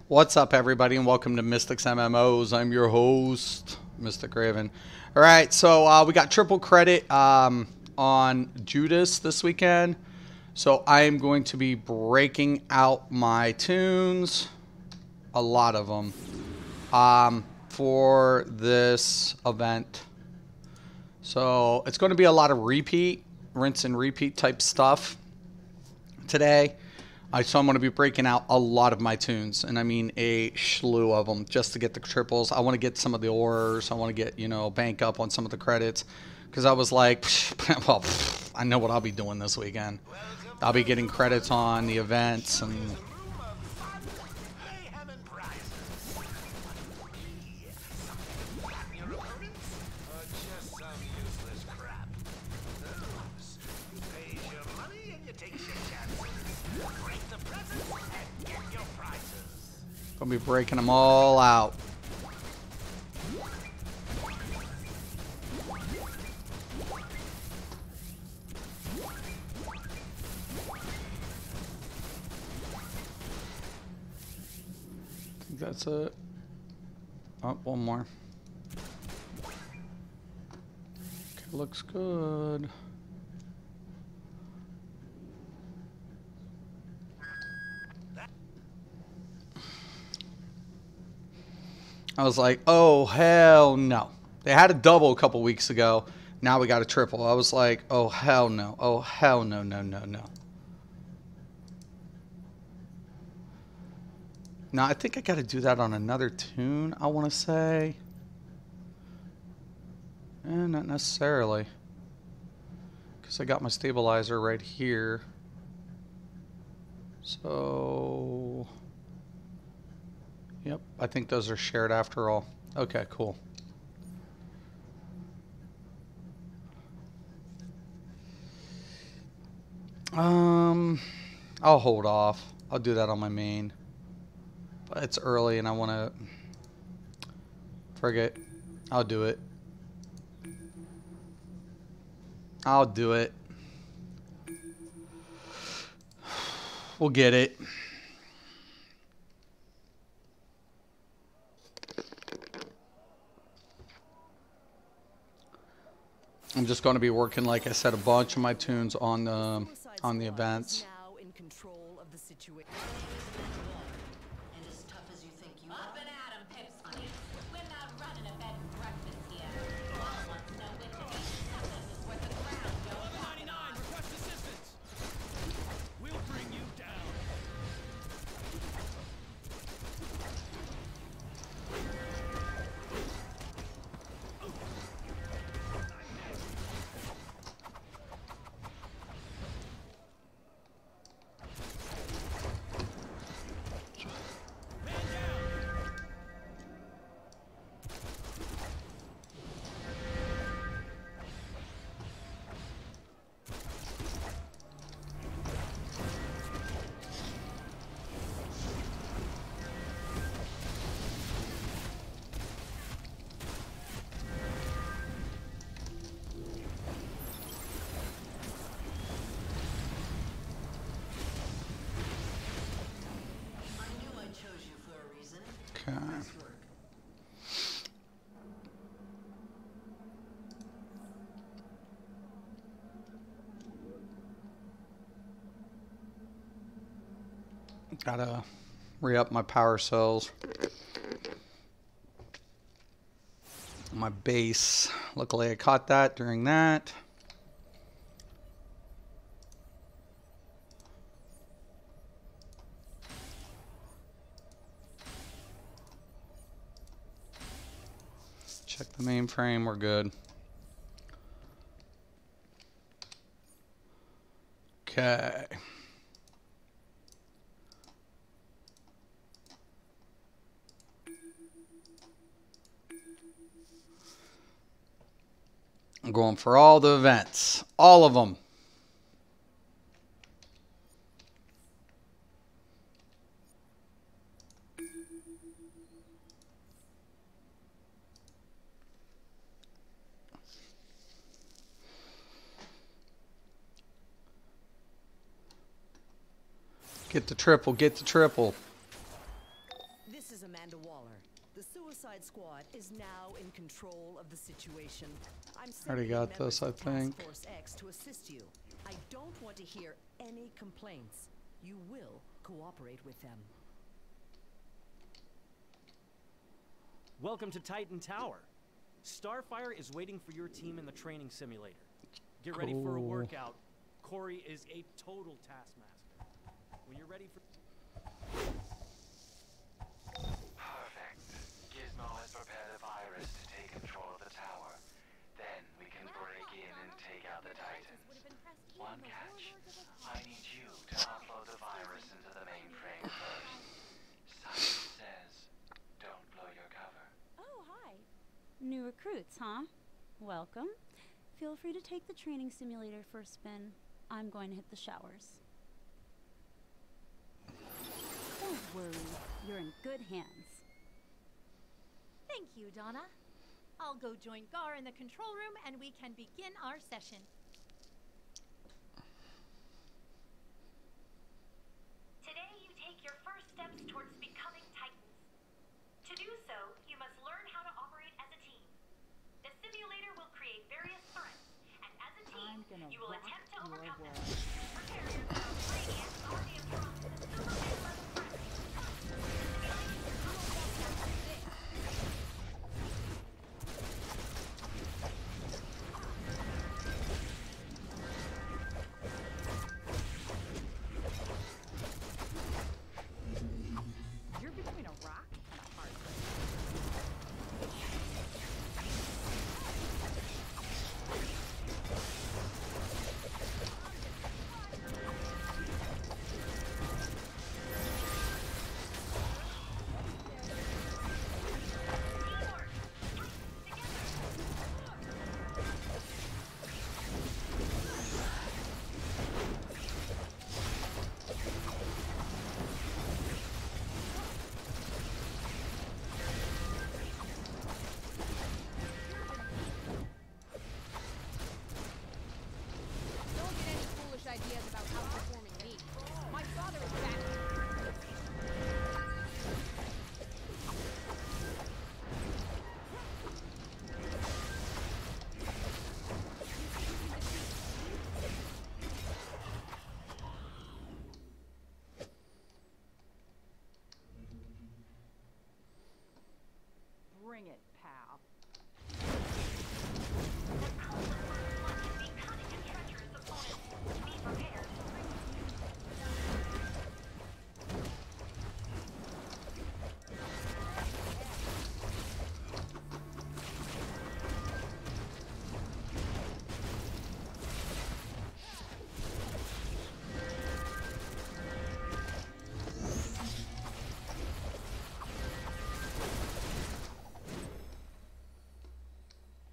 What's up, everybody, and welcome to Mystics MMOs. I'm your host, Mystic Raven. All right, so we got triple credit on Judas this weekend. So I am going to be breaking out my tunes, a lot of them, for this event. So it's going to be a lot of rinse and repeat type stuff today. So I'm going to be breaking out a lot of my tunes, and I mean a slew of them, just to get the triples. I want to get some of the ores. I want to get, bank up on some of the credits, because I was like, well, I know what I'll be doing this weekend. I'll be getting credits on the events and... Gonna be breaking them all out. I think that's it. Oh, one more. Okay, looks good. I was like, oh, hell no. They had a double a couple weeks ago. Now we got a triple. I was like, oh, hell no. Oh, hell no, no, no, no. Now, I think I got to do that on another tune, I want to say. Not necessarily. Because I got my stabilizer right here. So... Yep, I think those are shared after all. Okay, cool. I'll hold off. I'll do that on my main. But it's early and I want to... Forget. I'll do it. I'll do it. We'll get it. I'm just going to be working, like I said, a bunch of my tunes on the events. Okay. Gotta re-up my power cells. My base. Luckily I caught that during that. Check the mainframe, we're good. Okay. I'm going for all the events. All of them. Get the triple, get the triple. Suicide Squad is now in control of the situation. I'm Already sending got members this, I of think. Task Force X to assist you. I don't want to hear any complaints. You will cooperate with them. Welcome to Titan Tower. Starfire is waiting for your team in the training simulator. Get ready for a Cool. workout. Corey is a total taskmaster. When you're ready for... Perfect. Gizmo has prepared a virus to take control of the tower. Then we can break in and take out the Titans. One catch. I need you to upload the virus into the mainframe first. Science says, don't blow your cover. Oh, hi. New recruits, huh? Welcome. Feel free to take the training simulator for a spin. I'm going to hit the showers. Don't worry, you're in good hands. Thank you, Donna. I'll go join Gar in the control room and we can begin our session. Today you take your first steps towards becoming Titans. To do so, you must learn how to operate as a team. The simulator will create various threats, and as a team, you will attempt to overcome them. Prepare yourself, Radiant, Guardian Trunks, and Superman level threats. You're between a rock and a hard place. Don't get any foolish ideas about outperforming me. My father is back. Bring it, pal. Be cunning and treacherous opponents. Be prepared.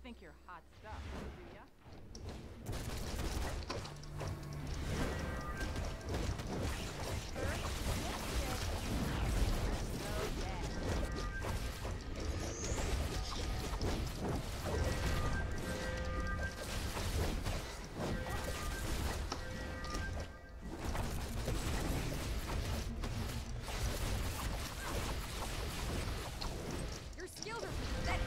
Think you're hot stuff, do ya? Oh, yeah. Your skills are pathetic.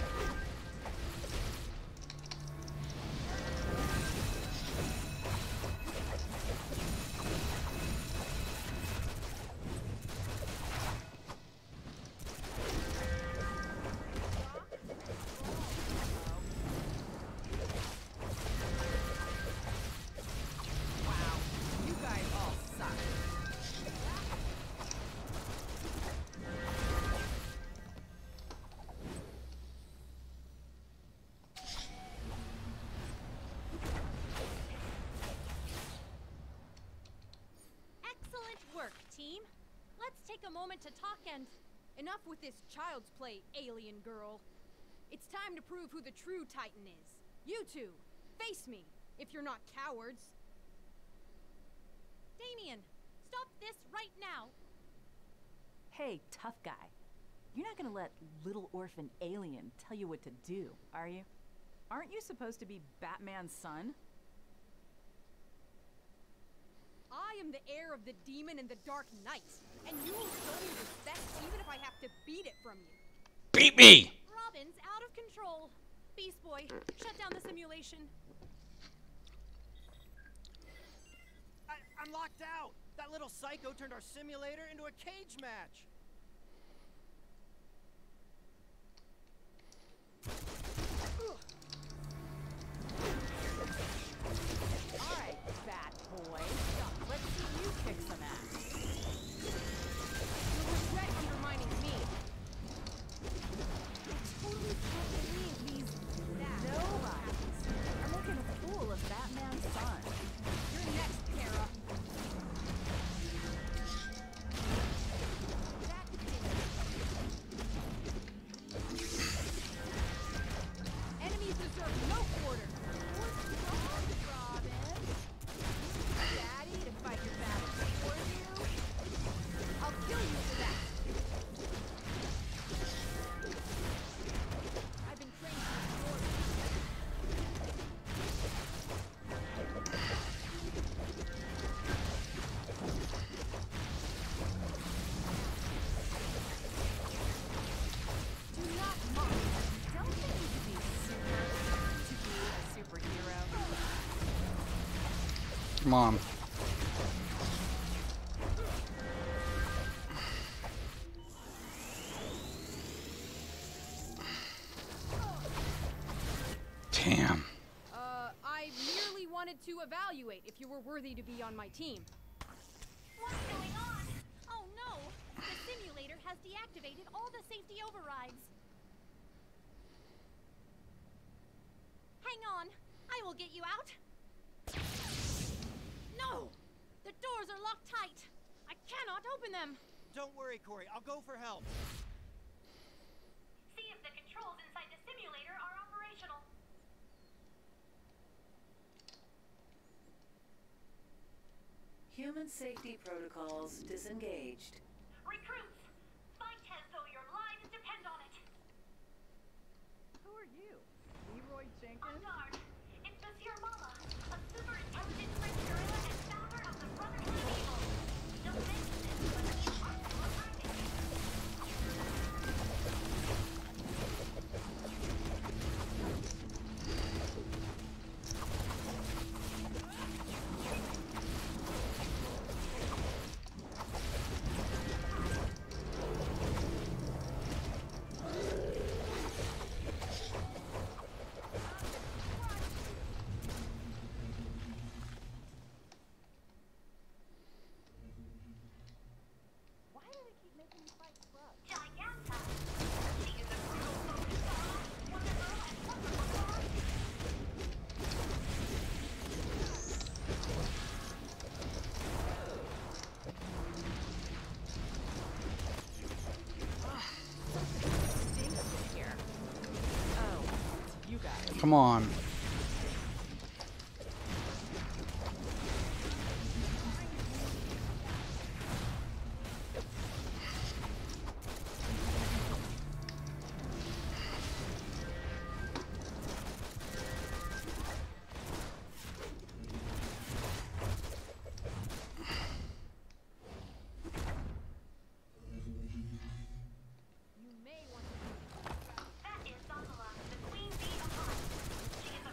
Wow, you guys all suck. Excellent work, team. Let's take a moment to talk and... Enough with this child's play, alien girl. It's time to prove who the true Titan is. You two, face me, if you're not cowards. Damien, stop this right now. Hey, tough guy. You're not gonna let little orphan alien tell you what to do, are you? Aren't you supposed to be Batman's son? I am the heir of the demon and the Dark Knight, and you will show me respect even if I have to beat it from you. Beat me! Robin's out of control. Beast Boy, shut down the simulation. I'm locked out. That little psycho turned our simulator into a cage match. Alright, fat boy. Let's see you kick some ass. You'll regret undermining me. I totally can't believe these nobodies are making a fool of Batman's son. You're next, Kara. That enemies deserve no quarter. What's wrong, Robin? Daddy to fight your battles for you? I'll kill you for that. I've been trained to ignore you. Do not mock. Don't you need to be a superhero? Come on. Damn. I merely wanted to evaluate if you were worthy to be on my team. What's going on? Oh no! The simulator has deactivated all the safety overrides. Hang on. I will get you out. No! The doors are locked tight. I cannot open them. Don't worry, Corey. I'll go for help. See if the controls inside the simulator are operational. Human safety protocols disengaged. Recruits, fight as though your lives depend on it. Who are you? Leroy On Jenkins? guard. It's Monsieur Mama, a super intelligent French gorilla and founder of the Brotherhood of Evil. Don't mention this, but he's impossible to find it. Why do they keep making me fight Scrubs? Giganta. She is a brutal focus star, Wonder Girl and Wonder Woman. Stinks in here. Oh, it's you guys. Come on. You may want to. That is Zamala, the queen bee of hives. She is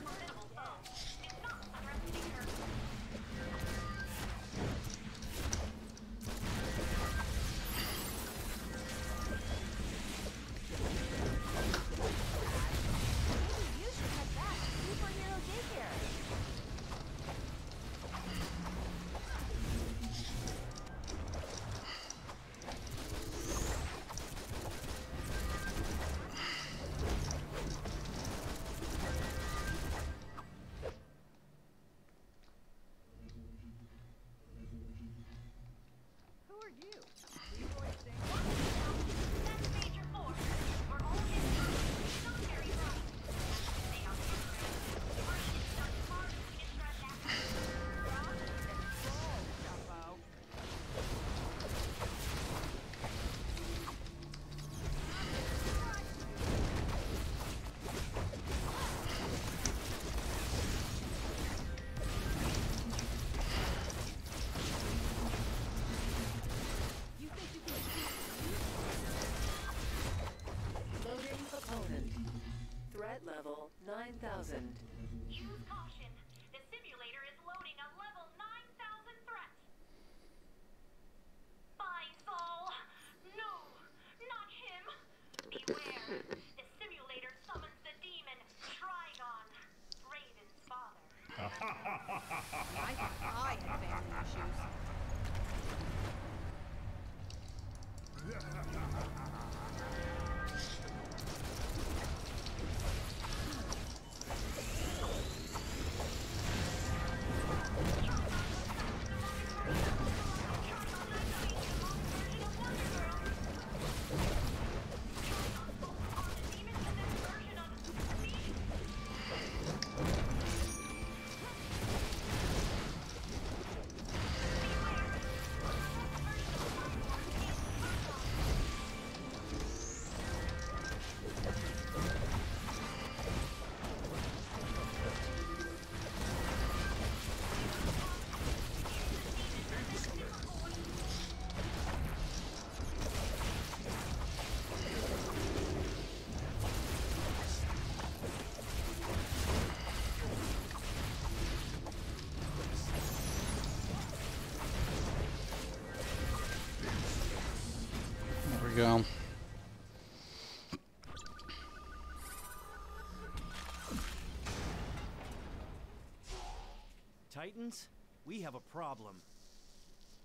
we go. Titans, we have a problem.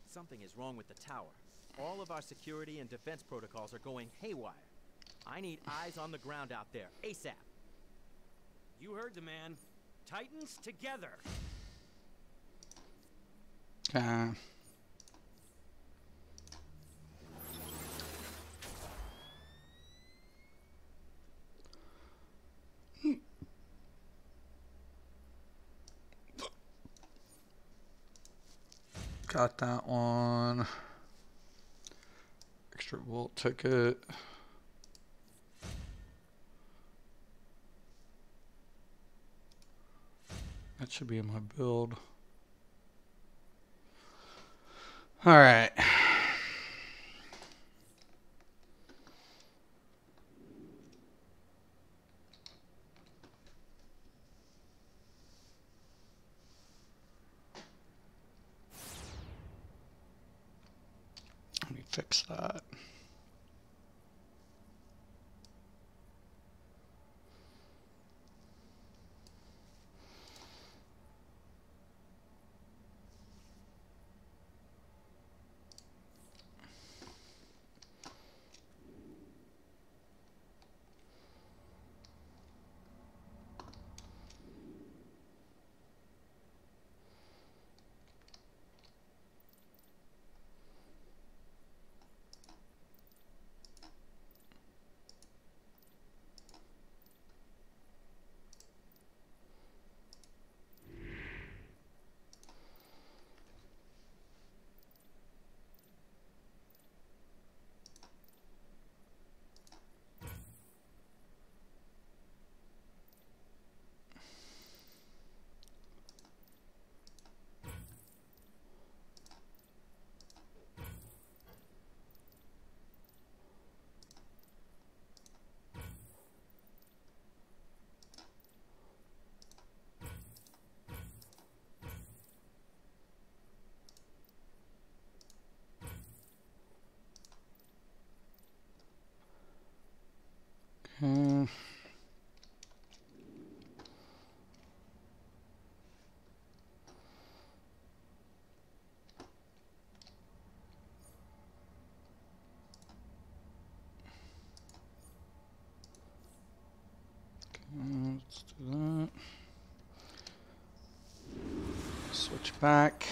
Something is wrong with the tower. All of our security and defense protocols are going haywire. I need eyes on the ground out there, ASAP. You heard the man. Titans together. Okay. Got that one. Extra volt ticket. That should be in my build. All right. Let me fix that. Okay. Let's do that. Switch back.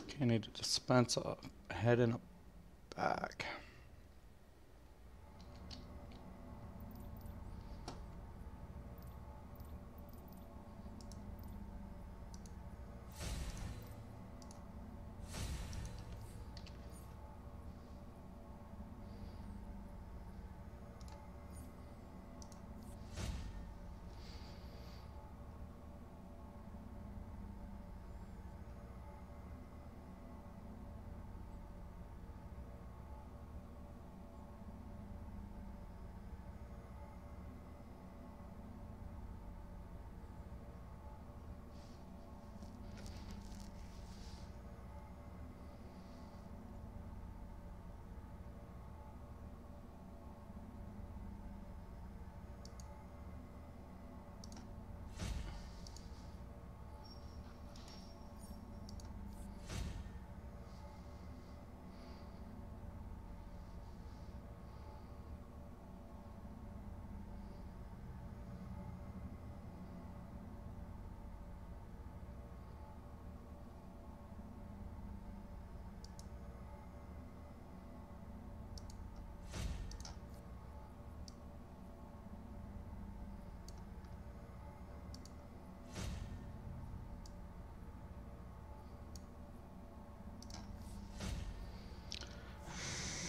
Okay, I need to dispense a head and a back.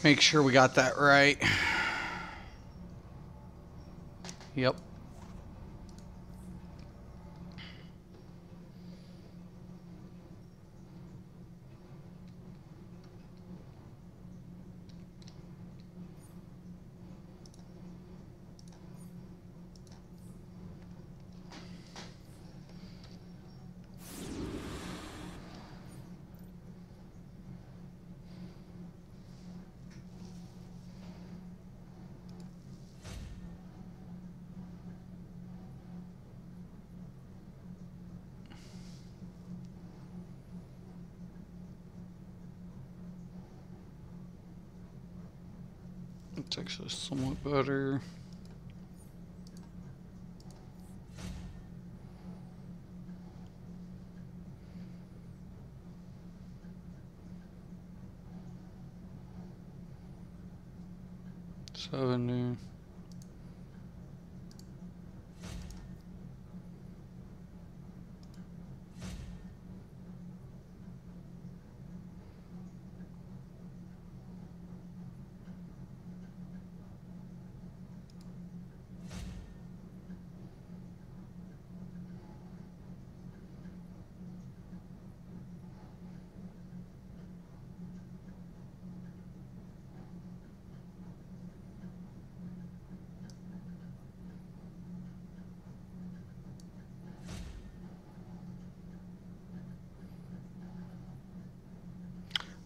Make sure we got that right. Yep. It's actually somewhat better. $70.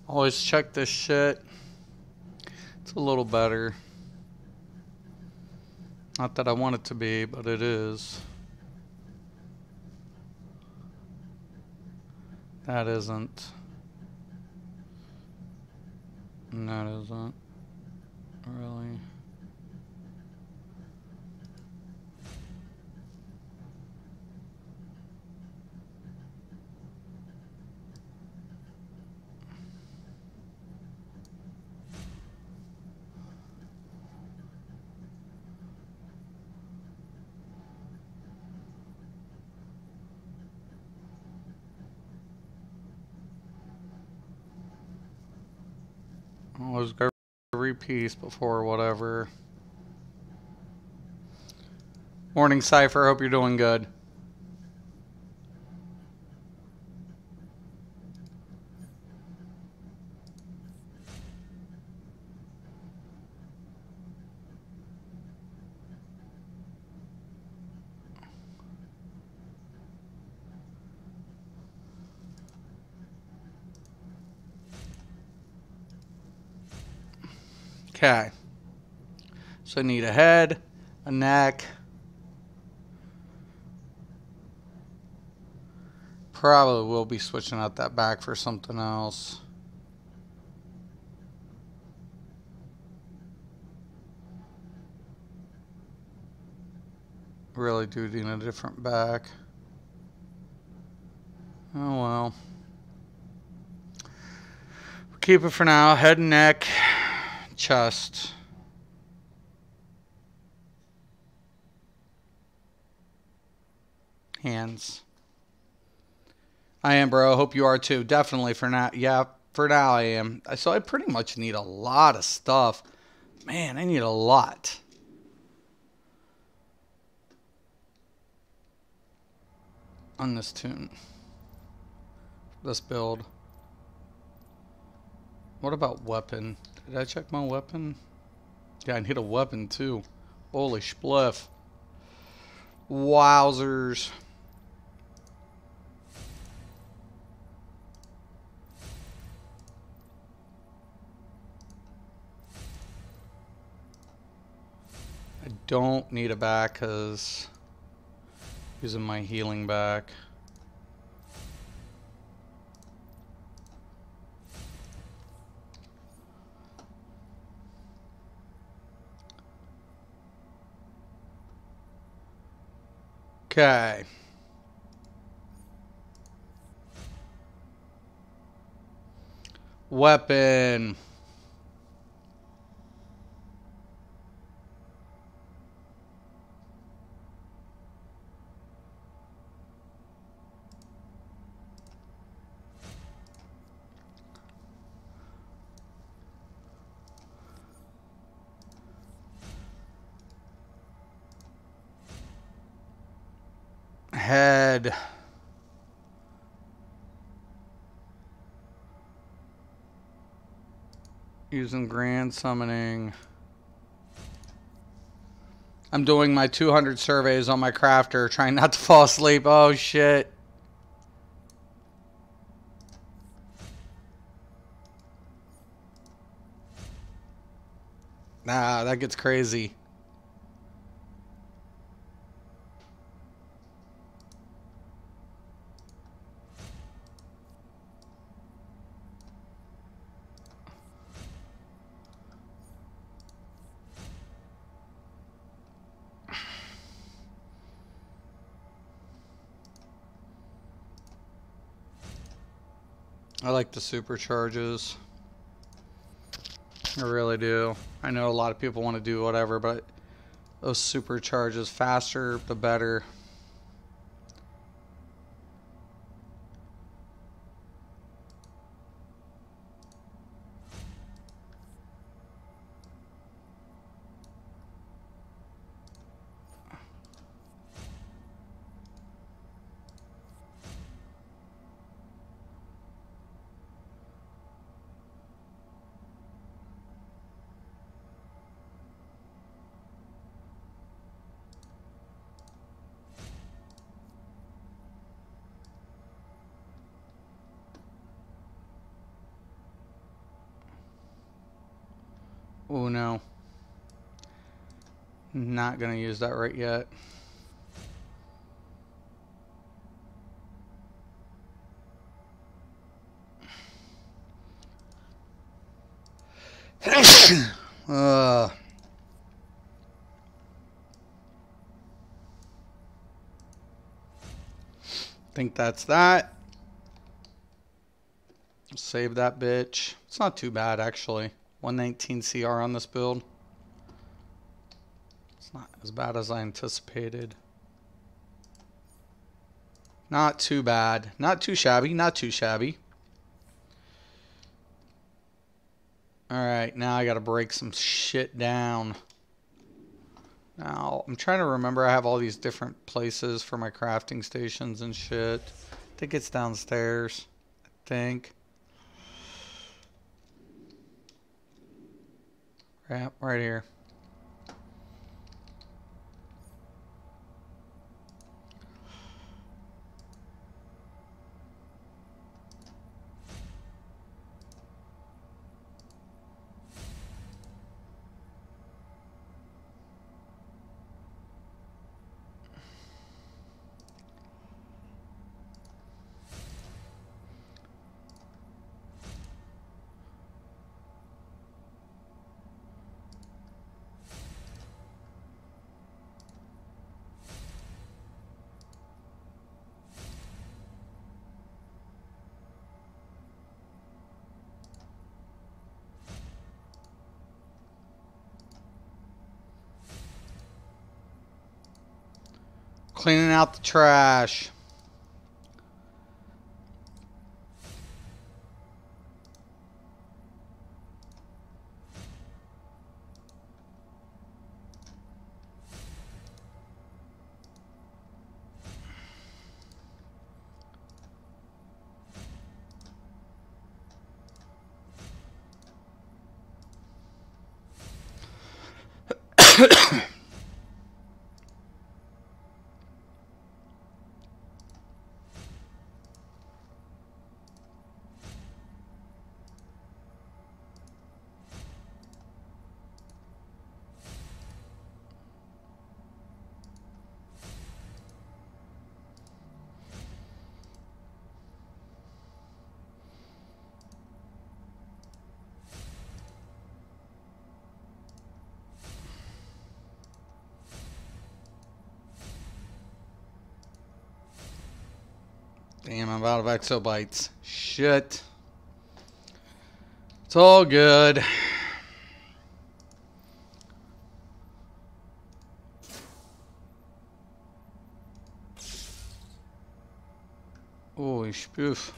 Always check this shit. It's a little better. Not that I want it to be, but it is. That isn't. And that isn't. Really. Always go every piece before whatever. Morning, Cypher. Hope you're doing good. Okay. So I need a head, a neck. Probably will be switching out that back for something else. Really do need a different back. Oh well. Keep it for now. Head and neck, chest. Hands. I am, bro. Hope you are too. Definitely for now. Yeah, for now I am. So I pretty much need a lot of stuff. Man, I need a lot. On this tune. This build. What about weapon? Did I check my weapon? Yeah, I need a weapon too. Holy spliff. Wowzers. I don't need a back because using my healing back. Okay. Weapon. head. Using grand summoning. I'm doing my 200 surveys on my crafter, trying not to fall asleep. Oh, shit. Nah, that gets crazy. I like the supercharges. I really do. I know a lot of people want to do whatever, but those supercharges, faster the better. Oh no. Not gonna use that right yet. Think that's that. Save that bitch. It's not too bad actually. 119 CR on this build. It's not as bad as I anticipated. Not too bad. Not too shabby. Not too shabby. Alright, now I gotta break some shit down. Now, I'm trying to remember I have all these different places for my crafting stations and shit. I think it's downstairs. I think. Yeah, right here. Cleaning out the trash. Damn, I'm out of exobytes. Shit. It's all good. Holy spoof.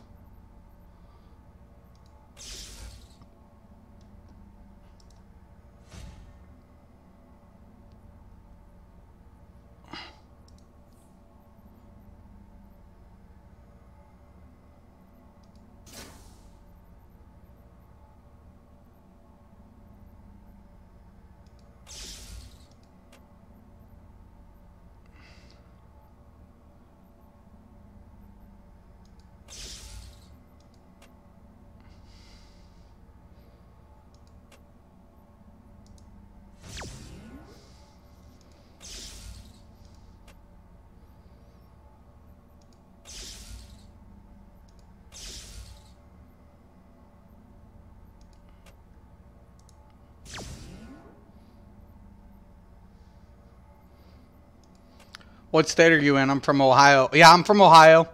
What state are you in? I'm from Ohio. Yeah, I'm from Ohio.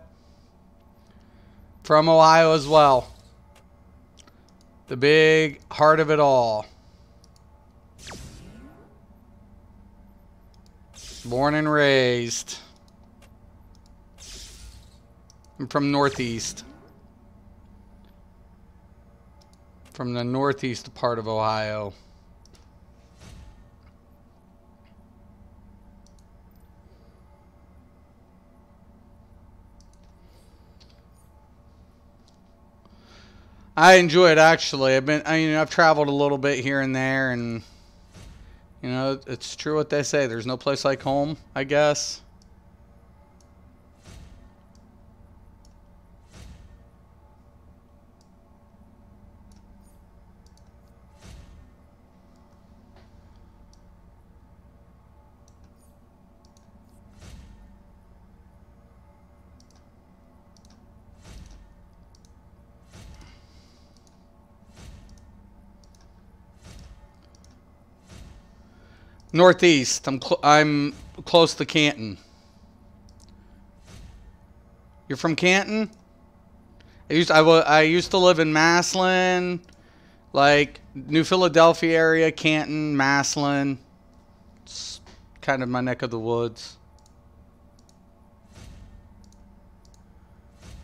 From Ohio as well. The big heart of it all. Born and raised. I'm from Northeast. From the northeast part of Ohio. I enjoy it actually. I've traveled a little bit here and there, and you know, it's true what they say. There's no place like home, I guess. Northeast. I'm close to Canton. You're from Canton? I used to live in Massillon, like New Philadelphia area, Canton, Massillon. It's kind of my neck of the woods.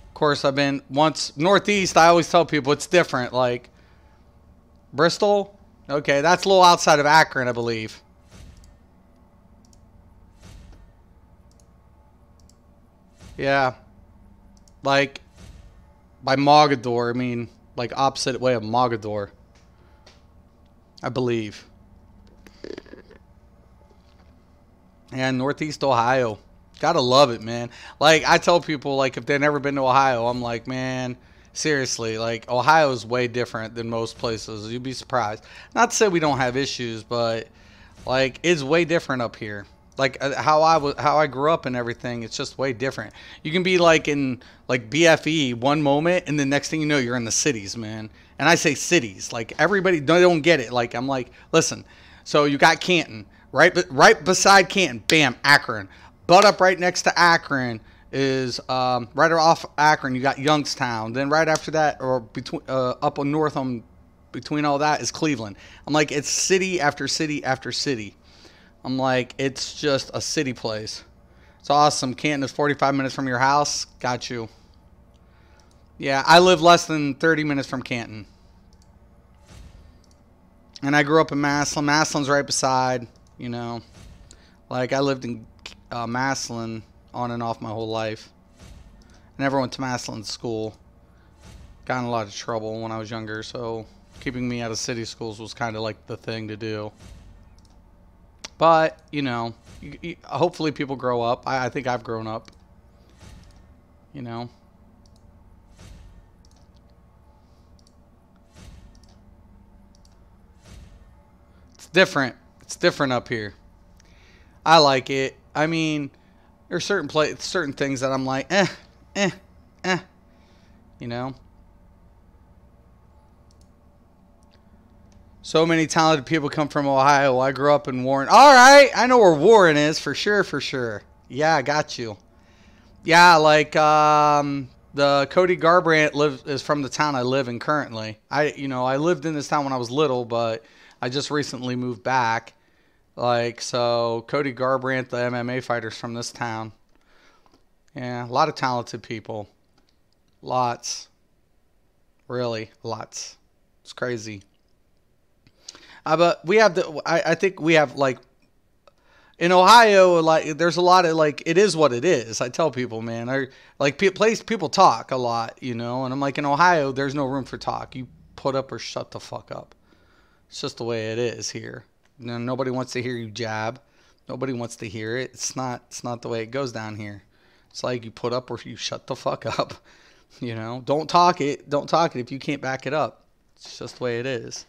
Of course, I've been once Northeast. I always tell people it's different. Like Bristol, okay, that's a little outside of Akron, I believe. Yeah, like by Mogador. I mean, like opposite way of Mogador, I believe. And Northeast Ohio, gotta love it, man. Like I tell people, like if they've never been to Ohio, I'm like, man, seriously, like Ohio is way different than most places. You'd be surprised. Not to say we don't have issues, but like it's way different up here. Like how I grew up and everything, it's just way different. You can be like in like BFE one moment, and the next thing you know, you're in the cities, man. And I say cities, like everybody they don't get it. Like I'm like, listen. So you got Canton, right beside Canton, bam, Akron. Butt up right next to Akron is right off Akron. You got Youngstown. Then right after that, or between up on north on between all that is Cleveland. I'm like, it's city after city after city. I'm like, it's just a city place. It's awesome. Canton is 45 minutes from your house. Got you. Yeah, I live less than 30 minutes from Canton. And I grew up in Massillon. Massillon's right beside, you know. Like, I lived in Massillon on and off my whole life. I never went to Massillon school. Got in a lot of trouble when I was younger, so keeping me out of city schools was kind of like the thing to do. But, you know, hopefully people grow up. I think I've grown up. You know. It's different. It's different up here. I like it. I mean, there's certain things that I'm like, you know. So many talented people come from Ohio. I grew up in Warren. All right, I know where Warren is for sure, for sure. Yeah, I got you. Yeah, like the Cody Garbrandt is from the town I live in currently. I lived in this town when I was little, but I just recently moved back. Like, so Cody Garbrandt, the MMA fighter's from this town. Yeah, a lot of talented people. Lots. Really, lots. It's crazy. But we have I think we have like in Ohio, like there's a lot of like it is what it is. I tell people, man, people talk a lot, you know, and I'm like in Ohio, there's no room for talk. You put up or shut the fuck up. It's just the way it is here. You know, nobody wants to hear you jab. Nobody wants to hear it. It's not the way it goes down here. It's like you put up or you shut the fuck up. You know, don't talk it. Don't talk it if you can't back it up. It's just the way it is.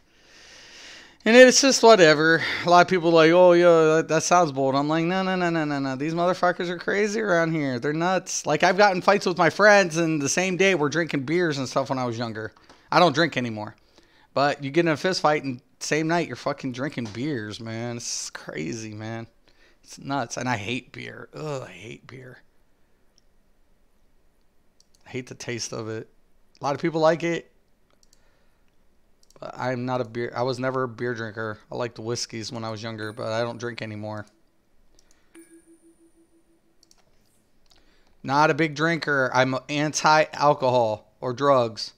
And it's just whatever. A lot of people are like, oh, yeah, that sounds bold. I'm like, no. These motherfuckers are crazy around here. They're nuts. Like, I've gotten fights with my friends, and the same day we're drinking beers and stuff when I was younger. I don't drink anymore. But you get in a fist fight, and same night you're fucking drinking beers, man. It's crazy, man. It's nuts. And I hate beer. Ugh, I hate beer. I hate the taste of it. A lot of people like it. But I'm not a beer. I was never a beer drinker. I liked whiskeys when I was younger, but I don't drink anymore. Not a big drinker. I'm anti-alcohol or drugs.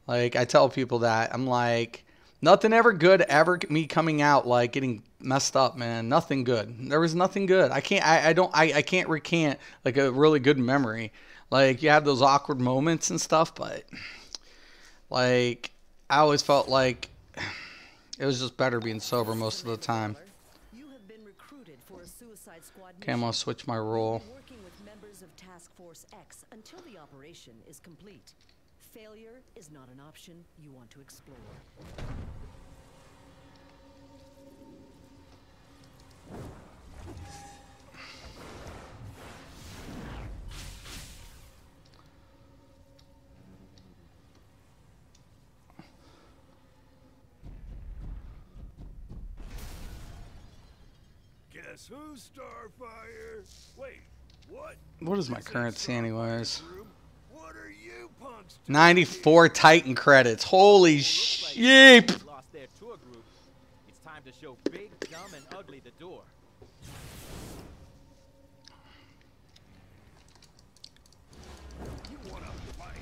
Like, I tell people that. I'm like, nothing ever good ever me coming out like getting messed up, man. Nothing good. There was nothing good. I can't recant like a really good memory. Like, you have those awkward moments and stuff, but like, I always felt like it was just better being sober most of the time. You have been recruited for a suicide squad Okay, I'm gonna switch my role. working with members of Task Force X until the operation is complete. Failure is not an option you want to explore. Guess who's Starfire? Wait, what? What is my currency anyways? What are you punks? 94 Titan credits. Holy sheep! Lost their tour group. It's time to show big, dumb, and ugly the door. You wanna fight?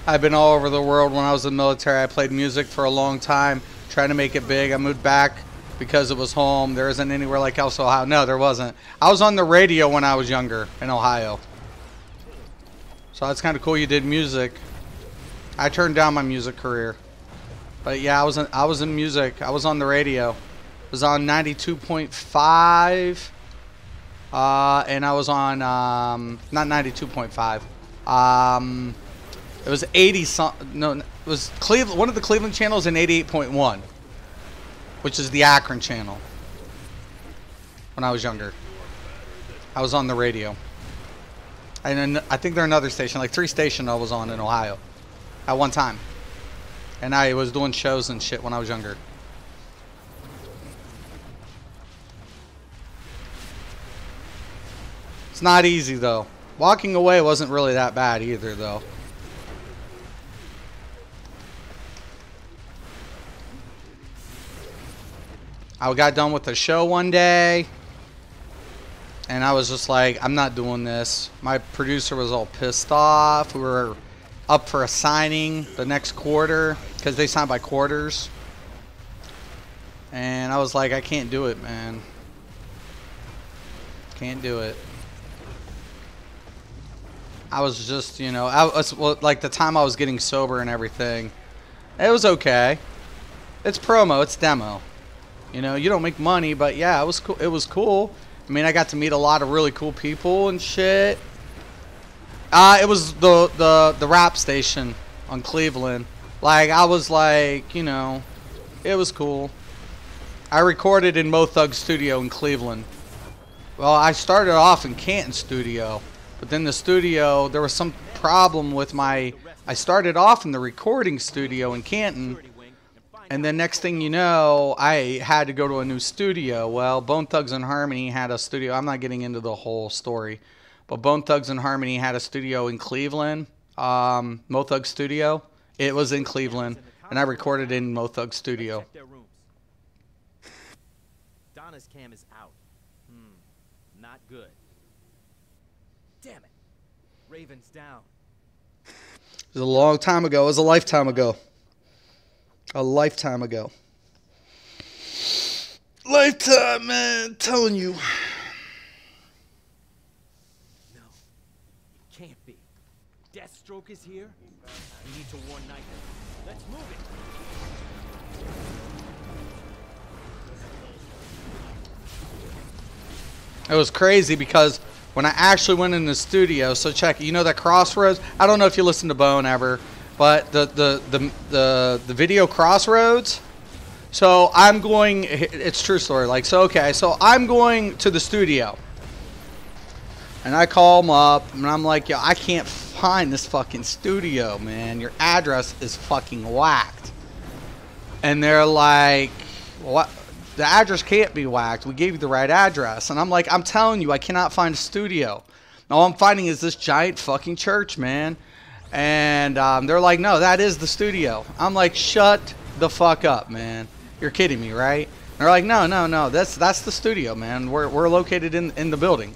I've been all over the world. When I was in the military, I played music for a long time, trying to make it big. I moved back because it was home. There isn't anywhere like else Ohio. No, there wasn't. I was on the radio when I was younger in Ohio. So that's kind of cool you did music. I turned down my music career. But yeah, I was in music. I was on the radio. It was on 92.5. And I was on not 92.5. It was 80 something. No, it was Cleveland. One of the Cleveland channels in 88.1, which is the Akron channel. When I was younger, I was on the radio. And then I think they're another station, like 3 stations I was on in Ohio at one time. And I was doing shows and shit when I was younger. It's not easy though. Walking away wasn't really that bad either though. I got done with the show one day, and I was just like, I'm not doing this. My producer was all pissed off. We were up for a signing the next quarter, because they signed by quarters. And I was like, I can't do it, man. Can't do it. I was just, you know, like the time I was getting sober and everything, it was okay. It's promo, it's demo. You know, you don't make money, but yeah, it was cool. It was cool. I mean, I got to meet a lot of really cool people and shit. It was the rap station on Cleveland. Like, I was like, you know, it was cool. I recorded in Mo Thug's studio in Cleveland. Well, I started off in Canton studio, but then the studio, there was some problem with my... I started off in the recording studio in Canton. And then next thing you know, I had to go to a new studio. Well, Bone Thugs and Harmony had a studio. I'm not getting into the whole story. But Bone Thugs and Harmony had a studio in Cleveland. Mo Thug's studio. It was in Cleveland. And I recorded in Mo Thug's studio. Donna's cam is out. Not good. Damn it. Raven's down. It was a long time ago. It was a lifetime ago. A lifetime ago. Lifetime, man. I'm telling you. No. It can't be. Deathstroke is here? We need to warn Nightmare. Let's move it. It was crazy because when I actually went in the studio, so check, you know that Crossroads? I don't know if you listen to Bone ever. But the video Crossroads, so I'm going, it's true story, like, so okay, so I'm going to the studio. And I call them up, and I'm like, yo, I can't find this fucking studio, man. Your address is fucking whacked. And they're like, what? The address can't be whacked. We gave you the right address. And I'm like, I'm telling you, I cannot find a studio. All I'm finding is this giant fucking church, man. And they're like, no, that is the studio. I'm like, shut the fuck up, man. You're kidding me, right? And they're like, no, that's the studio, man. We're located in the building.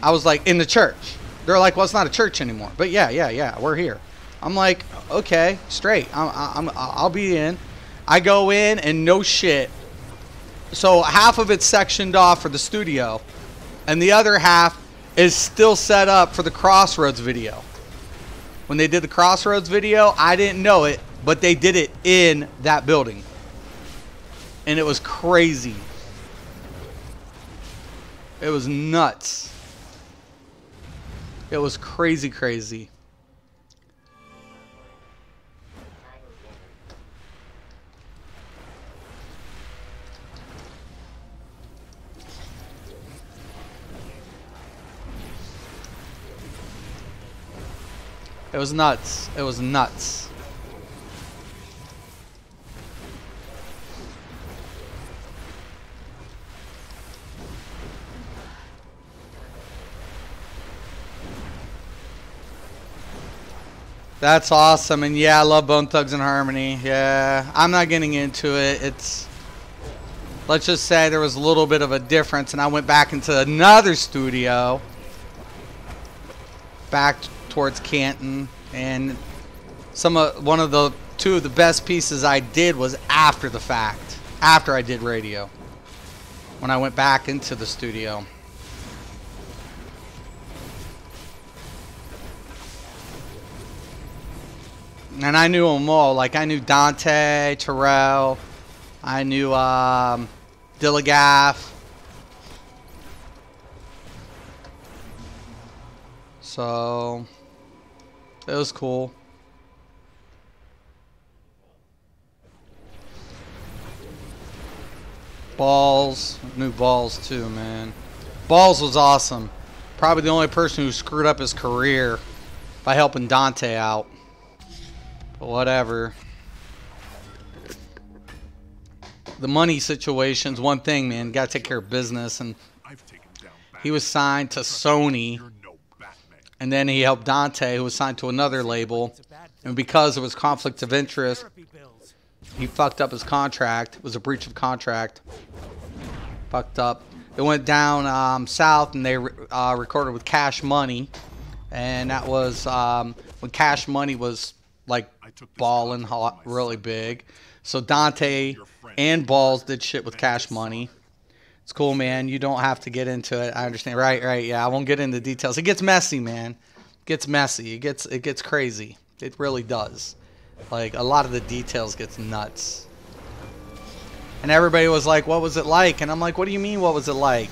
I was like, in the church. They're like, well, it's not a church anymore. But yeah, we're here. I'm like, okay, straight. I'll be in. I go in, and no shit. So half of it's sectioned off for the studio, and the other half is still set up for the Crossroads video. When they did the Crossroads video, I didn't know it, but they did it in that building. And it was crazy. It was nuts. It was crazy, crazy. It was nuts. It was nuts. That's awesome. And yeah, I love Bone Thugs and Harmony. Yeah, I'm not getting into it. It's, let's just say there was a little bit of a difference, and I went back into another studio back towards Canton, and one of the two of the best pieces I did was after the fact, after I did radio, when I went back into the studio. And I knew them all. Like, I knew Dante, Terrell. I knew Dillagaff. So, it was cool. Balls. Knew Balls too, man. Balls was awesome. Probably the only person who screwed up his career by helping Dante out. But whatever. The money situation's one thing, man. Gotta take care of business. And he was signed to Sony. And then he helped Dante, who was signed to another label. And because of his conflict of interest, he fucked up his contract. It was a breach of contract. Fucked up. It went down south, and they recorded with Cash Money. And that was when Cash Money was like balling hot, really big. So Dante and Balls did shit with Cash Money. It's cool, man. You don't have to get into it. I understand. Right. Yeah, I won't get into details. It gets messy, man. It gets messy. It gets crazy. It really does. Like, a lot of the details gets nuts. And everybody was like, what was it like? And I'm like, what do you mean, what was it like?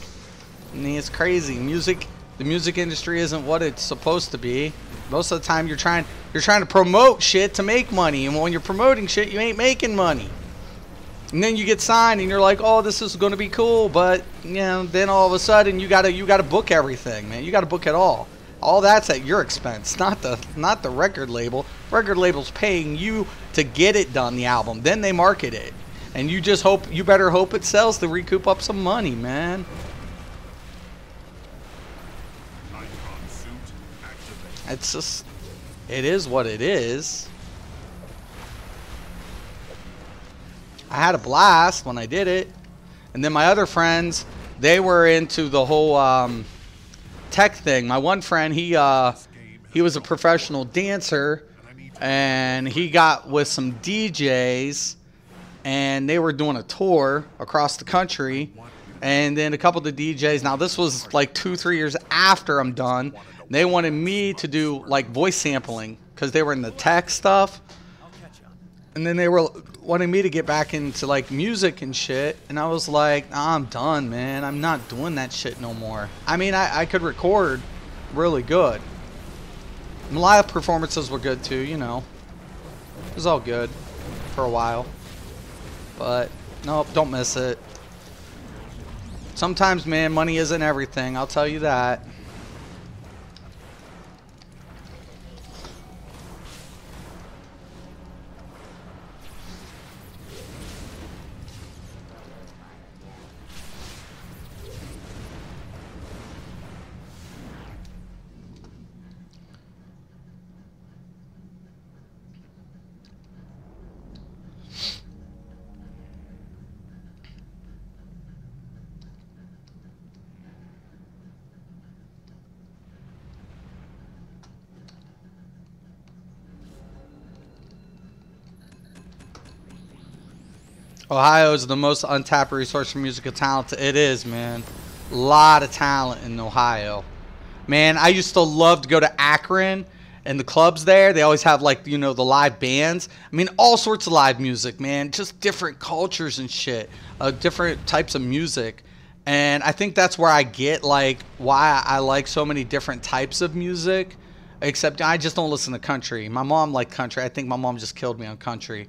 I mean, it's crazy. The music industry isn't what it's supposed to be. Most of the time you're trying to promote shit to make money, and when you're promoting shit, you ain't making money. And then you get signed, and you're like, oh, this is going to be cool, but you know, then all of a sudden you gotta book everything, man. You gotta book it all. All that's at your expense, not the record label. Record label's paying you to get it done, the album. Then they market it, and you better hope it sells to recoup up some money, man. It's just, it is what it is. I had a blast when I did it. And then my other friends, they were into the whole tech thing. My one friend, he was a professional dancer, and he got with some DJs, and they were doing a tour across the country. And then a couple of the DJs, now this was like 2-3 years after I'm done, they wanted me to do like voice sampling because they were in the tech stuff. And then they were wanting me to get back into like music and shit. And I was like, nah, I'm done, man. I'm not doing that shit no more. I mean, I could record really good. And live performances were good too, you know. It was all good for a while. But nope, don't miss it. Sometimes, man, money isn't everything. I'll tell you that. Ohio is the most untapped resource for musical talent. It is, man. A lot of talent in Ohio. Man, I used to love to go to Akron and the clubs there. They always have, like, you know, the live bands. I mean, all sorts of live music, man. Just different cultures and shit. Different types of music. And I think that's where I get, like, why I like so many different types of music. Except I just don't listen to country. My mom liked country. I think my mom just killed me on country.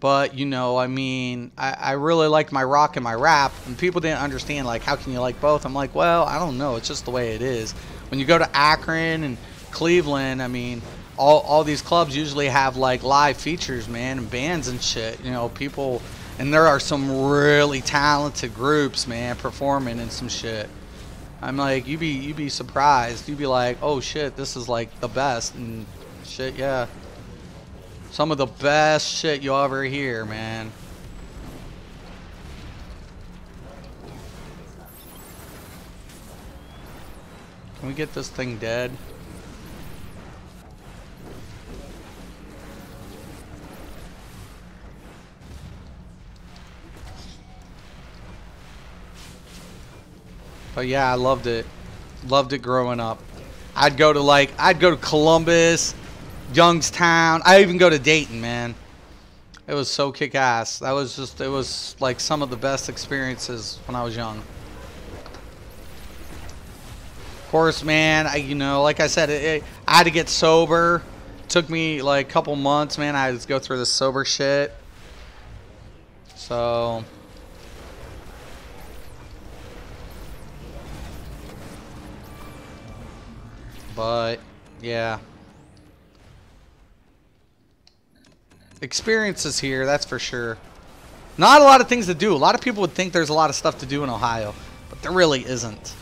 But, you know, I mean, I really liked my rock and my rap. And people didn't understand, like, how can you like both? I'm like, well, I don't know. It's just the way it is. When you go to Akron and Cleveland, I mean, all these clubs usually have, like, live features, man, and bands and shit. You know, people, and there are some really talented groups, man, performing and some shit. I'm like, you'd be surprised. You'd be like, oh shit, this is like the best and shit, yeah. Some of the best shit you'll ever hear, man. Can we get this thing dead? But yeah, I loved it. Loved it growing up. I'd go to Columbus, Youngstown. I even go to Dayton, man. It was so kick-ass. It was like some of the best experiences when I was young. Of course, man, you know, like I said, I had to get sober. It took me like a couple months, man. I had to go through the sober shit. So... But, yeah. Experiences here, that's for sure. Not a lot of things to do. A lot of people would think there's a lot of stuff to do in Ohio. But there really isn't.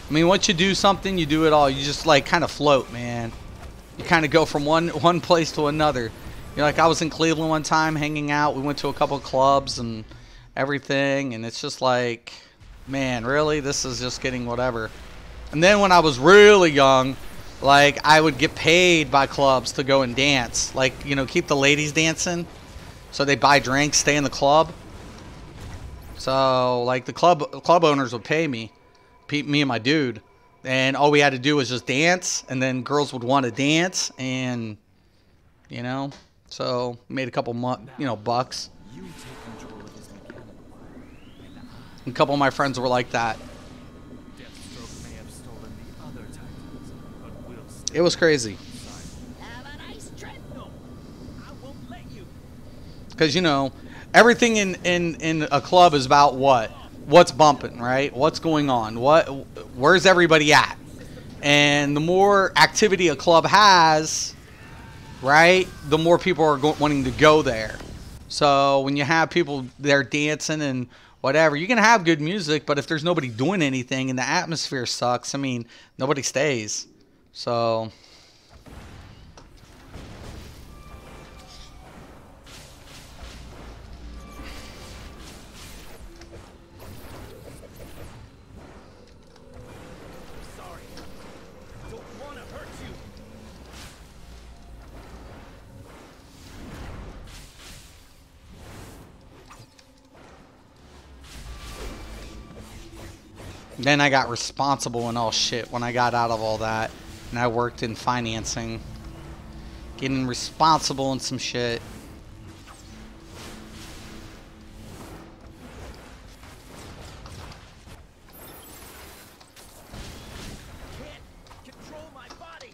I mean, once you do something, you do it all. You just, like, kind of float, man. You kind of go from one place to another. You know, like, I was in Cleveland one time hanging out. We went to a couple clubs and everything. And it's just like, man, really? This is just getting whatever. And then when I was really young, like, I would get paid by clubs to go and dance. Like, you know, keep the ladies dancing. So they buy drinks, stay in the club. So, like, the club owners would pay me. Me and my dude. And all we had to do was just dance. And then girls would want to dance. And, you know, so made a couple, bucks. And a couple of my friends were like that. It was crazy. Because, you know, everything in a club is about what? What's bumping, right? What's going on? Where's everybody at? And the more activity a club has, right, the more people are wanting to go there. So when you have people there dancing and whatever, you can have good music, but if there's nobody doing anything and the atmosphere sucks, I mean, nobody stays. So, Sorry. Don't want to hurt you. then I got responsible and all shit when I got out of all that. And I worked in financing. Getting responsible and some shit. Can't control my body.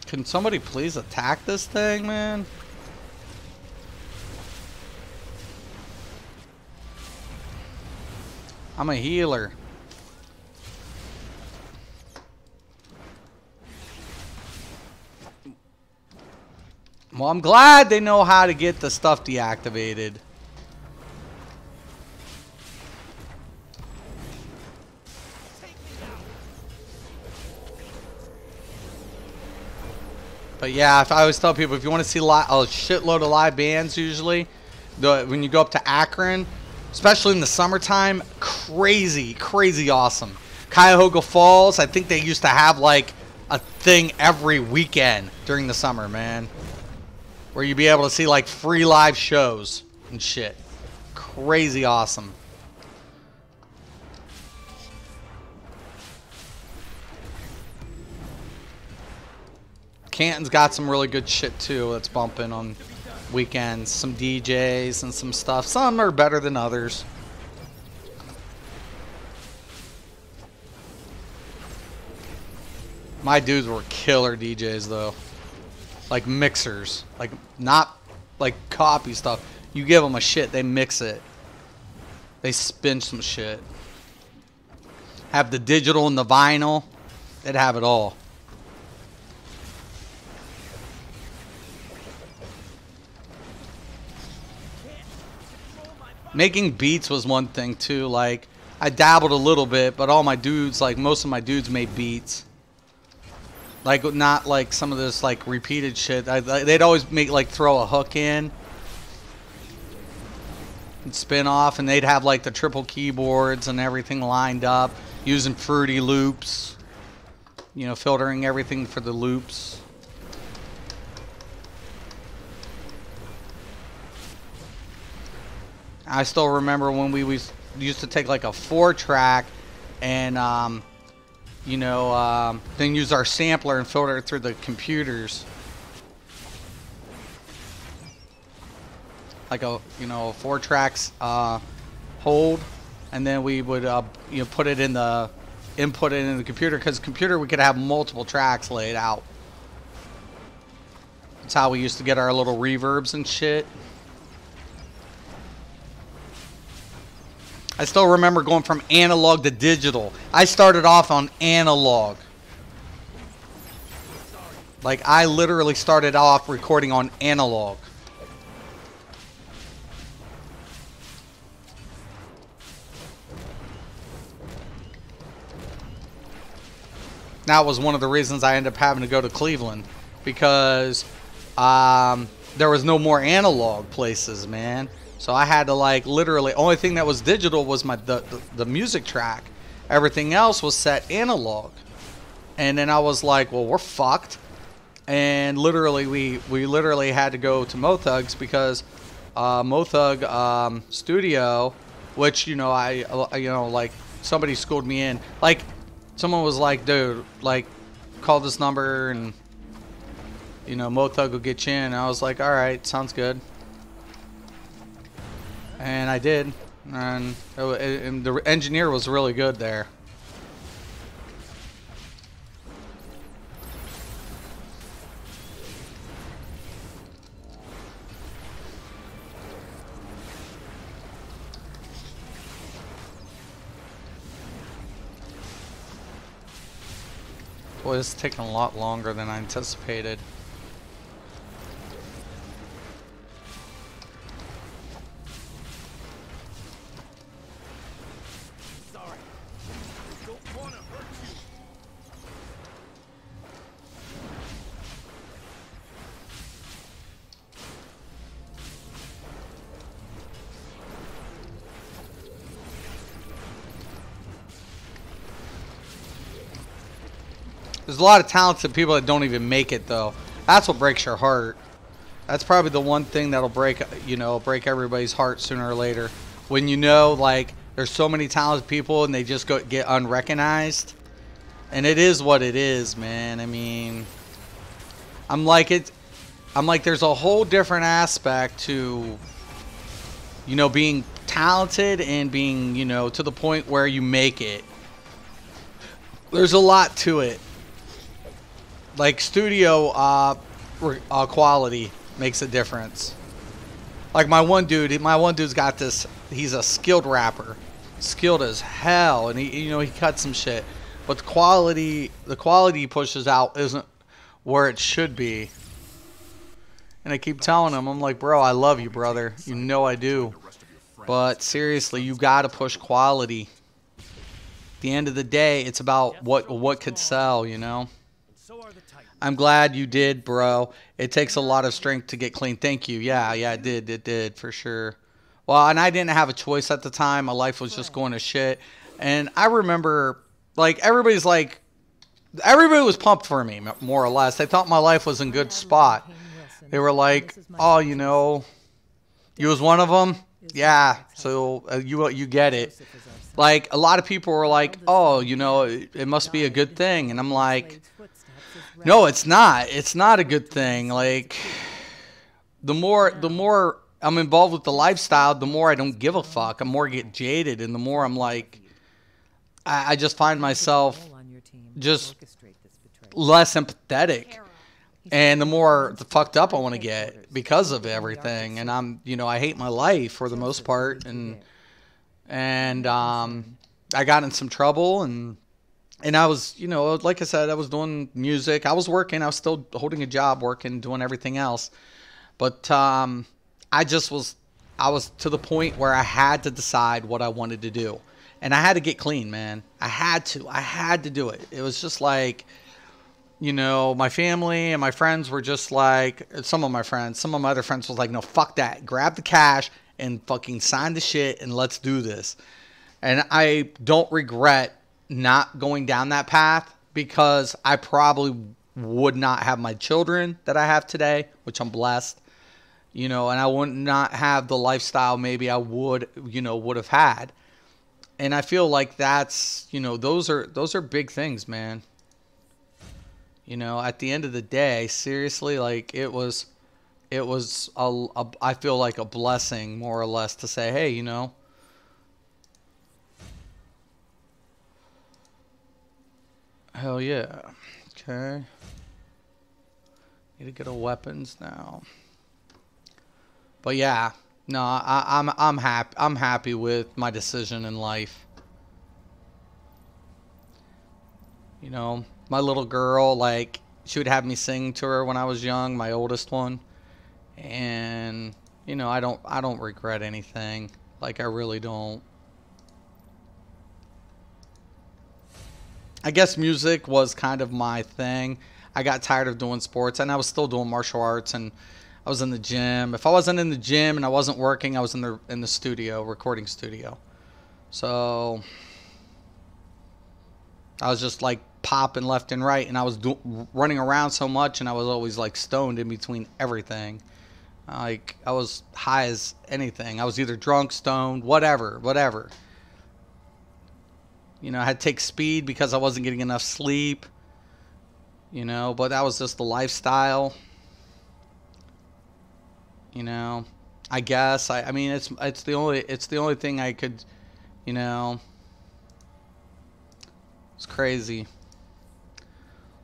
Can somebody please attack this thing, man? I'm a healer. Well, I'm glad they know how to get the stuff deactivated. But yeah, if I always tell people, if you want to see a shitload of live bands, usually, when you go up to Akron, especially in the summertime, crazy, crazy awesome. Cuyahoga Falls, I think they used to have like a thing every weekend during the summer, man, where you'd be able to see like free live shows and shit. Crazy awesome. Canton's got some really good shit too that's bumping on weekends. Some DJs and some stuff. Some are better than others. My dudes were killer DJs though. Like mixers. Like not like copy stuff. You give them a shit, they mix it. They spin some shit. Have the digital and the vinyl. They'd have it all. Making beats was one thing too. Like I dabbled a little bit, but all my dudes, like most of my dudes, made beats. Like not like some of this like repeated shit. They'd always make like throw a hook in and spin off, and they'd have like the triple keyboards and everything lined up, using Fruity Loops. You know, filtering everything for the loops. I still remember when we used to take like a 4-track and, you know, then use our sampler and filter it through the computers. Like a, you know, 4 tracks hold, and then we would, you know, put it in the, input it in the computer, because computer we could have multiple tracks laid out. That's how we used to get our little reverbs and shit. I still remember going from analog to digital. I started off on analog. Like, I literally started off recording on analog. That was one of the reasons I ended up having to go to Cleveland. Because there was no more analog places, man. So I had to like literally, only thing that was digital was the music track. Everything else was set analog. And then I was like, well, we're fucked. And literally we literally had to go to Mothug's because Mothug Studio, which, you know, you know, like somebody schooled me in. Like someone was like, dude, like call this number and, you know, Mothug will get you in. And I was like, all right, sounds good. And I did, and the engineer was really good there. Boy, this is taking a lot longer than I anticipated. There's a lot of talented people that don't even make it, though. That's what breaks your heart. That's probably the one thing that'll break, you know, break everybody's heart sooner or later. When you know, like, there's so many talented people and they just get unrecognized. And it is what it is, man. I mean, I'm like, there's a whole different aspect to, you know, being talented and being, you know, to the point where you make it. There's a lot to it. Like studio quality makes a difference. Like my one dude's got this. He's a skilled rapper, skilled as hell, and he cuts some shit. But the quality he pushes out isn't where it should be. And I keep telling him, I'm like, bro, I love you, brother. You know I do. But seriously, you gotta push quality. At the end of the day, it's about what could sell, you know. I'm glad you did, bro. It takes a lot of strength to get clean. Thank you. Yeah, it did for sure. Well, and I didn't have a choice at the time. My life was just going to shit. And I remember, like, everybody was pumped for me, more or less. They thought my life was in good spot. They were like, oh, you know, you was one of them? Yeah, so you get it. Like, a lot of people were like, oh, you know, it must be a good thing. And I'm like, no, it's not. It's not a good thing. Like, the more I'm involved with the lifestyle, the more I don't give a fuck. I'm more get jaded, and the more I'm like, I just find myself just less empathetic. And the more fucked up I want to get because of everything. And I'm, you know, I hate my life for the most part. And I got in some trouble, and I was, you know, like I said, I was doing music. I was working. I was still holding a job, working, doing everything else. But I was to the point where I had to decide what I wanted to do. And I had to get clean, man. I had to do it. It was just like, you know, my family and my friends were just like, some of my other friends was like, no, fuck that. Grab the cash and fucking sign the shit and let's do this. And I don't regret not going down that path, because I probably would not have my children that I have today, which I'm blessed, you know, and I would not have the lifestyle maybe I would have had. And I feel like that's, you know, those are big things, man. You know, at the end of the day, seriously, like it was I feel like a blessing, more or less, to say, hey, you know, hell yeah. Okay. Need to get a weapons now. But yeah, no, I'm happy. I'm happy with my decision in life. You know, my little girl, like, she would have me sing to her when I was young, my oldest one. And, you know, I don't regret anything. Like, I really don't. I guess music was kind of my thing. I got tired of doing sports, and I was still doing martial arts, and I was in the gym. If I wasn't in the gym and I wasn't working, I was in the studio, recording studio. So I was just like popping left and right, and I was running around so much, and I was always like stoned in between everything. Like, I was high as anything. I was either drunk, stoned, whatever. You know, I had to take speed because I wasn't getting enough sleep. You know, but that was just the lifestyle. You know, I guess I mean it's the only thing I could, you know. It's crazy.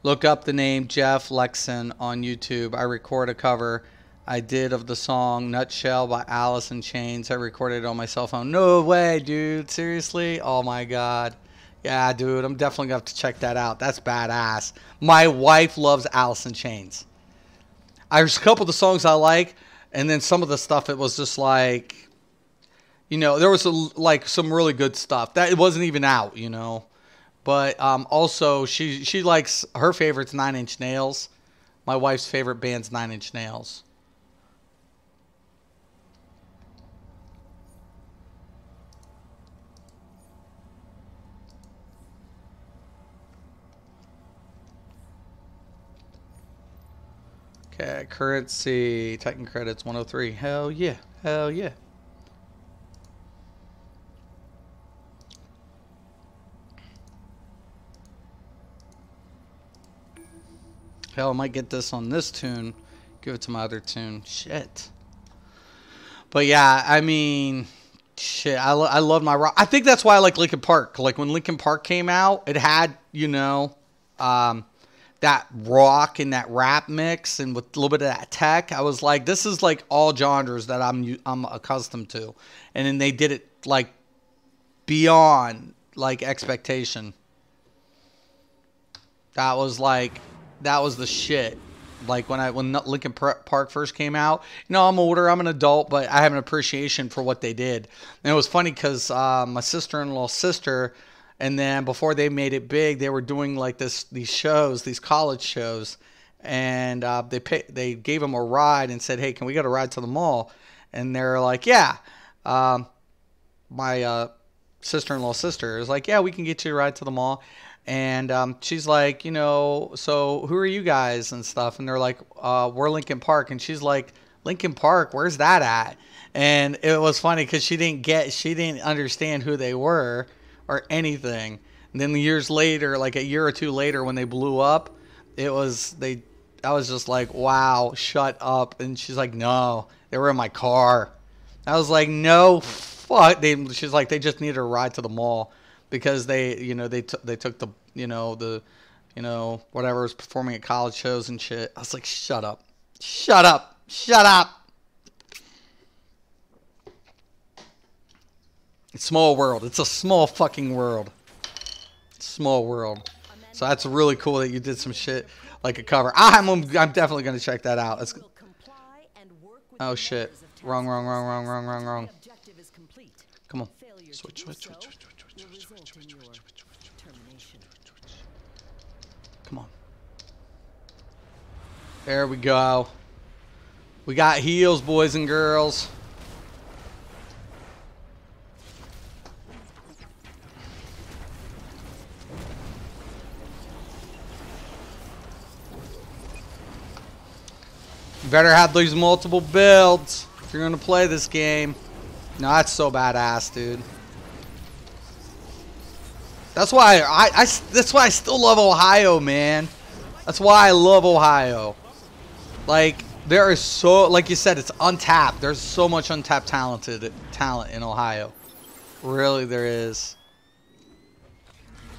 Look up the name Jeff Lexon on YouTube. I record a cover I did of the song Nutshell by Alice in Chains. I recorded it on my cell phone. No way, dude. Seriously? Oh my god. Yeah, dude, I'm definitely gonna have to check that out. That's badass. My wife loves Alice in Chains. There's a couple of the songs I like, and then some of the stuff, it was just like, you know, there was like some really good stuff that it wasn't even out, you know. But also she likes, her favorite's 9 Inch Nails. My wife's favorite band's 9 Inch Nails. Okay, currency, Titan credits 103. Hell yeah. Hell yeah. Hell, I might get this on this tune. Give it to my other tune. Shit. But yeah, I mean, shit, I love my rock. I think that's why I like Linkin Park. Like, when Linkin Park came out, it had, you know, that rock and that rap mix, and with a little bit of that tech. I was like, this is like all genres that I'm accustomed to. And then they did it like beyond like expectation. That was the shit. Like when Linkin Park first came out. You know, I'm older, I'm an adult, but I have an appreciation for what they did. And it was funny because my sister-in-law's sister, and then before they made it big, they were doing like these shows, these college shows, and they gave them a ride and said, "Hey, can we get a ride to the mall?" And they're like, "Yeah." my sister-in-law's sister is like, yeah, we can get you a ride to the mall. And she's like, you know, so who are you guys and stuff? And they're like, we're Lincoln Park. And she's like, Lincoln Park, where's that at? And it was funny because she didn't understand who they were or anything. And then years later, like a year or two later, when they blew up, I was just like, wow, shut up. And she's like, no, they were in my car. I was like, no, fuck. She's like, they just needed a ride to the mall because they took the, whatever was performing at college shows and shit. I was like, shut up. Shut up. Shut up. It's a small world. It's a small fucking world. Small world. So that's really cool that you did some shit like a cover. I'm definitely going to check that out. Oh shit. Wrong. Come on. Switch. Come on. There we go. We got heals, boys and girls. You better have these multiple builds if you're gonna play this game. No, that's so badass, dude. That's why that's why I still love Ohio, man. That's why I love Ohio. Like, there is so, like you said, it's untapped. There's so much untapped talent in Ohio. Really, there is.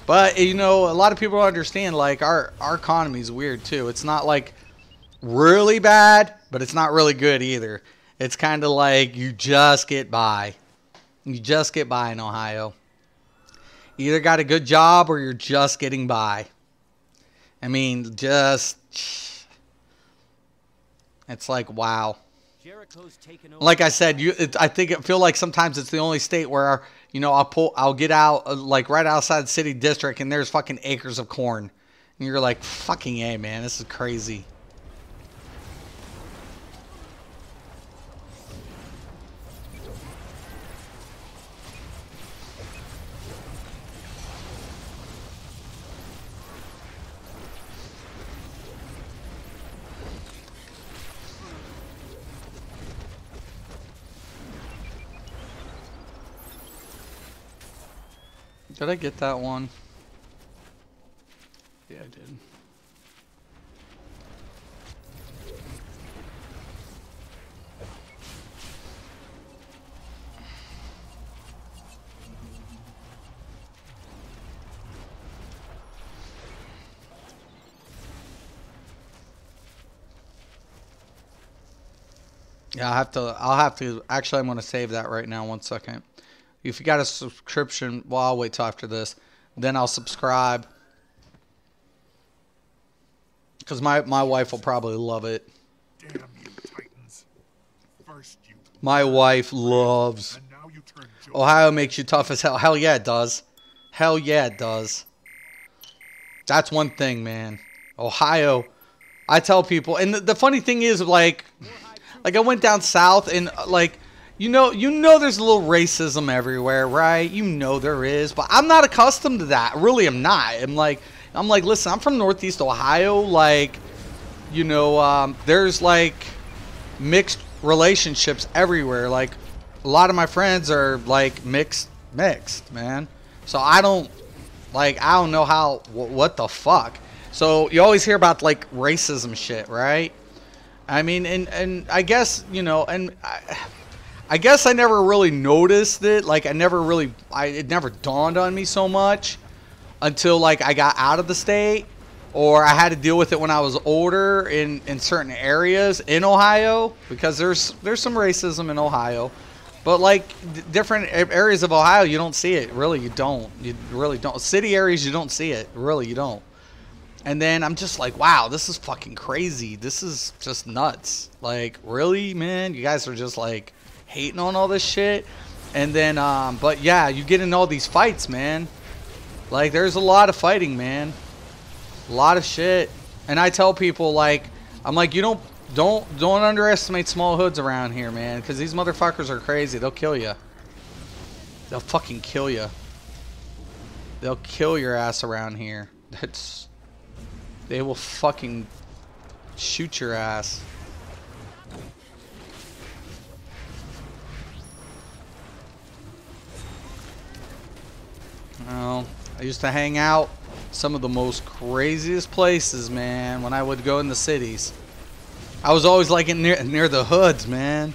But you know, a lot of people don't understand. Like, our economy is weird too. It's not like really bad, but it's not really good either. It's kind of like you just get by. You just get by in Ohio. You either got a good job or you're just getting by. I mean, just, it's like, wow. Like I said, I feel like sometimes it's the only state where, you know, I'll get out like right outside the city district and there's fucking acres of corn. And you're like, fucking A, man, this is crazy. Did I get that one? Yeah, I did. Yeah, I'll have to, actually, I'm going to save that right now, 1 second. If you got a subscription, well, I'll wait till after this. Then I'll subscribe. Because my wife will probably love it. Damn you, Titans. First you. My wife loves. Ohio makes you tough as hell. Hell yeah, it does. Hell yeah, it does. That's one thing, man. Ohio. I tell people, and the funny thing is, like I went down south and like. You know there's a little racism everywhere, right? You know there is, but I'm not accustomed to that. Really, I'm not. I'm like, listen, I'm from Northeast Ohio. Like, you know, there's like mixed relationships everywhere. Like, a lot of my friends are like mixed, man. So I don't know how, what the fuck. So you always hear about like racism shit, right? I mean, and I guess, you know, and I guess I never really noticed it. Like, it never dawned on me so much until, like, I got out of the state or I had to deal with it when I was older in certain areas in Ohio, because there's some racism in Ohio. But, like, different areas of Ohio, you don't see it. Really, you don't. You really don't. City areas, you don't see it. Really, you don't. And then I'm just like, wow, this is fucking crazy. This is just nuts. Like, really, man? You guys are just, like, hating on all this shit. And then but yeah, you get in all these fights, man. Like, there's a lot of fighting, man. A lot of shit. And I tell people, like, I'm like, you don't Don't underestimate small hoods around here, man, because these motherfuckers are crazy. They'll kill you. They'll fucking kill you. They'll kill your ass around here. They will fucking shoot your ass. Well, I used to hang out some of the most craziest places, man, when I would go in the cities. I was always like near the hoods, man.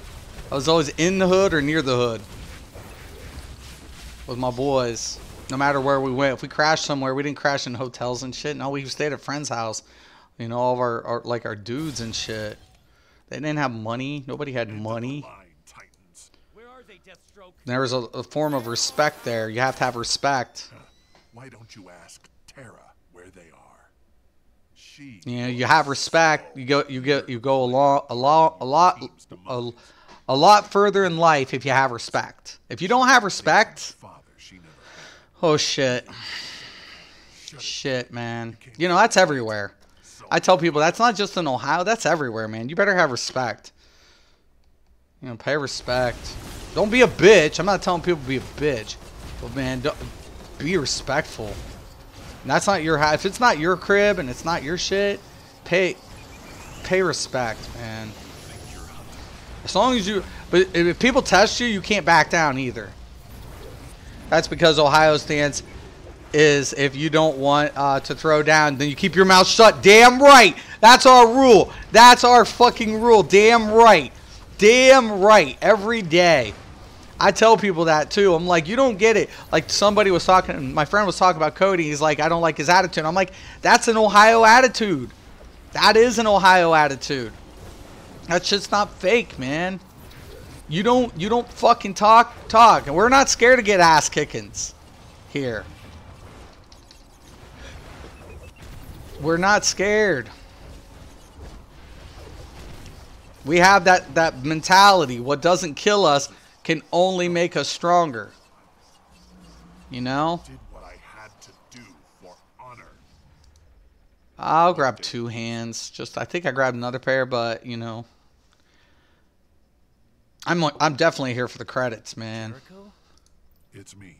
I was always in the hood or near the hood with my boys. No matter where we went, if we crashed somewhere, we didn't crash in hotels and shit. No, we stayed at a friend's house. You know, all of our dudes and shit. They didn't have money. Nobody had money. There was a form of respect there. You have to have respect. Why don't you ask Tara where they are? She. You know, you have respect. You go a lot further in life if you have respect. If you don't have respect, oh shit, shit, man. You know, that's everywhere. I tell people that's not just in Ohio. That's everywhere, man. You better have respect. You know, pay respect. Don't be a bitch. I'm not telling people to be a bitch, but man, be respectful. And that's not your house. If it's not your crib and it's not your shit, pay respect, man. As long as you, but if people test you, you can't back down either. That's because Ohio's stance is if you don't want to throw down, then you keep your mouth shut. Damn right. That's our rule. That's our fucking rule. Damn right. Damn right. Every day. I tell people that too. I'm like, you don't get it. Like somebody was talking, my friend was talking about Cody. He's like, I don't like his attitude. I'm like, that's an Ohio attitude. That is an Ohio attitude. That shit's not fake, man. You don't fucking talk. And we're not scared to get ass kickings here. We're not scared. We have that mentality. What doesn't kill us can only make us stronger. You know? Did what I had to do for honor. I'll grab 2 hands. I think I grabbed another pair, but you know, I'm definitely here for the credits, man. It's me.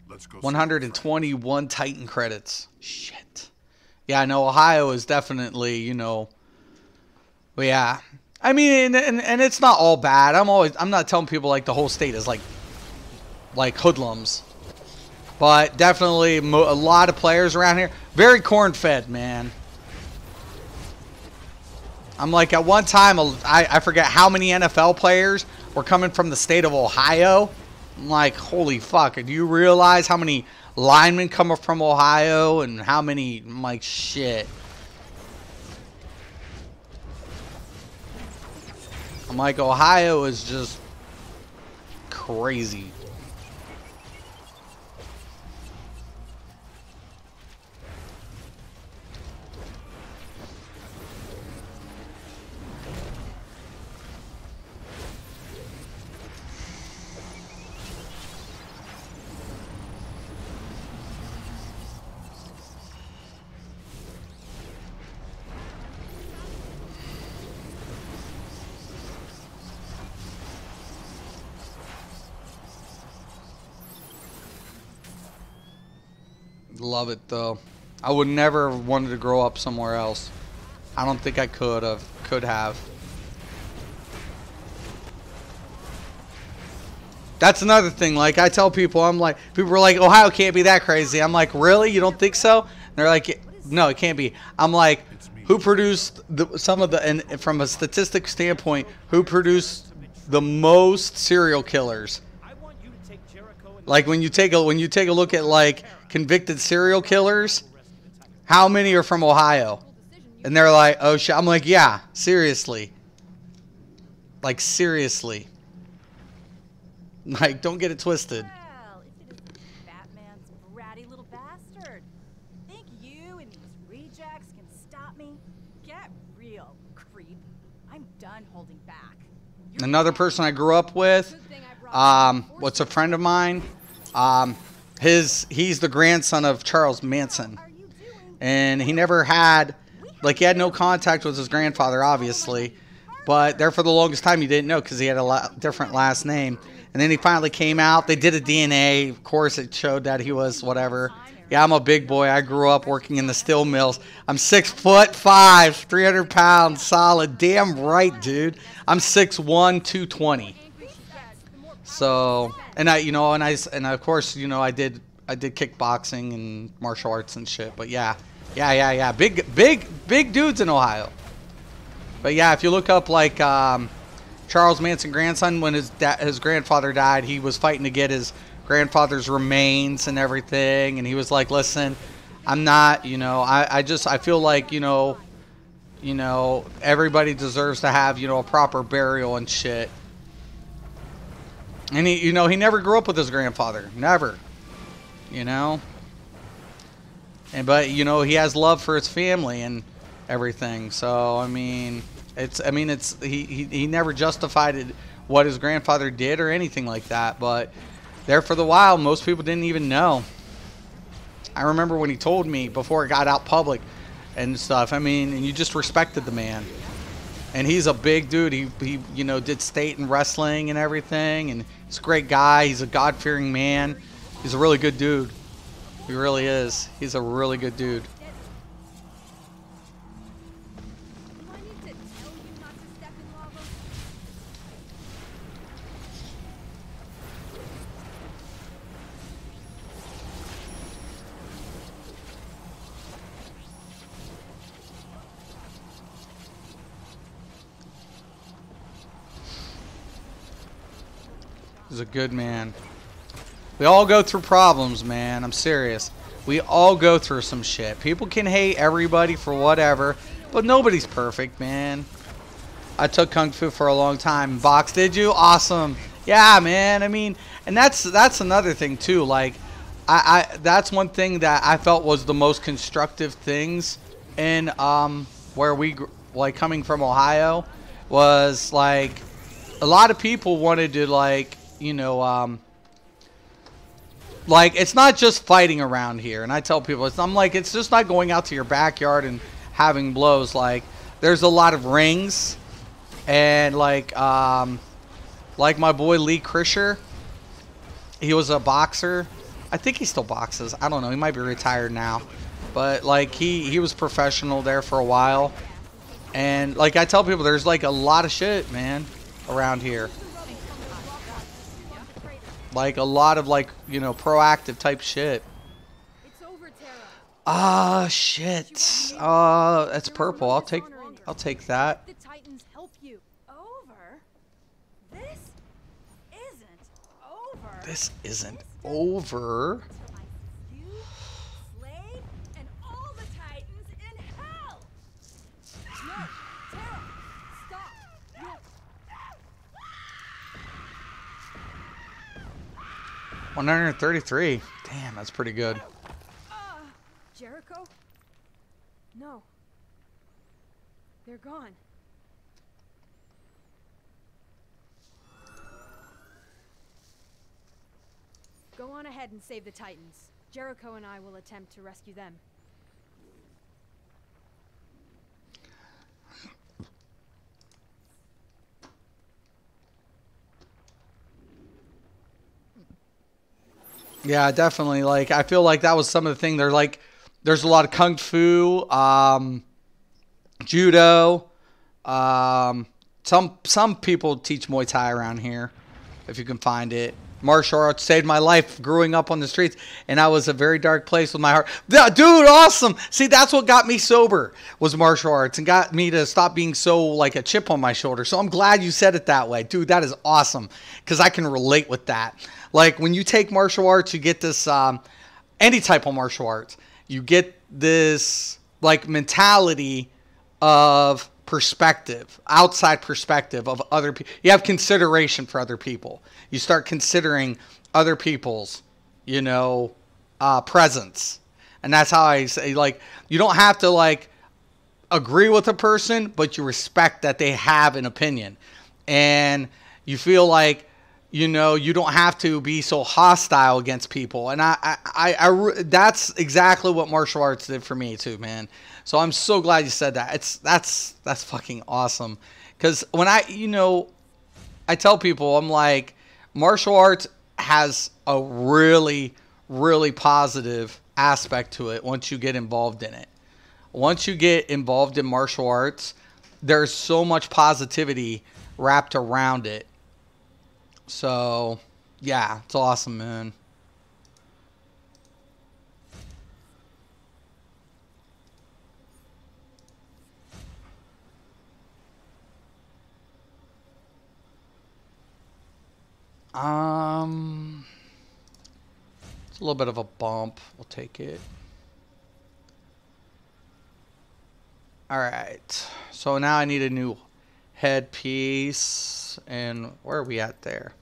Let's go. 121 Titan credits. Shit. Yeah, I know Ohio is definitely, you know. But yeah. I mean, and it's not all bad. I'm not telling people like the whole state is like hoodlums. But definitely a lot of players around here. Very corn-fed, man. I'm like, at one time, I forget how many NFL players were coming from the state of Ohio. I'm like, holy fuck. Do you realize how many linemen come from Ohio and how many? I'm like, shit. I'm like, Ohio is just crazy. Love it though. I would never have wanted to grow up somewhere else. I don't think I could have. That's another thing. Like I tell people, I'm like, people are like, Ohio can't be that crazy. I'm like, really? You don't think so? And they're like, no, it can't be. I'm like, who produced and from a statistic standpoint, who produced the most serial killers? Like when you take a look at like convicted serial killers, how many are from Ohio? And they're like, oh shit. I'm like, yeah, seriously. Like seriously. Like, don't get it twisted. Well, if it isn't Batman's bratty little bastard. Think you and these rejects can stop me? Get real, creep. I'm done holding back. Another person I grew up with, what's a friend of mine? He's the grandson of Charles Manson. And he never had, like, he had no contact with his grandfather, obviously. But there for the longest time, you didn't know because he had a different last name. And then he finally came out. They did a DNA. Of course, it showed that he was whatever. Yeah, I'm a big boy. I grew up working in the steel mills. I'm 6'5", 300 pounds, solid. Damn right, dude. I'm 6'1", 220. So, and of course, I did kickboxing and martial arts and shit. But yeah. Big dudes in Ohio. But yeah, if you look up like Charles Manson grandson, when his grandfather died, he was fighting to get his grandfather's remains and everything, and he was like, listen, I'm not, I feel like, everybody deserves to have, a proper burial and shit. And he never grew up with his grandfather, never, but he has love for his family and everything. So he never justified what his grandfather did or anything like that, but there for the while, most people didn't even know. I remember when he told me before it got out public and stuff. And you just respected the man. And he's a big dude. He did state and wrestling and everything. And he's a great guy. He's a God-fearing man. He's a really good dude. He really is. He's a really good dude. He's a good man. We all go through problems, man. I'm serious. We all go through some shit. People can hate everybody for whatever, but nobody's perfect, man. I took Kung Fu for a long time. Box, did you? Awesome. Yeah, man. And that's another thing too. Like, that's one thing that I felt was the most constructive things in where we coming from Ohio was like a lot of people wanted to like it's not just fighting around here. And I tell people, it's just not going out to your backyard and having blows. Like, there's a lot of rings. And, like my boy Lee Krisher, he was a boxer. I think he still boxes. I don't know. He might be retired now. But, like, he was professional there for a while. And, like, I tell people, there's, like, a lot of shit, man, around here. Like a lot of proactive type shit. Ah, shit. That's purple. I'll take that. The Titans help you. Over? This isn't over. This isn't over. You, Slade, and all the Titans in hell. No, Tara, stop. No. 133. Damn, that's pretty good. Jericho? No. They're gone. Go on ahead and save the Titans. Jericho and I will attempt to rescue them. Yeah, definitely. Like, I feel like that was some of the thing. There's a lot of kung fu, judo. Some people teach Muay Thai around here, if you can find it. Martial arts saved my life growing up on the streets, and I was a very dark place with my heart. Yeah, dude, awesome. See, that's what got me sober, was martial arts, and got me to stop being so like a chip on my shoulder. So I'm glad you said it that way. Dude, that is awesome, because I can relate with that. Like, when you take martial arts, you get this, any type of martial arts, you get this, like, mentality of perspective, outside perspective of other people. You have consideration for other people. You start considering other people's, presence. And that's how I say, like, you don't have to, like, agree with a person, but you respect that they have an opinion. And you feel like, you don't have to be so hostile against people. And that's exactly what martial arts did for me too, man. So I'm so glad you said that. That's fucking awesome. Because when I tell people, I'm like, martial arts has a really, really positive aspect to it once you get involved in it. Once you get involved in martial arts, there's so much positivity wrapped around it. So, yeah, it's awesome, man. It's a little bit of a bump. We'll take it. All right. So now I need a new headpiece. And where are we at there?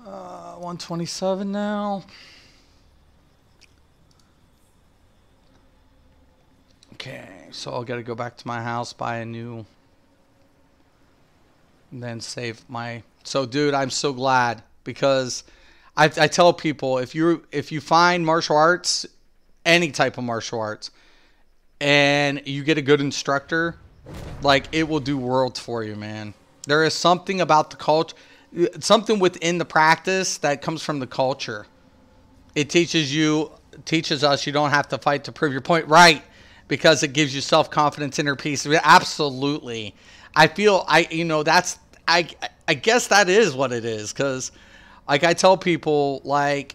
Uh, 127 now. Okay, so I'll gotta go back to my house, buy a new, and then save my. So, dude, I'm so glad, because I tell people, if you find martial arts, any type of martial arts, and you get a good instructor, like, it will do worlds for you, man. There is something about the culture, something within the practice that comes from the culture. It teaches us you don't have to fight to prove your point, right? Because it gives you self-confidence, inner peace. Absolutely. I feel, I guess that is what it is. Because, like, I tell people, like,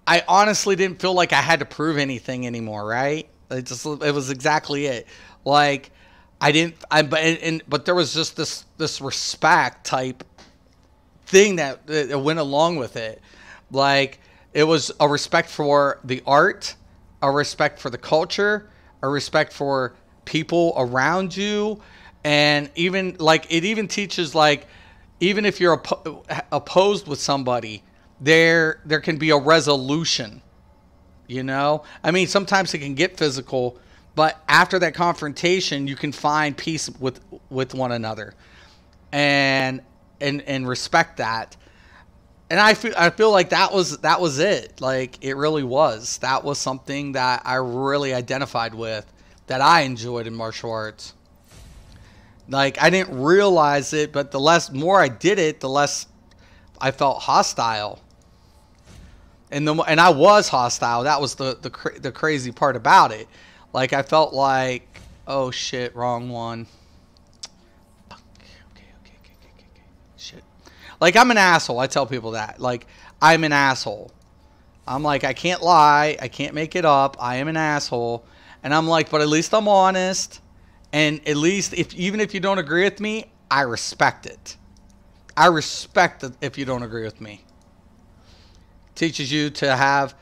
I honestly didn't feel like I had to prove anything anymore, right? It was exactly it. Like, but there was just this respect type thing that went along with it. Like, it was a respect for the art, a respect for the culture, a respect for people around you, and even, like, it even teaches, like, even if you're opposed with somebody, there can be a resolution, you know? I mean, sometimes it can get physical, but after that confrontation, you can find peace with one another and respect that. And I feel like that was it. Like, it really was. That was something that I really identified with, that I enjoyed in martial arts. Like, I didn't realize it, but the more I did it, the less I felt hostile. And I was hostile. That was the crazy part about it. Like, I felt like, oh shit, wrong one. Like, I'm an asshole. I tell people that. Like, I'm an asshole. I'm like, I can't lie. I can't make it up. I am an asshole. And I'm like, but at least I'm honest. And at least, even if you don't agree with me, I respect it. I respect it if you don't agree with me. Teaches you have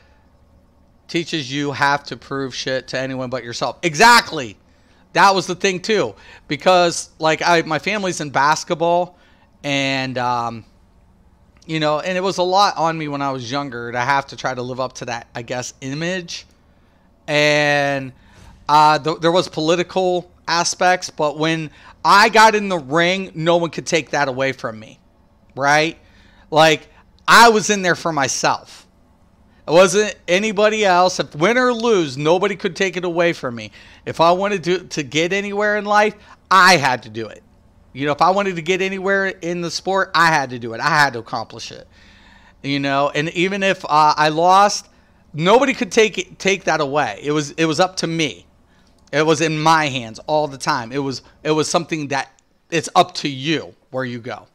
to prove shit to anyone but yourself. Exactly. That was the thing, too. Because, like, my family's in basketball. And, you know, and it was a lot on me when I was younger to have to try to live up to that, I guess, image. And there was political aspects, but when I got in the ring, no one could take that away from me, right? Like, I was in there for myself. It wasn't anybody else. If win or lose, nobody could take it away from me. If I wanted to get anywhere in life, I had to do it. You know, if I wanted to get anywhere in the sport, I had to do it. I had to accomplish it. You know, and even if I lost, nobody could take that away. It was up to me. It was in my hands all the time. It was something that it's up to you where you go.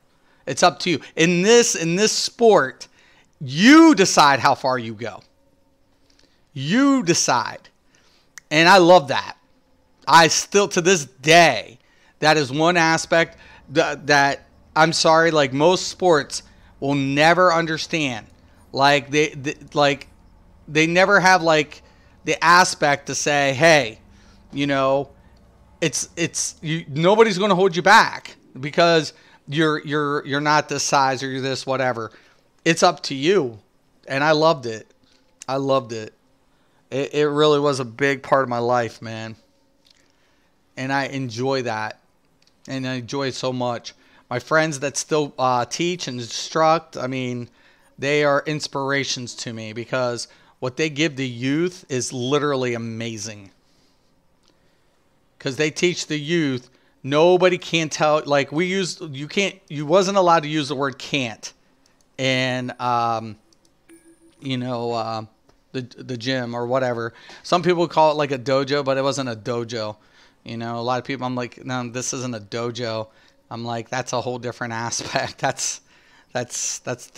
It's up to you. In this sport, you decide how far you go. You decide. And I love that. I still, to this day, that is one aspect that I'm sorry, like, most sports will never understand. Like, they never have, like, the aspect to say, hey, you know, nobody's going to hold you back because you're not this size or you're this whatever. It's up to you. And I loved it. I loved it. It really was a big part of my life, man. And I enjoy that. And I enjoy it so much. My friends that still teach and instruct, I mean, they are inspirations to me because what they give the youth is literally amazing. Because they teach the youth, nobody can tell, like you wasn't allowed to use the word can't in, the gym or whatever. Some people call it like a dojo, but it wasn't a dojo. You know, a lot of people, I'm like, no, this isn't a dojo. I'm like, that's a whole different aspect. That's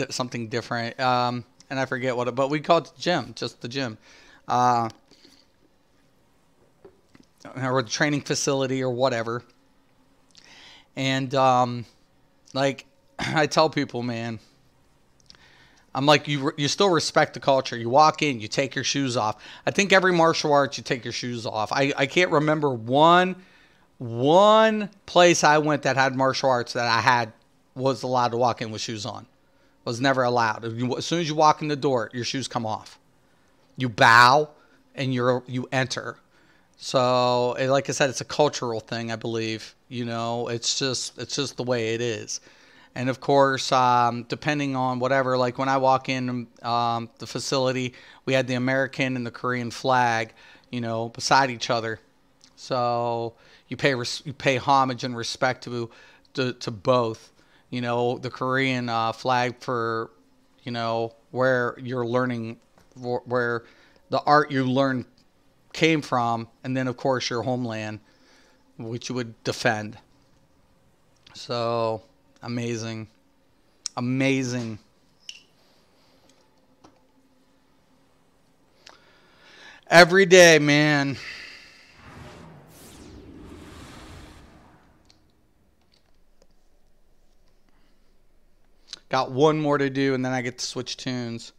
something different. And I forget what but we call it the gym, just the gym. Or the training facility or whatever. And, like, I tell people, man, I'm like, you still respect the culture. You walk in, you take your shoes off. I think every martial arts, you take your shoes off. I can't remember one place I went that had martial arts that I was allowed to walk in with shoes on. Was never allowed. As soon as you walk in the door, your shoes come off. You bow and you enter. So, like I said, it's a cultural thing, I believe. You know, it's just the way it is. And of course, depending on whatever, like when I walk in the facility, we had the American and the Korean flag, you know, beside each other. So you pay homage and respect to both. You know, the Korean flag for, you know, where you're learning, where the art you learn came from, and then of course your homeland, which you would defend. So amazing. Every day, man. Got one more to do, and then I get to switch tunes.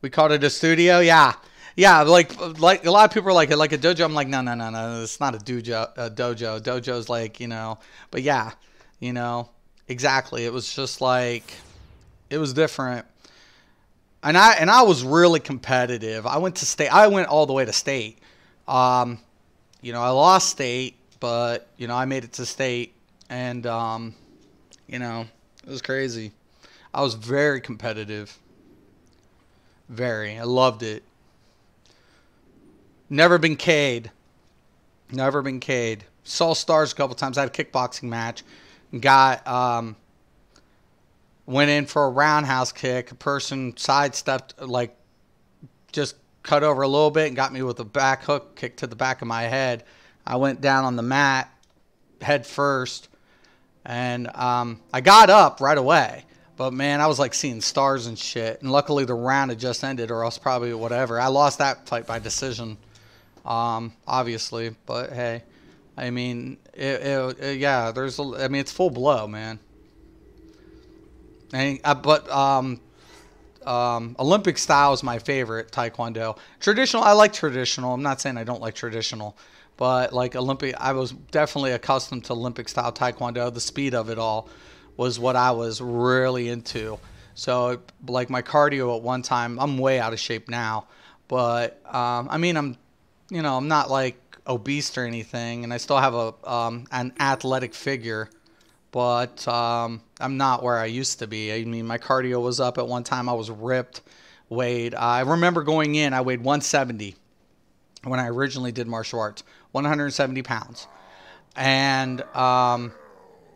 We called it a studio, yeah. Like a lot of people are like a dojo. I'm like, no, it's not a dojo. Dojo's like, you know, but yeah, you know, exactly. It was just like, it was different. And I was really competitive. I went to state. I went all the way to state. You know, I lost state, but you know, I made it to state, and you know, it was crazy. I was very competitive. I loved it. Never been K'd. Saw stars a couple times. I had a kickboxing match. Went in for a roundhouse kick. A person sidestepped, like, just cut over a little bit and got me with a back hook kick to the back of my head. I went down on the mat, head first, and I got up right away. But, man, I was, like, seeing stars and shit. And luckily the round had just ended, or else probably whatever. I lost that fight by decision, obviously. But, hey, I mean, yeah, it's full blow, man. And, Olympic style is my favorite Taekwondo. Traditional, I like traditional. I'm not saying I don't like traditional. But, like, Olympic, I was definitely accustomed to Olympic style Taekwondo. The speed of it all was what I was really into. So, like, my cardio at one time, I'm way out of shape now. But, I mean, I'm not, like, obese or anything. And I still have an athletic figure. But I'm not where I used to be. I mean, my cardio was up at one time. I was ripped, I remember going in, I weighed 170 when I originally did martial arts, 170 pounds. And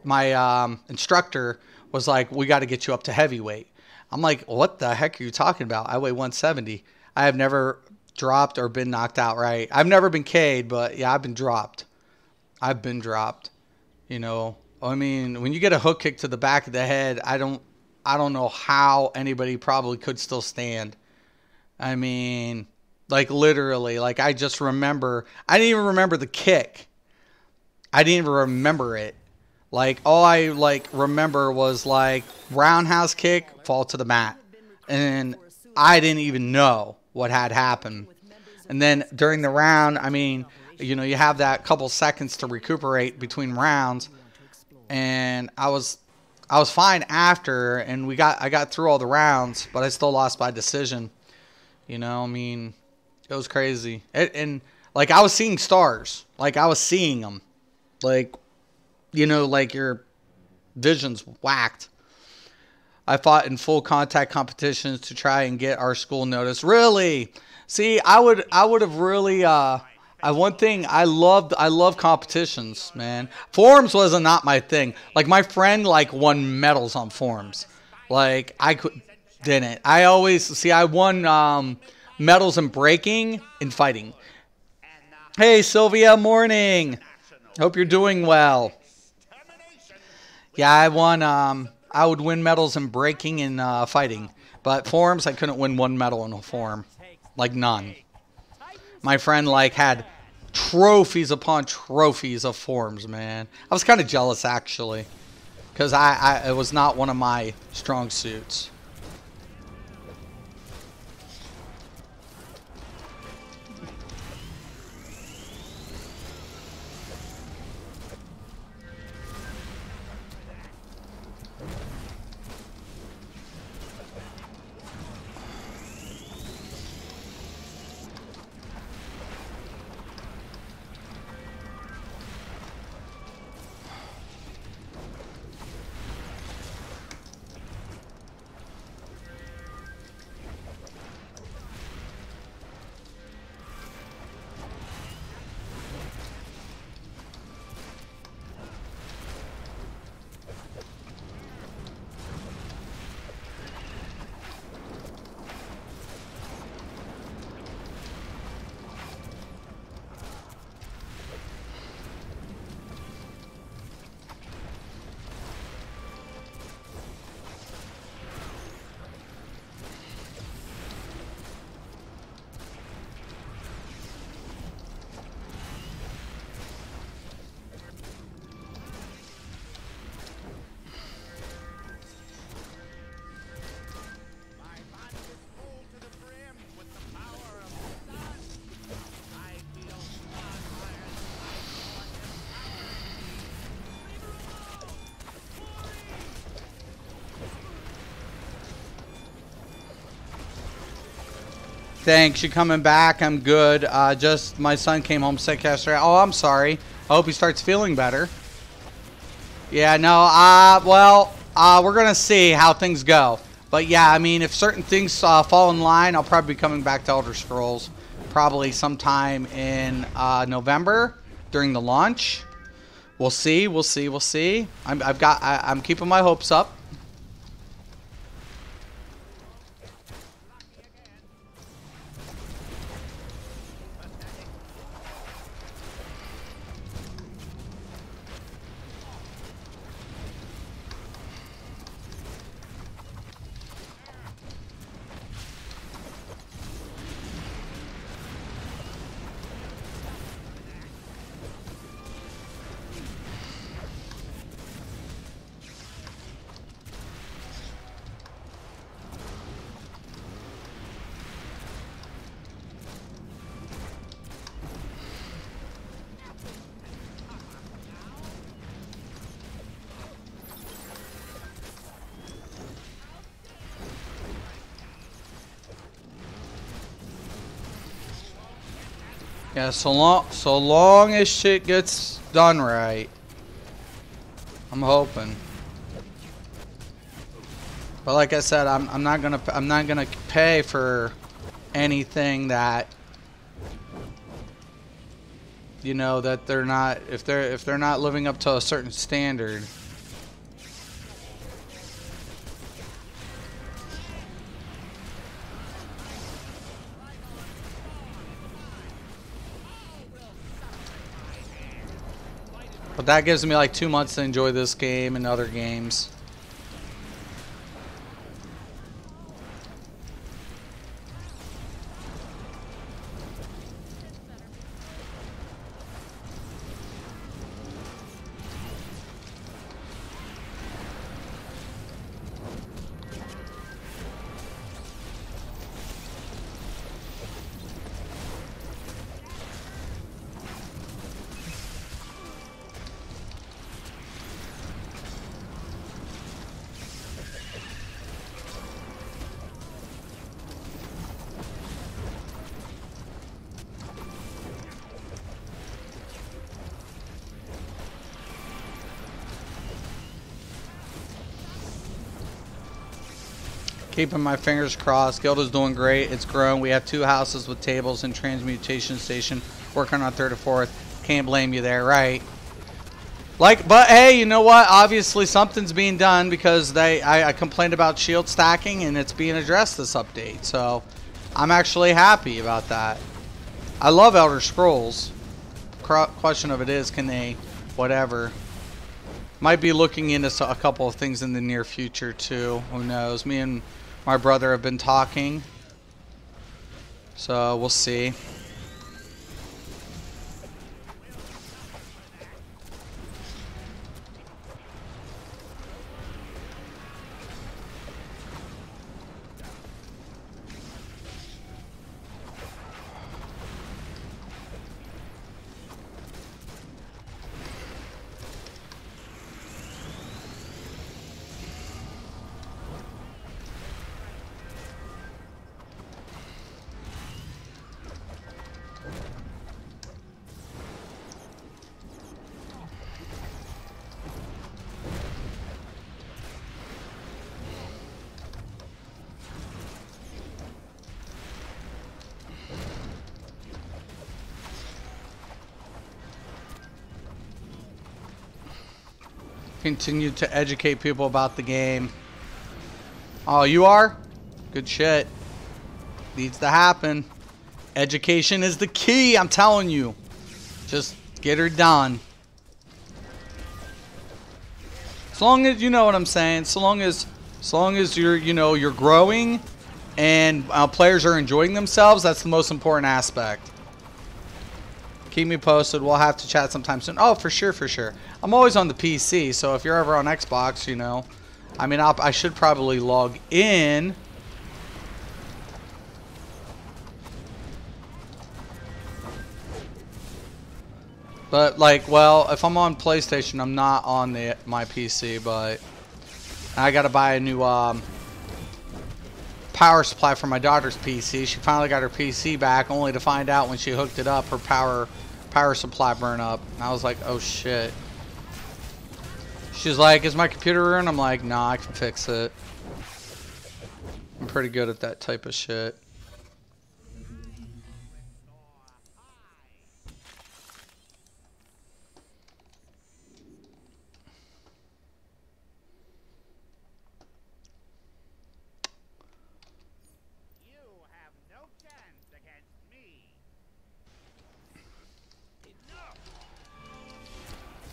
my instructor was like, we got to get you up to heavyweight. I'm like, what the heck are you talking about? I weigh 170. I have never dropped or been knocked out, right? I've never been K'd, but yeah, I've been dropped. You know, I mean, when you get a hook kick to the back of the head, I don't know how anybody probably could still stand. I mean, like, literally, like, I just remember, I didn't even remember the kick. I didn't even remember it. Like, all I, like, remember was, like, roundhouse kick, fall to the mat. And I didn't even know what had happened. And then during the round, I mean, you know, you have that couple seconds to recuperate between rounds. And I was fine after, and I got through all the rounds, but I still lost by decision. You know, I mean, it was crazy. And like, I was seeing stars. Like, I was seeing them. Like, you know, like, your vision's whacked. I fought in full contact competitions to try and get our school noticed. Really? See, I would have really one thing I love competitions, man. Forums wasn't not my thing. Like my friend like won medals on forums. Like I didn't. I always see I won medals in breaking and fighting. Hey Sylvia, morning. Hope you're doing well. Yeah, I won I would win medals in breaking and fighting. But forums I couldn't win one medal in a forum. Like none. My friend like had trophies upon trophies of forms, man. I was kind of jealous actually, because it was not one of my strong suits. Thanks, you coming back? I'm good. Just my son came home sick yesterday. Oh, I'm sorry. I hope he starts feeling better. Yeah, no, we're going to see how things go. But yeah, I mean, if certain things fall in line, I'll probably be coming back to Elder Scrolls probably sometime in November during the launch. We'll see. I'm keeping my hopes up. Yeah, so long as shit gets done right, I'm hoping. But like I said, I'm not gonna pay for anything that, you know, that they're not, if they're not living up to a certain standard. But that gives me like 2 months to enjoy this game and other games. Keeping my fingers crossed. Guild is doing great. It's grown. We have 2 houses with tables and transmutation station. Working on 3rd or 4th. Can't blame you there, right? Like, but hey, you know what? Obviously something's being done because I complained about shield stacking and it's being addressed this update. So I'm actually happy about that. I love Elder Scrolls. Question of it is, can they, whatever. Might be looking into a couple of things in the near future too. Who knows? Me and my brother have been talking. So we'll see. Continue to educate people about the game. Oh, you are? Good shit. Needs to happen. Education is the key, I'm telling you. Just get her done. As long as, you know what I'm saying, so long as you're, you know, you're growing and players are enjoying themselves, that's the most important aspect. Keep me posted. We'll have to chat sometime soon. Oh, for sure, for sure. I'm always on the PC, so if you're ever on Xbox, you know, I mean, I should probably log in. But like, well, if I'm on PlayStation, I'm not on my PC, but I gotta buy a new power supply for my daughter's PC. She finally got her PC back, only to find out when she hooked it up, her power supply burn up. And I was like, oh shit. She's like, is my computer ruined? I'm like, nah, I can fix it. I'm pretty good at that type of shit.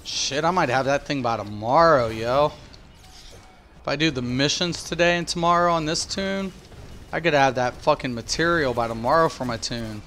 Shit, I might have that thing by tomorrow, yo. If I do the missions today and tomorrow on this tune, I could have that fucking material by tomorrow for my tune.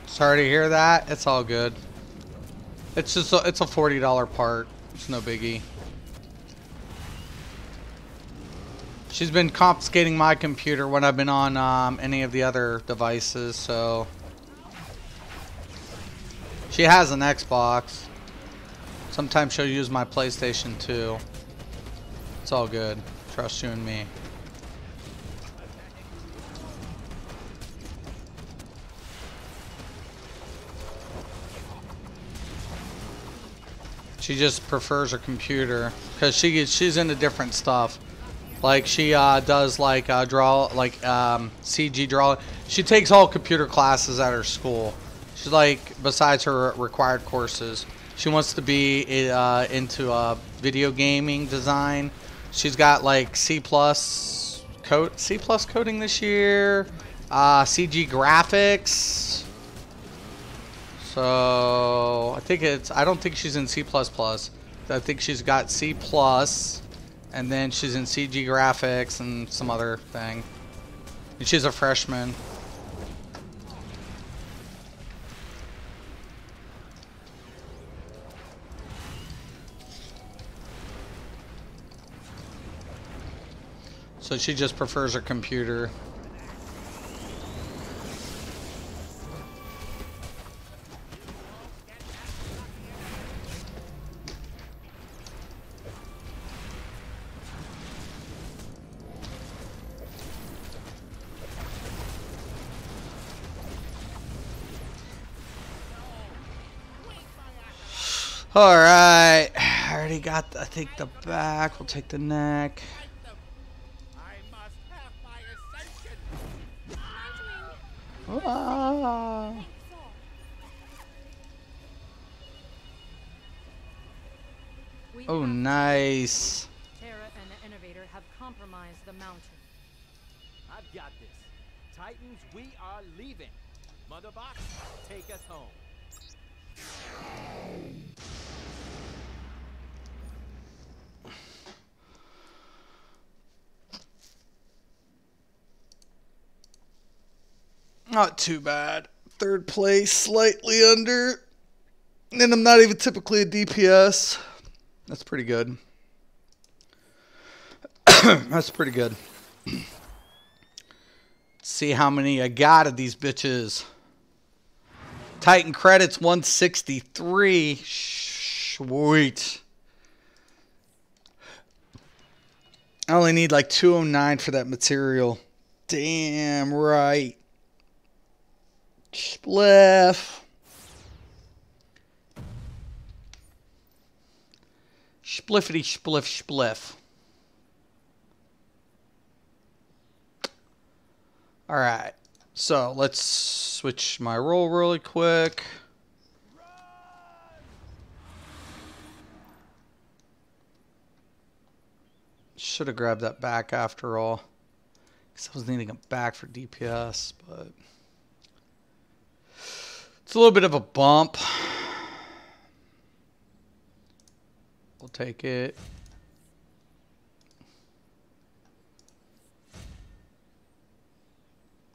Sorry to hear that. It's all good. It's just it's a $40 part. It's no biggie. She's been confiscating my computer when I've been on any of the other devices, so she has an Xbox. Sometimes she'll use my PlayStation too. It's all good. Trust you and me. She just prefers her computer because she's into different stuff. Like she does like draw like CG draw. She takes all computer classes at her school. She's like, besides her required courses, she wants to be into video gaming design. She's got like C+ coding this year, CG graphics. So I don't think she's in C++. I think she's got C+, and then she's in CG graphics and some other thing. And she's a freshman. So she just prefers her computer. Alright, I already got, I think, the back. We'll take the neck. Ah. Oh, nice. Terra and the Innovator have compromised the mountain. I've got this. Titans, we are leaving. Motherbox, take us home. Not too bad. Third place, slightly under. And I'm not even typically a DPS. That's pretty good. That's pretty good. Let's see how many I got of these bitches. Titan credits 163. Sweet. I only need like 209 for that material. Damn right. Spliff. Spliffity spliff spliff. Alright. So let's switch my roll really quick. Should have grabbed that back after all. Because I was needing a back for DPS, but it's a little bit of a bump. We'll take it.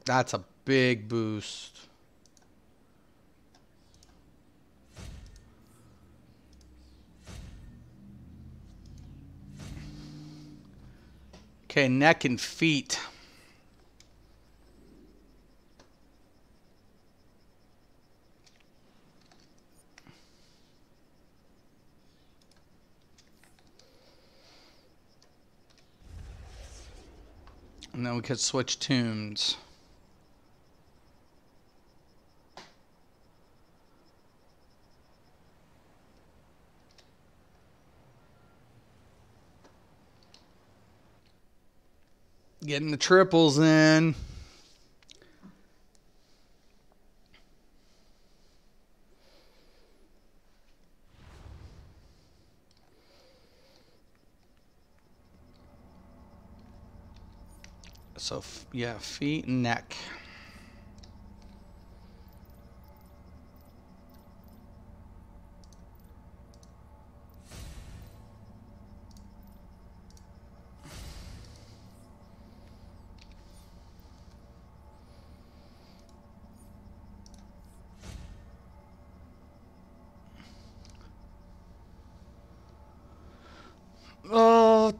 That's a big boost. Okay, neck and feet. And then we could switch tunes. Getting the triples in. So, yeah, feet and neck. Oh,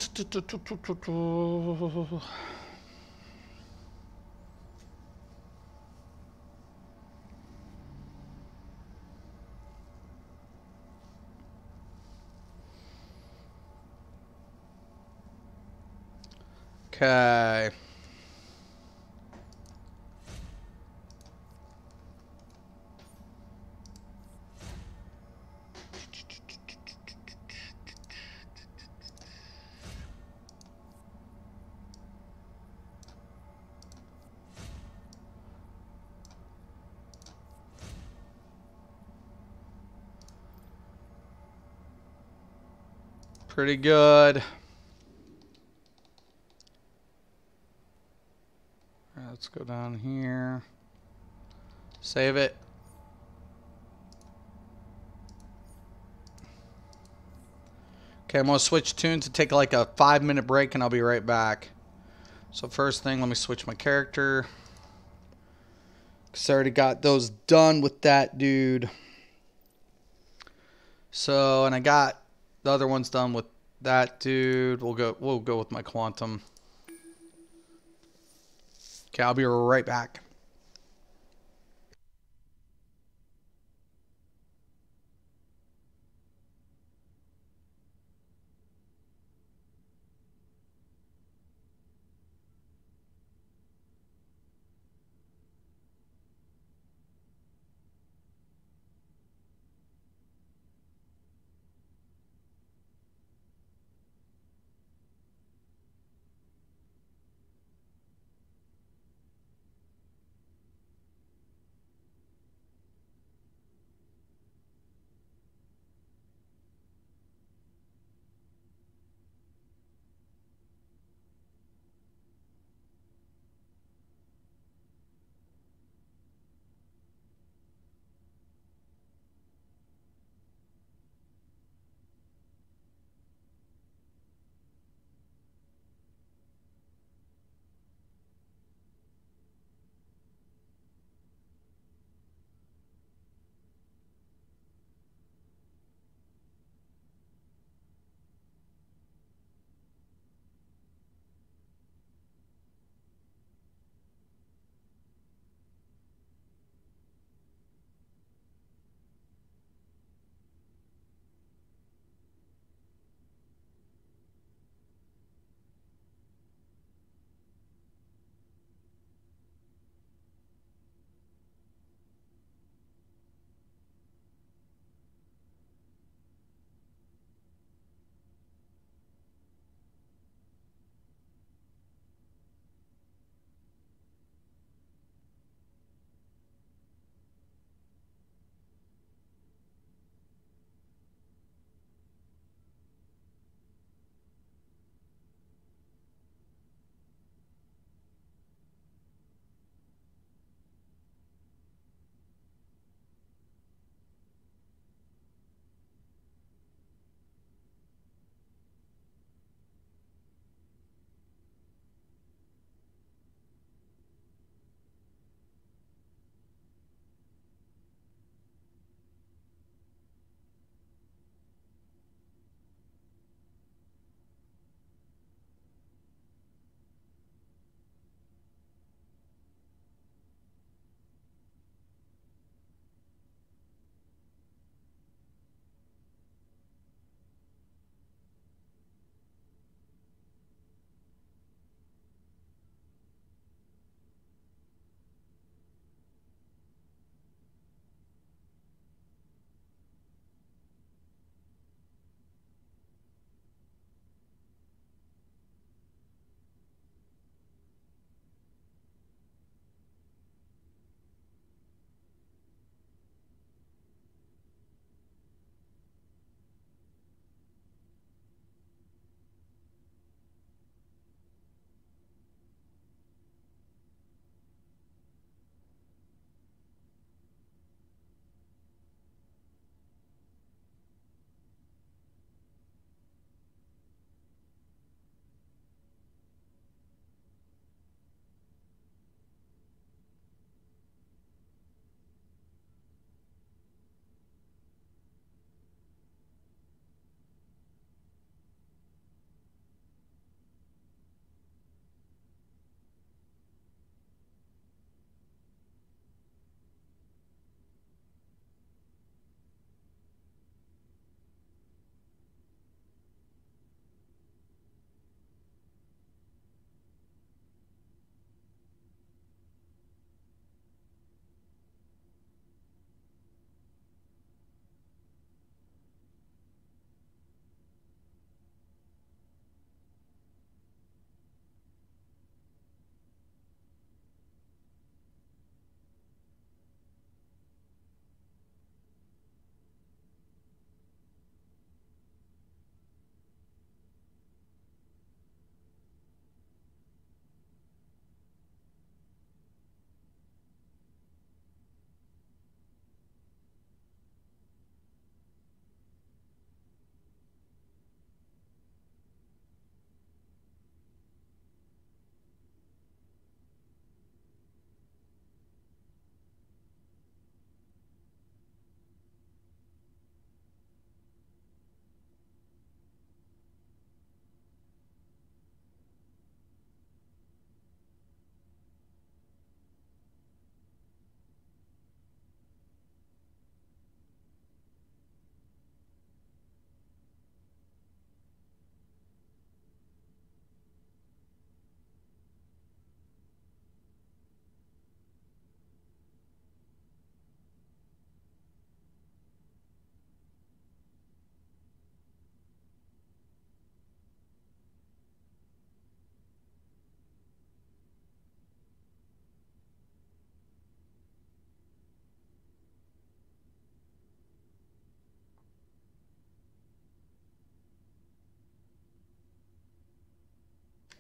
okay. Pretty good. All right, let's go down here. Save it. Okay, I'm going to switch tunes and take like a 5-minute break, and I'll be right back. So first thing, let me switch my character. Because I already got those done with that dude. So, and I got the other ones done with that dude. We'll go with my quantum. Okay, I'll be right back.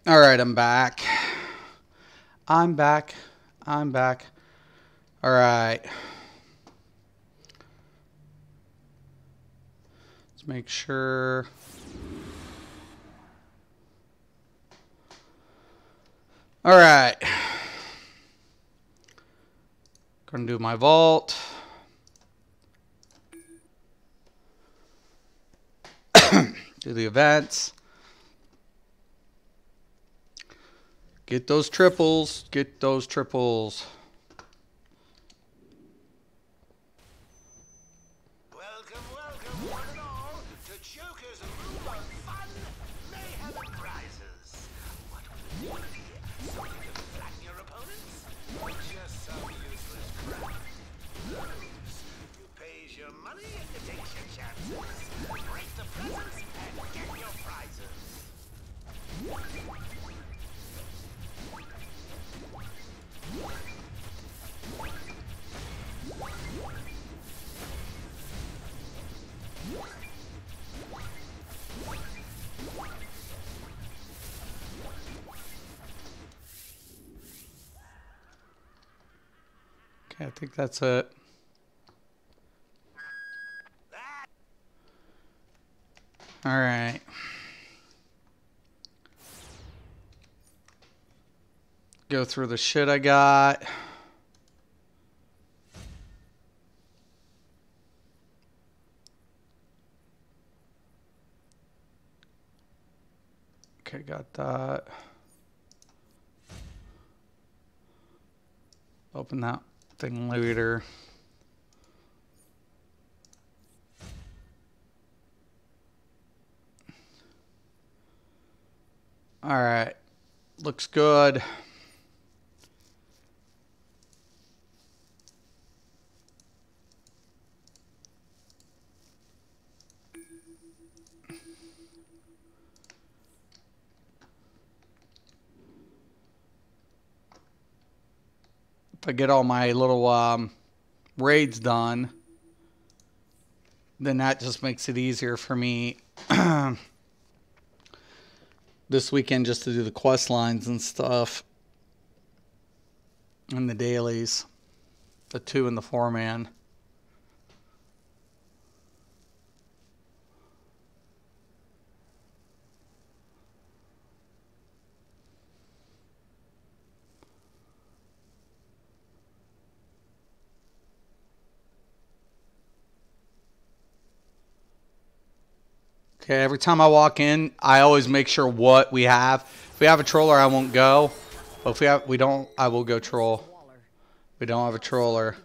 All right, I'm back. I'm back. I'm back. All right. Let's make sure. All right. Gonna do my vault. Do the events. Get those triples. Get those triples. Welcome, welcome, one and all, to Joker's Room of Fun, Mayhem and Prizes. What will it be? So you can flatten your opponents? Or just some useless crap? Lose. You pays your money and you takes your chances. Break the presents and get your prizes. Okay, I think that's it. All right. Go through the shit I got. Okay, got that. Open that thing later. All right. Looks good. If I get all my little raids done, then that just makes it easier for me this weekend just to do the quest lines and stuff and the dailies, the 2 and the 4-man. Okay, every time I walk in, I always make sure what we have. If we have a troller, I won't go. But if we don't, I will go troll. We don't have a troller,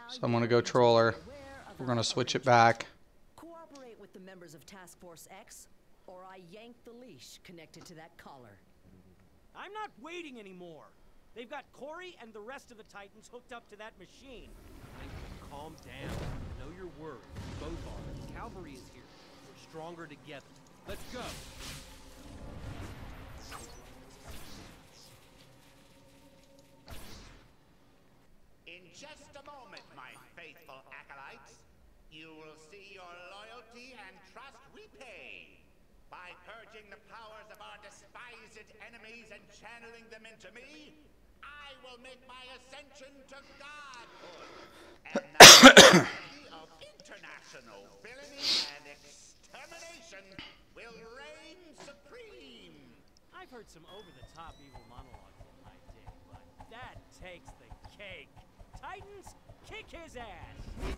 so I'm gonna go troller. We're gonna switch it back. Cooperate with the members of Task Force X, or I yank the leash connected to that collar. I'm not waiting anymore. They've got Corey and the rest of the Titans hooked up to that machine. Calm down. I know you're worried. Both are. Cavalry is here. We're stronger together. Let's go. In just a moment, my faithful acolytes, you will see your loyalty and trust repaid. By purging the powers of our despised enemies and channeling them into me, I will make my ascension to godhood. And the of international villainy and extermination will reign supreme. I've heard some over-the-top evil monologues in my day, but that takes the cake. Titans, kick his ass!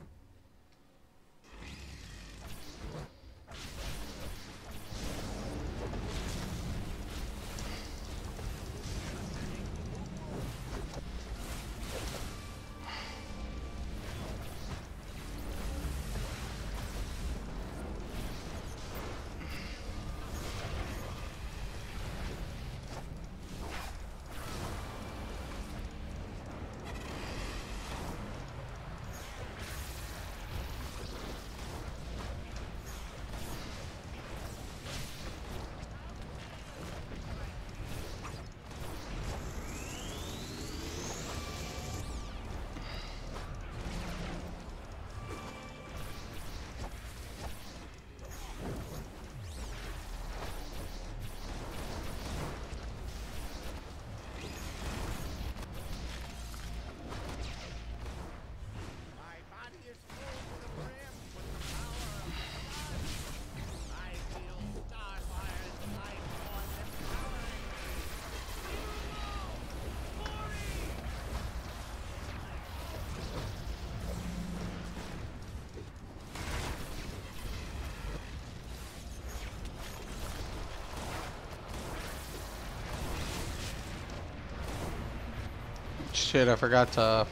Shit, I forgot to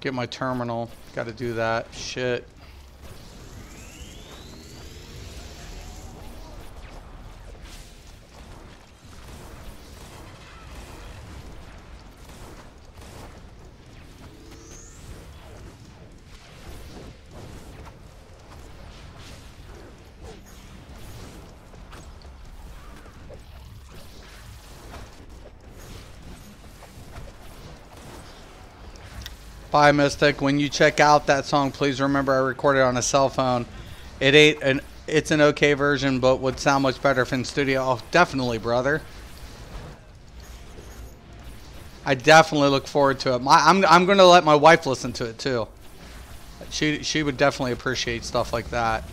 get my terminal. Got to do that. Shit. Bye, Mystic. When you check out that song, please remember I recorded it on a cell phone. It's an okay version, but would sound much better if in studio. Oh, definitely, brother. I definitely look forward to it. I'm going to let my wife listen to it too. She would definitely appreciate stuff like that.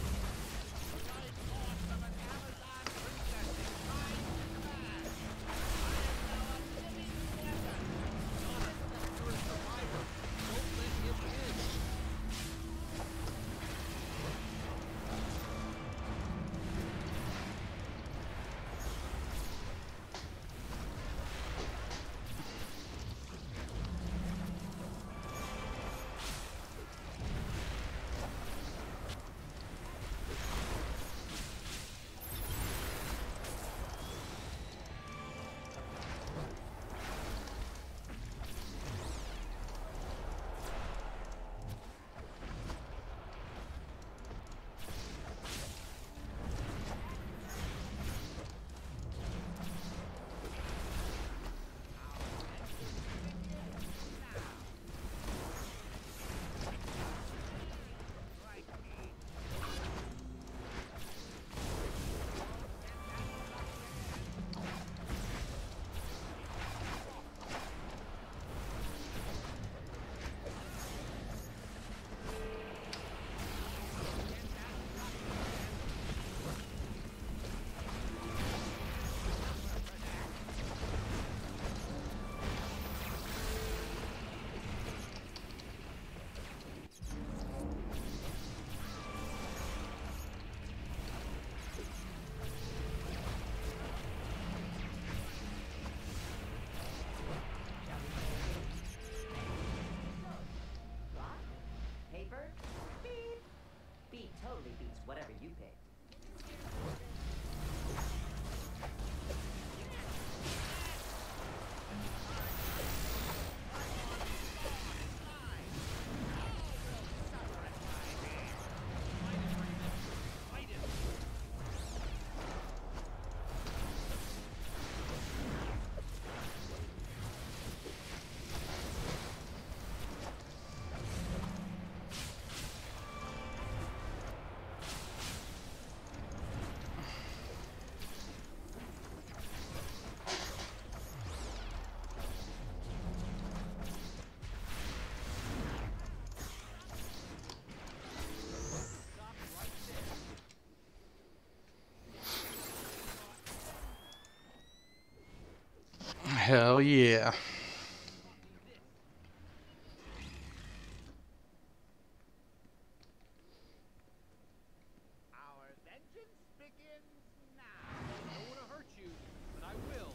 Hell yeah. Our vengeance begins now. I don't want to hurt you, but I will.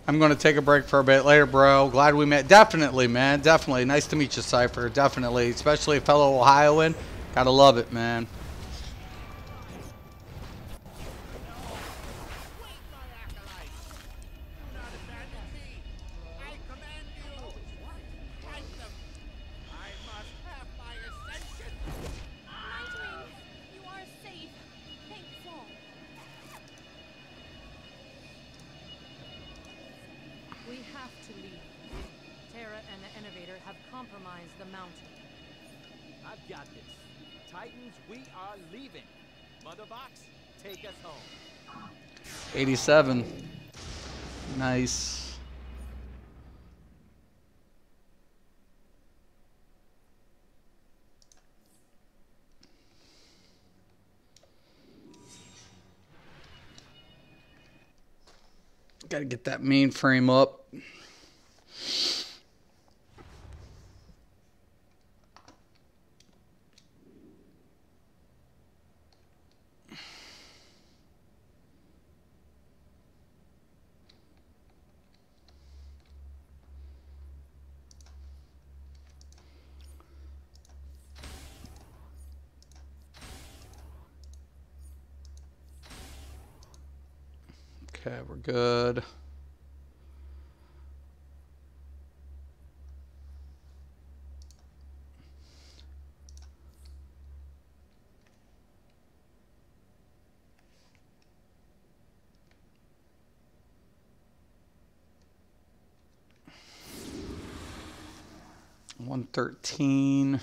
I'm going to take a break for a bit later, bro. Glad we met. Definitely, man. Definitely. Nice to meet you, Cypher. Definitely. Especially a fellow Ohioan. Gotta love it, man. We have to leave. Terra and the Innovator have compromised the mountain. I've got this. Titans, we are leaving. Motherbox, take us home. 87. Nice. Got to get that mainframe up. Okay, we're good. $113.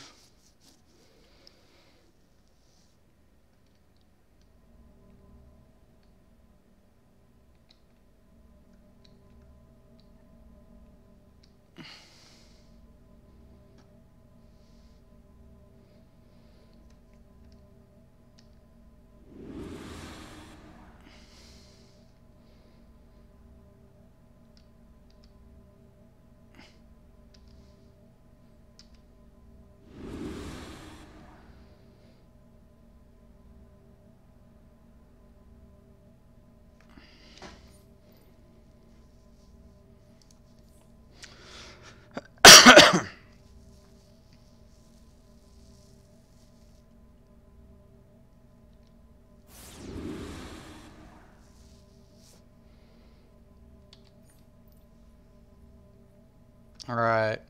All right.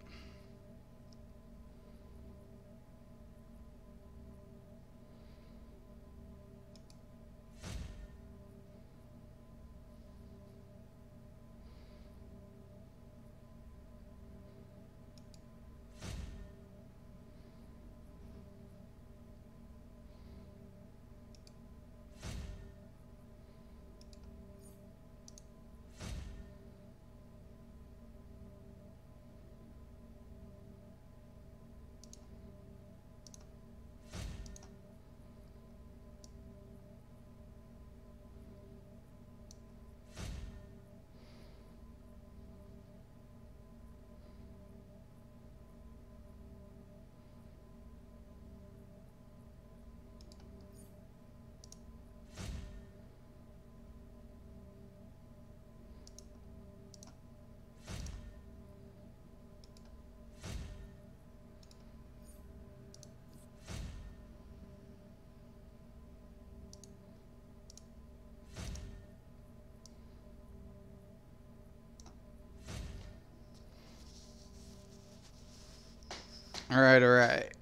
All right, all right.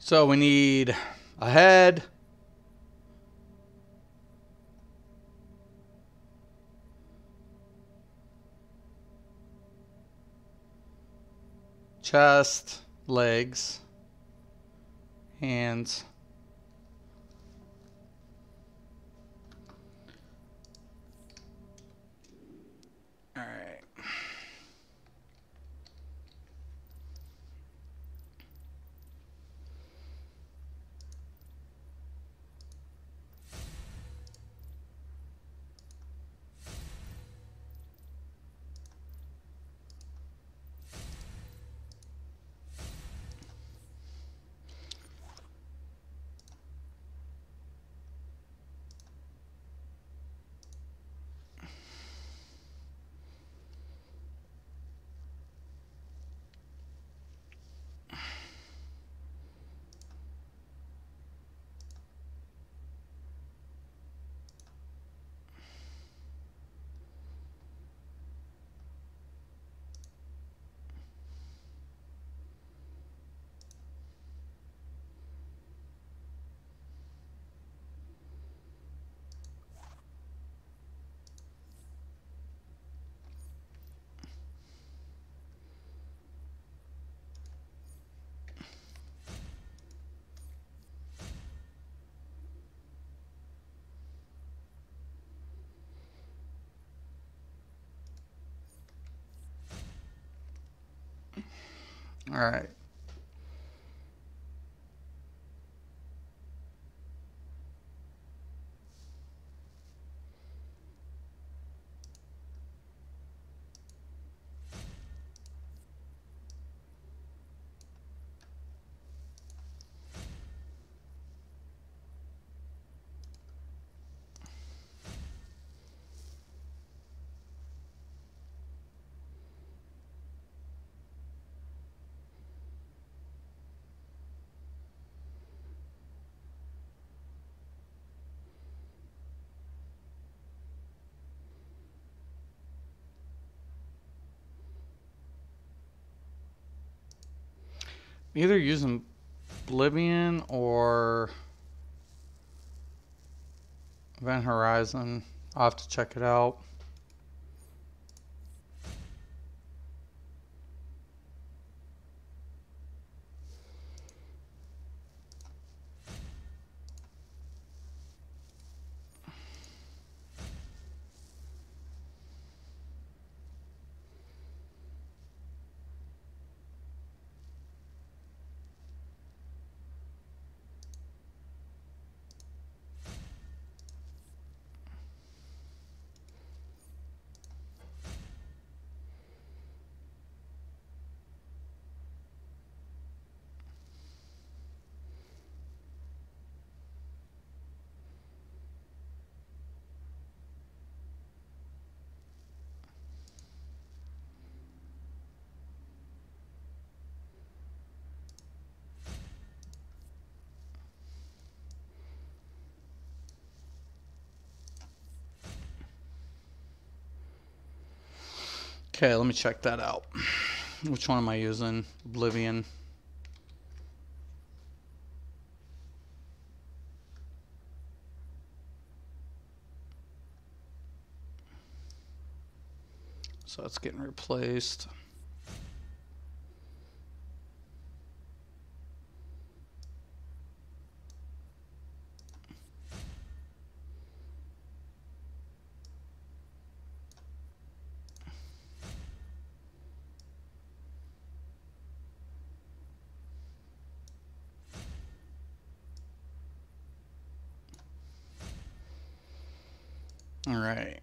So we need a head, chest, legs, hands. All right. All right. Either using Oblivion or Event Horizon. I'll have to check it out. Okay, let me check that out. Which one am I using? Oblivion. So it's getting replaced. All right.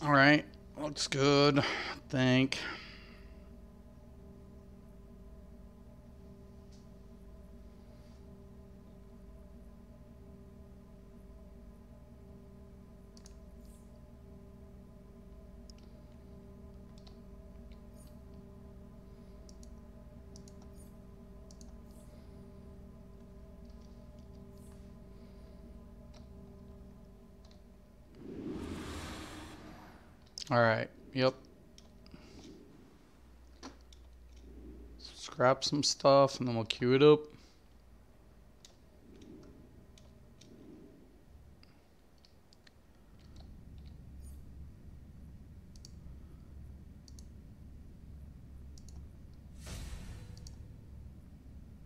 All right, looks good, I think. Alright, yep. Scrap some stuff and then we'll queue it up.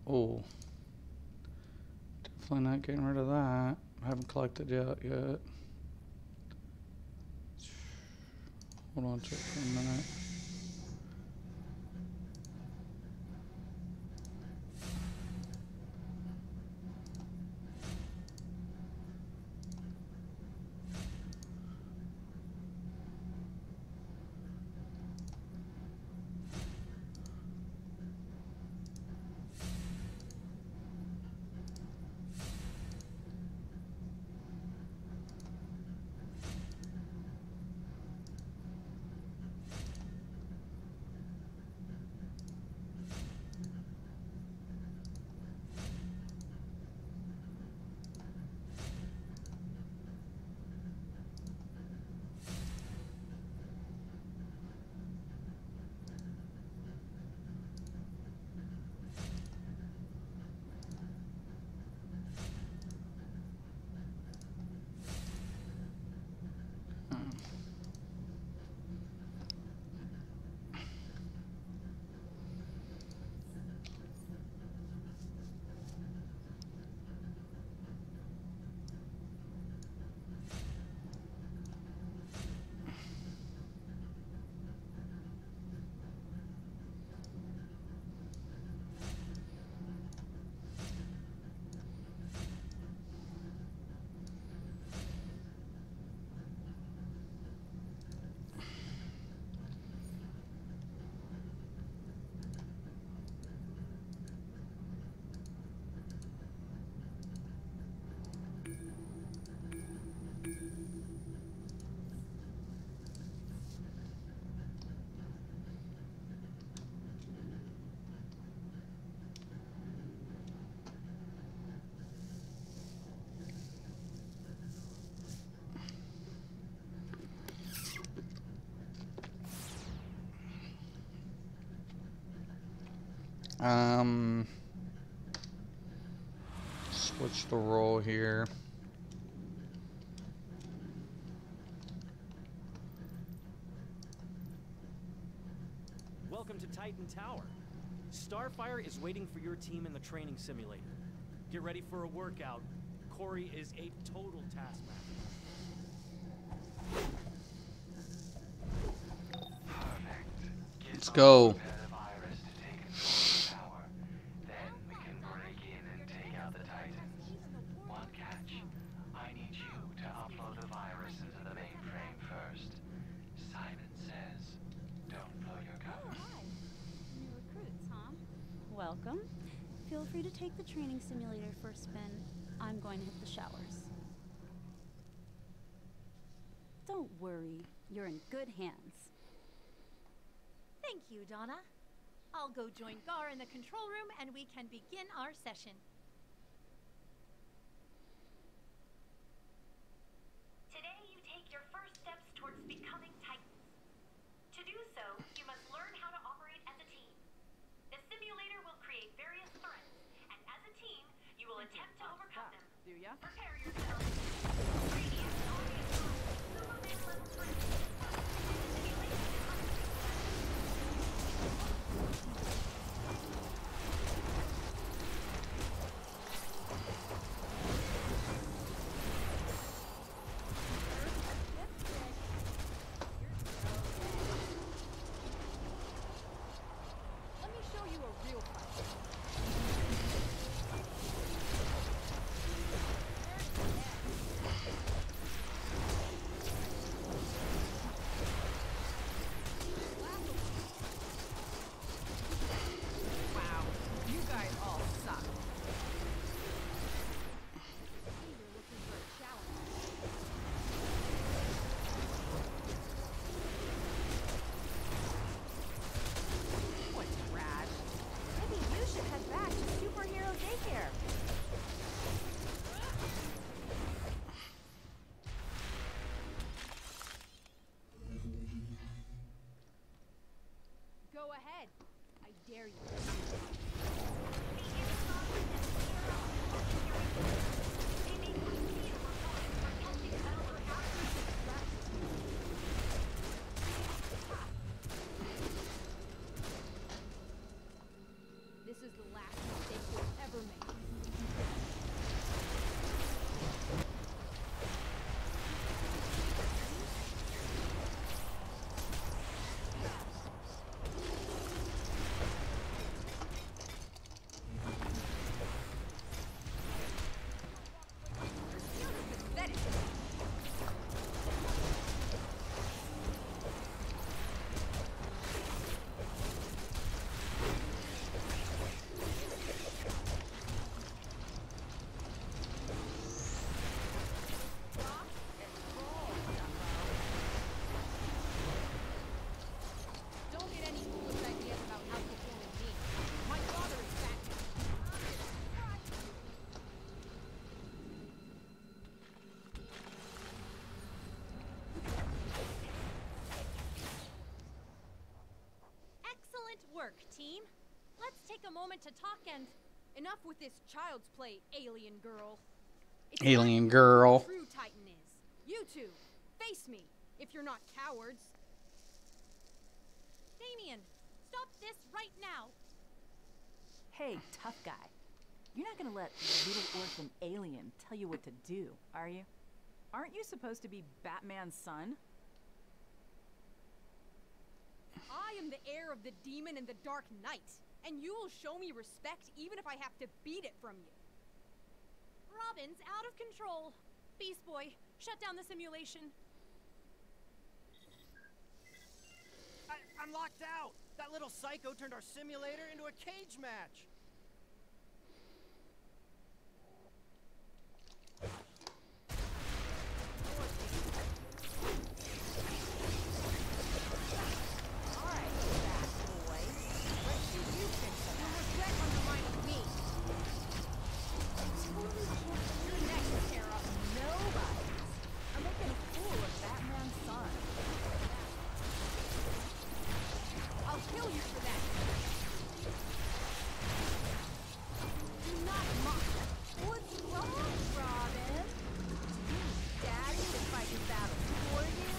Oh. Definitely not getting rid of that. I haven't collected yet. Hold on to it for a minute. Switch the role here. Welcome to Titan Tower. Starfire is waiting for your team in the training simulator. Get ready for a workout. Corey is a total taskmaster. Let's go. Welcome. Feel free to take the training simulator for a spin. I'm going to hit the showers. Don't worry, you're in good hands. Thank you, Donna. I'll go join Gar in the control room and we can begin our session. Today you take your first steps towards becoming Titans. To do so, you must learn how to operate as a team. The simulator will create various threats, and as a team, you will attempt to overcome them. Do ya? Prepare yourself. Radiant audience Superman level 3. Simulation Let me show you a real fight. dare you? This is the last mistake you'll ever make. Don't get any foolish ideas about outperforming me. My father is back. Excellent work, team. Let's take a moment to talk and... Enough with this child's play, alien girl. It's Alien time to girl. prove who the true Titan is. You two, face me, if you're not cowards. Damien, stop this right now. Hey, tough guy. You're not gonna let little orphan alien tell you what to do, are you? Aren't you supposed to be Batman's son? I am the heir of the demon and the Dark Knight, and you will show me respect even if I have to beat it from you. Robin's out of control. Beast Boy, shut down the simulation. I'm locked out! That little psycho turned our simulator into a cage match! Alright, bad boy. Let's see you fix it. Your regret undermines me. You're next, Tara. Nobody. I'm making a fool of Batman's son. I'll kill you for that. Do not mock. What's wrong, Robin? Do you need Daddy to fight your battles for you?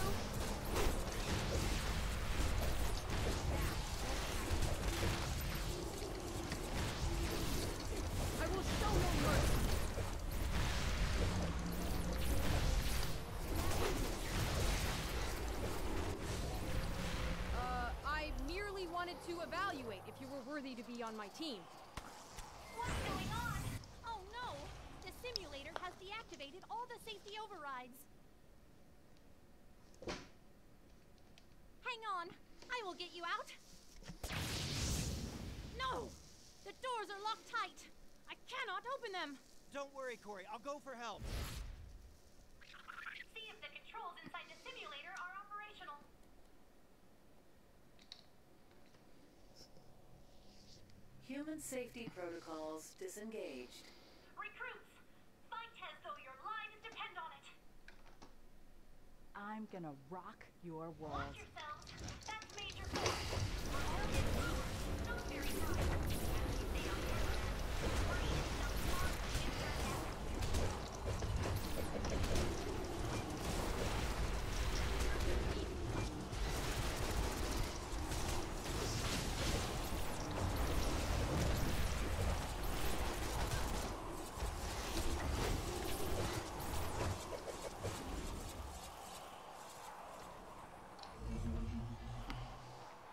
I will show no mercy. I merely wanted to evaluate if you were worthy to be on my team. What's going on? Oh no! The simulator has deactivated all the safety overrides. Hang on, I will get you out. No! The doors are locked tight. I cannot open them. Don't worry, Corey. I'll go for help. See if the controls inside the simulator are operational. Human safety protocols disengaged. Recruits, fight as though your lives depend on it. I'm gonna rock your world. Watch yourselves. That's Major Force. We're all in need. Not very good. As we say on camera, free is the one internet.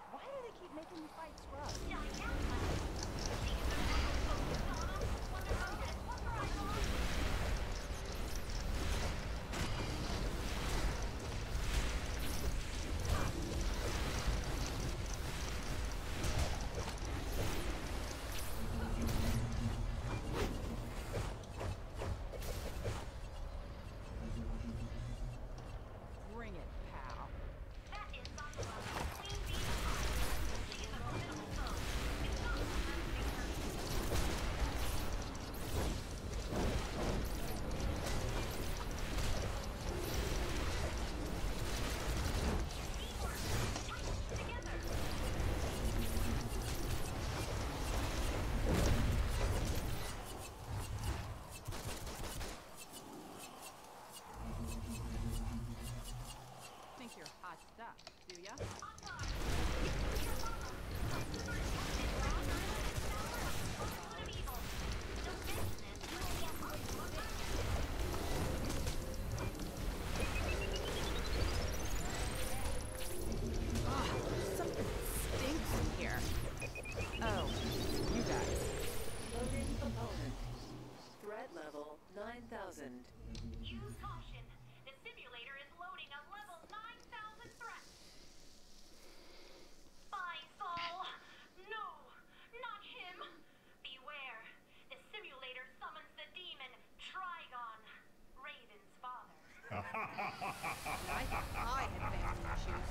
Why do they keep making me fight scrubs? Dynamite. I thought I had family issues.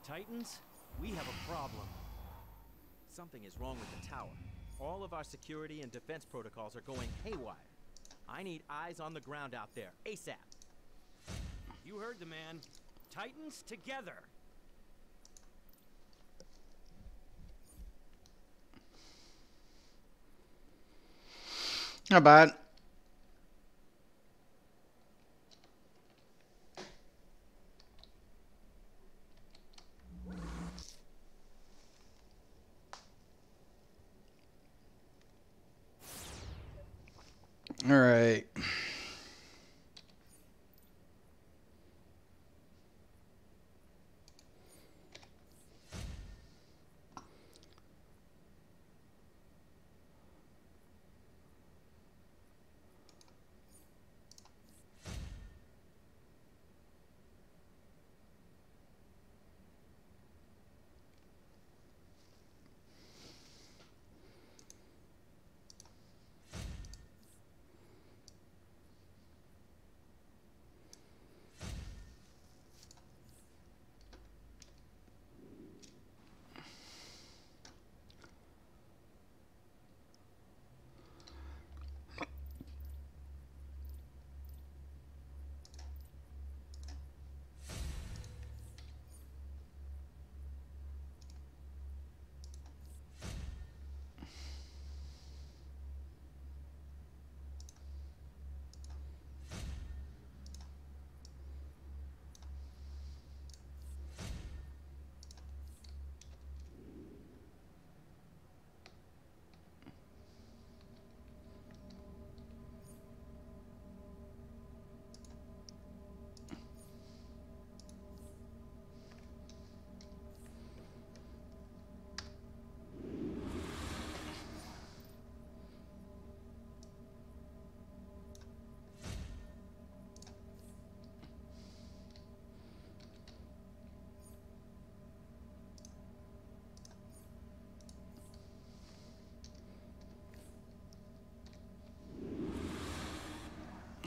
Titans, we have a problem. Something is wrong with the tower. All of our security and defense protocols are going haywire. I need eyes on the ground out there, ASAP. You heard the man. Titans together. Not bad. All right.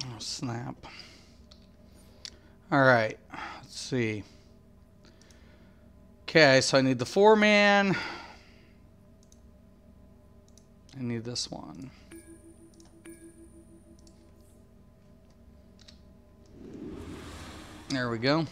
Oh, snap. All right. Let's see. Okay, so I need the 4-man. I need this one. There we go.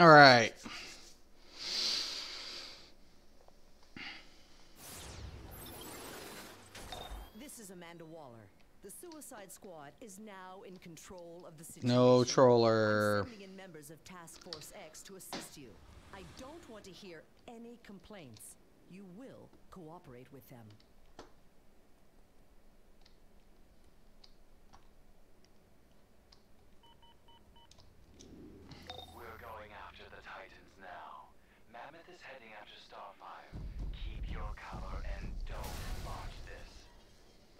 All right. This is Amanda Waller. The Suicide Squad is now in control of the situation. No troller. I'm sending in members of Task Force X to assist you. I don't want to hear any complaints. You will cooperate with them. We're going after the Titans now. Mammoth is heading after Starfire. Keep your cover and don't botch this.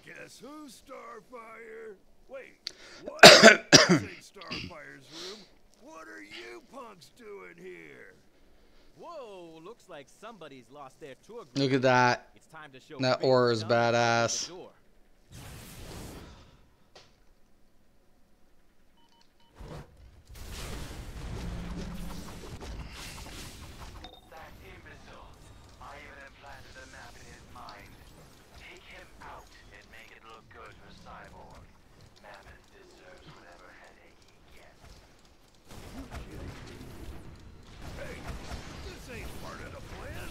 Guess who's Starfire? Wait, what? This ain't Starfire's room. What are you punks doing here? Whoa, looks like somebody's lost their tour group. Look at that. It's time to show That real aura is numbers at the badass. door. That imbecile. I even implanted a map in his mind. Take him out and make it look good for Cyborg. Mammoth deserves whatever headache he gets. Hey, this ain't part of the plan.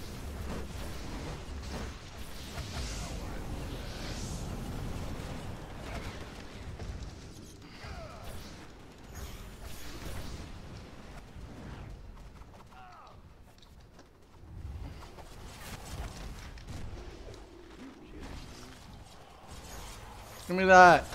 Give me that.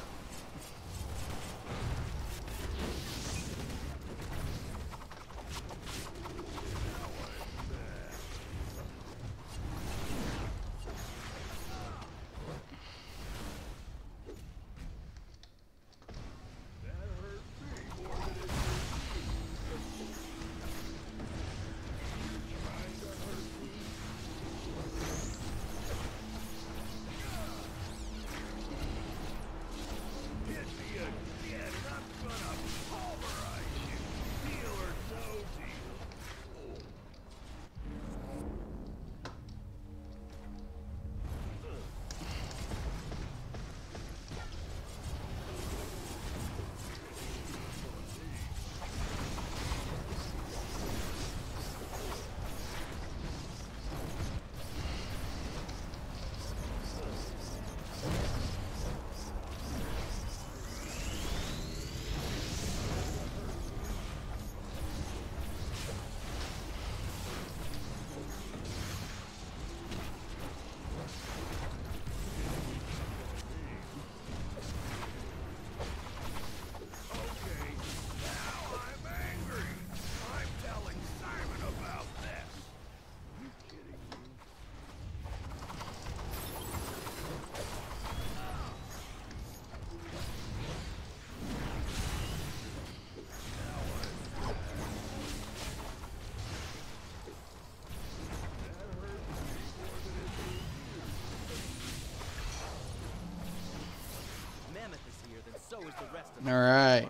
So is the rest of All right.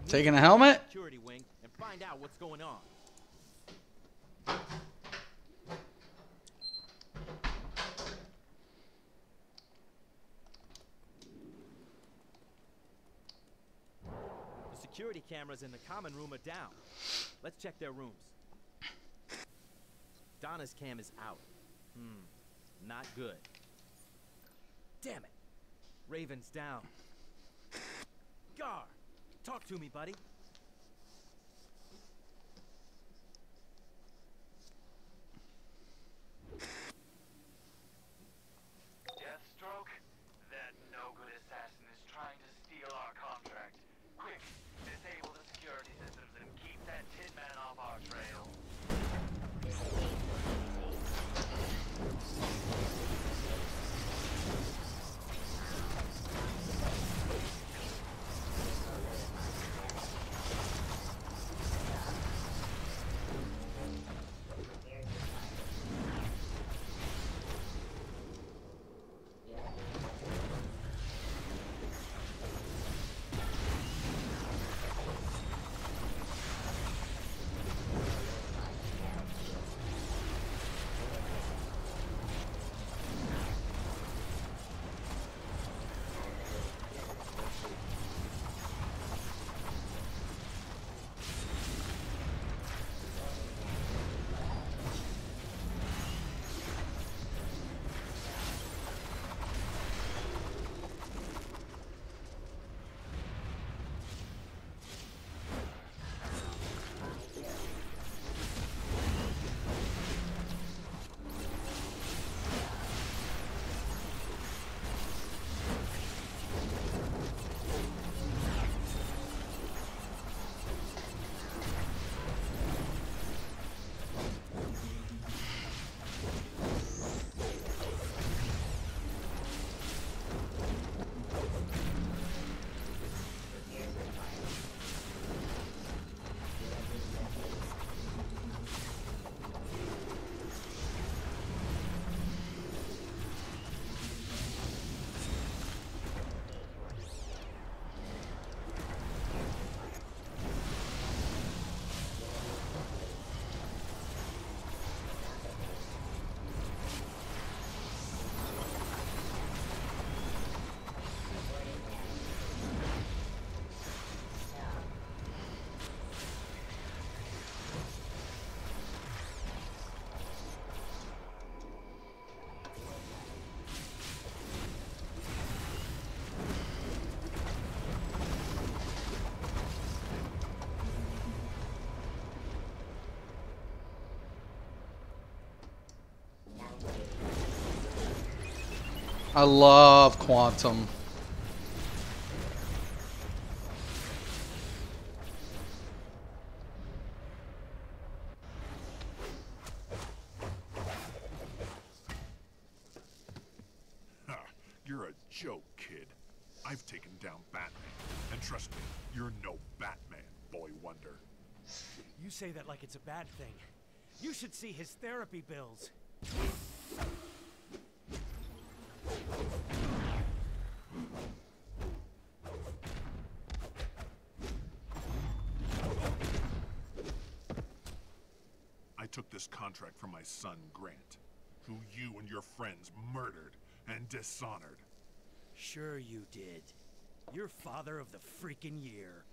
Taking a helmet. security wing and find out what's going on. The security cameras in the common room are down. Let's check their rooms. Donna's cam is out. Not good. Damn it. Raven's down. Gar, talk to me, buddy. Deathstroke? That no-good assassin is trying to steal our contract. Quick, disable the security systems and keep that Tin Man off our trail. I love Quantum. You're a joke, kid. I've taken down Batman. And trust me, you're no Batman, boy wonder. You say that like it's a bad thing. You should see his therapy bills. I took this contract from my son, Grant, who you and your friends murdered and dishonored. Sure you did. You're father of the freaking year.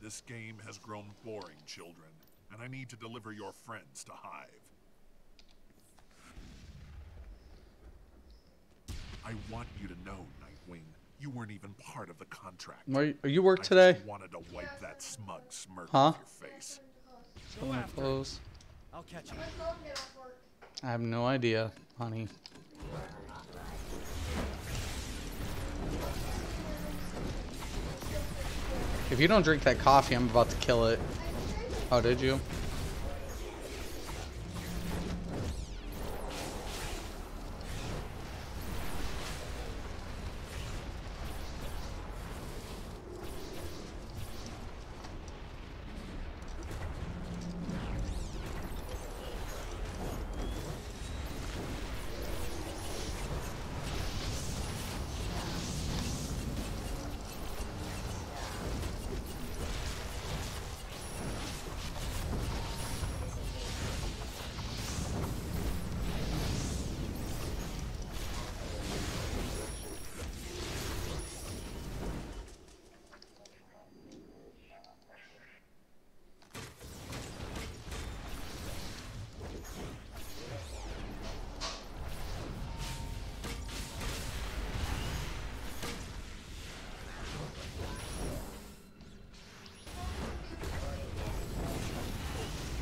This game has grown boring, children, and I need to deliver your friends to Hive. I want you to know, Nightwing, you weren't even part of the contract. Are you work I today? just wanted to wipe that smug smirk Huh? off your face. Go My after clothes. I'll catch you. I have no idea, honey. If you don't drink that coffee, I'm about to kill it. Oh, did you?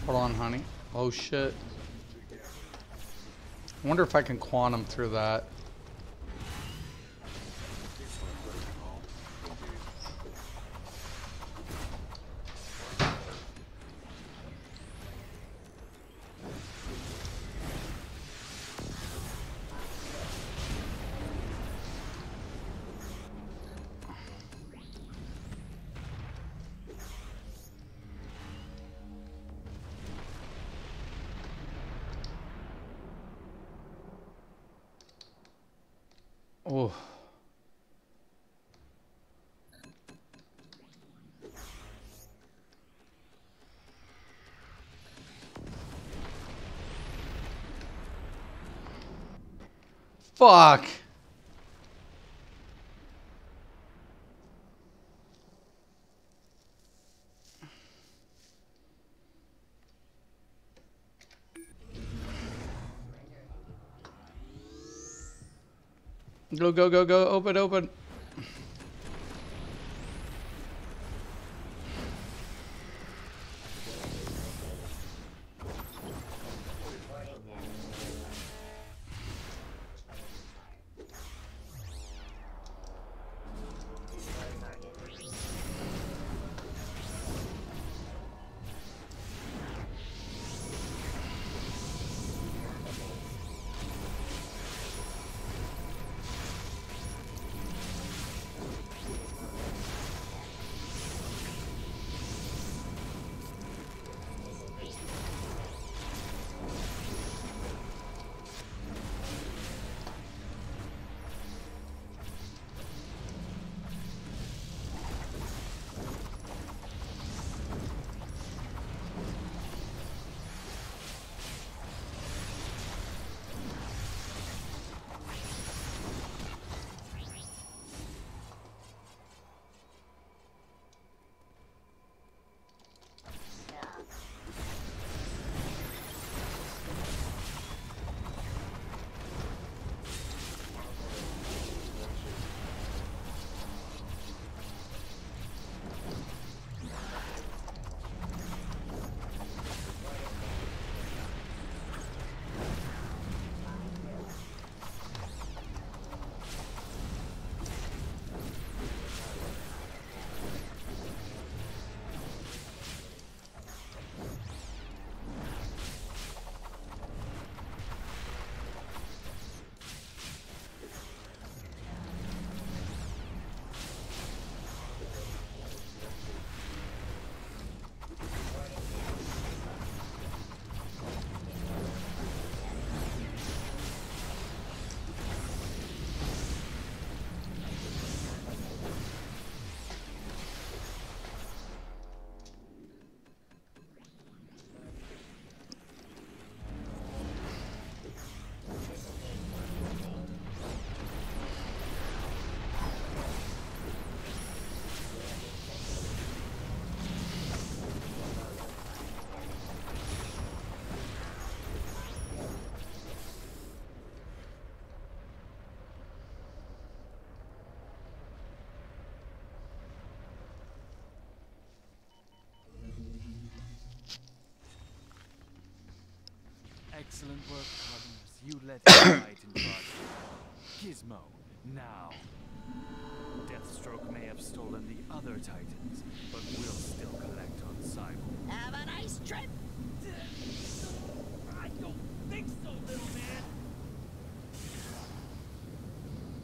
Hold on, honey. Oh, shit. I wonder if I can quantum through that. Oh. Fuck. Go, go, go, go. Open, open. Excellent work, brothers. You let him fight in charge. Gizmo, now. Deathstroke may have stolen the other Titans, but we'll still collect on Cyborg. Have a nice trip! I don't think so, little man!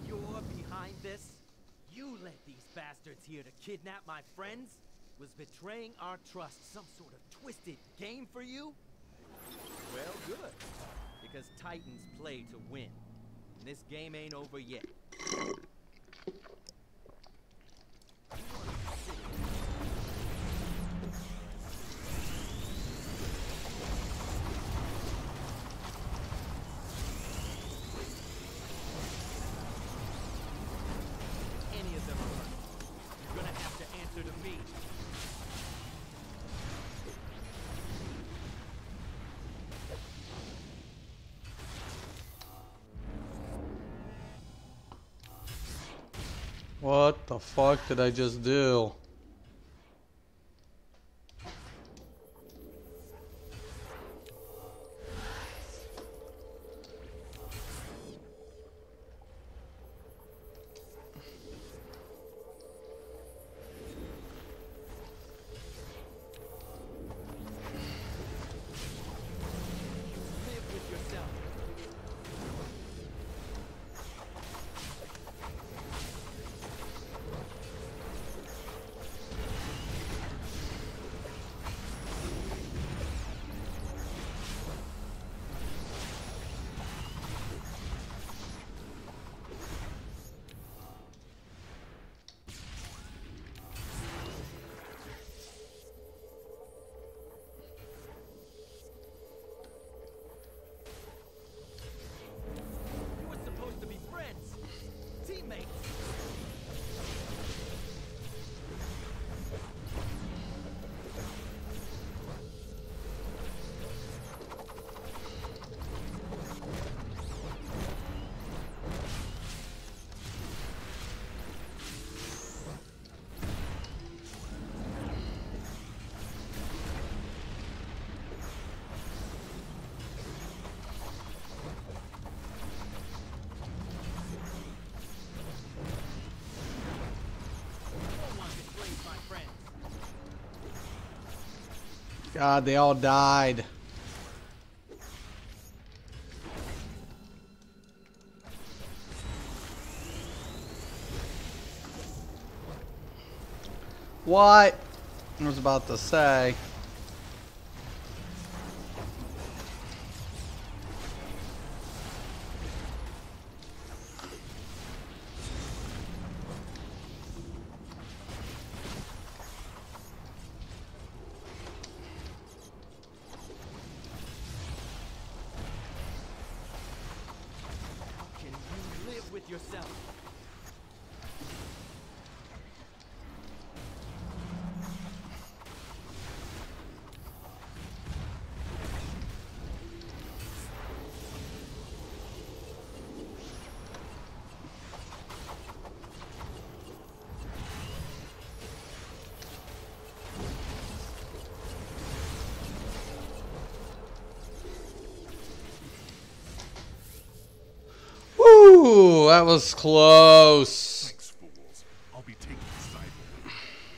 You're behind this? You led these bastards here to kidnap my friends? Was betraying our trust some sort of twisted game for you? Well, good. Because Titans play to win. And this game ain't over yet. Any of them are right. You're gonna have to answer to me. What the fuck did I just do? Live with yourself. You were supposed to be friends, teammates. No one betrays my friends. God, they all died. What? I was about to say. How can you live with yourself? Woo! That was close. Thanks, fools. I'll be taking Cyborg.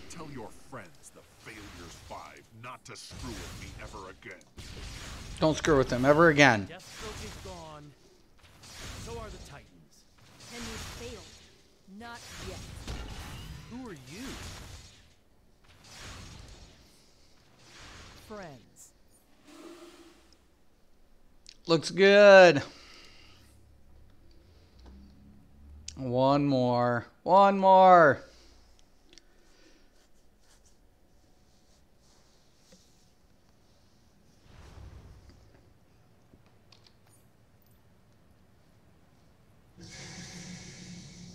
Tell your friends, the Failures 5, not to screw with me ever again. Don't screw with them ever again. Deathstroke is gone. So are the Titans. And you failed. Not yet. Who are you? Friends. Looks good. One more. One more.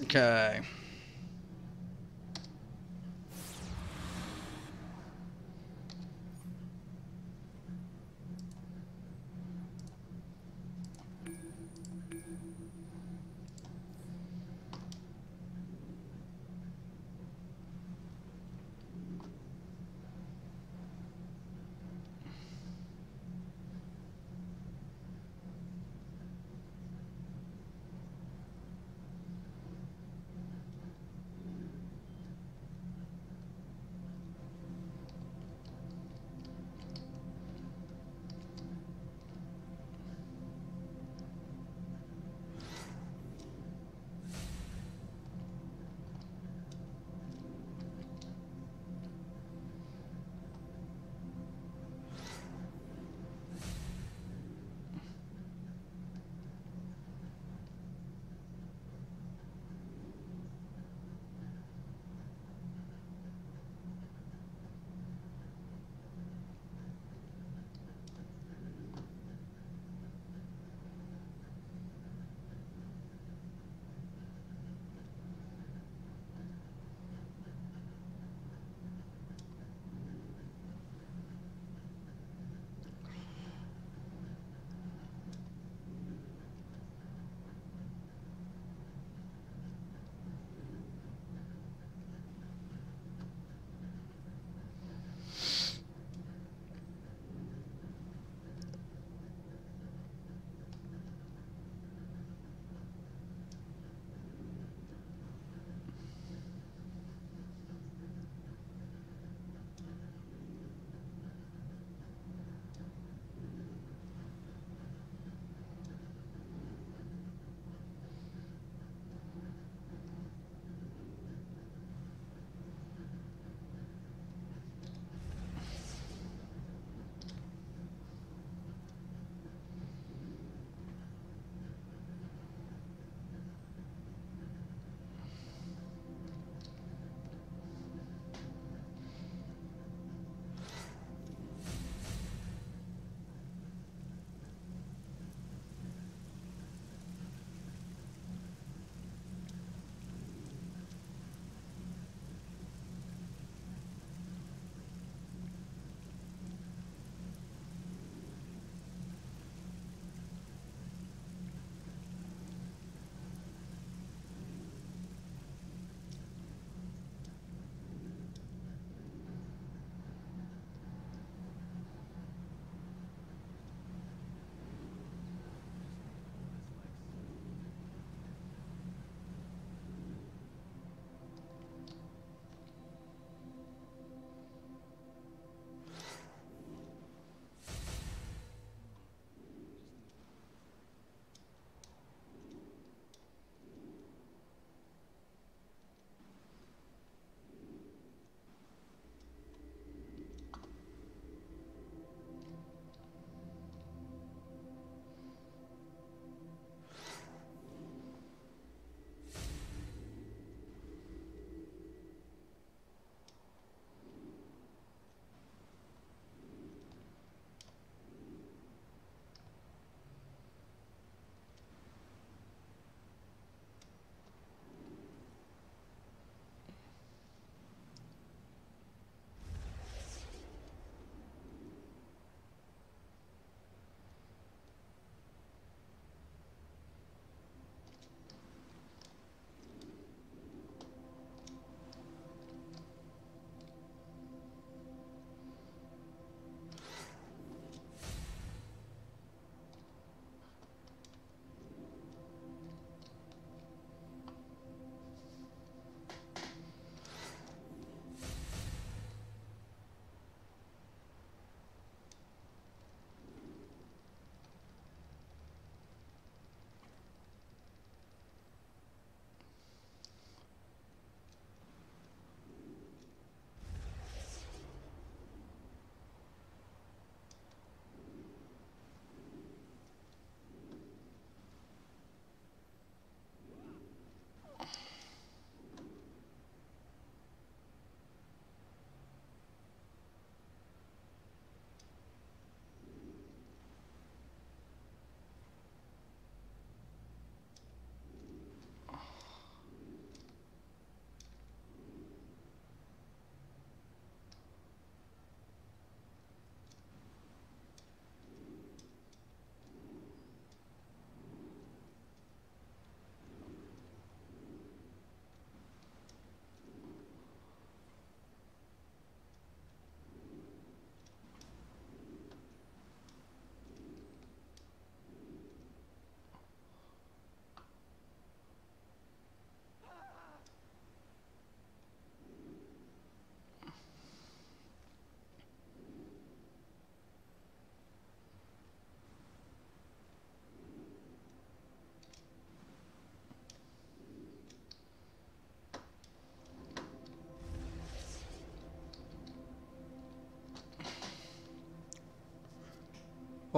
Okay.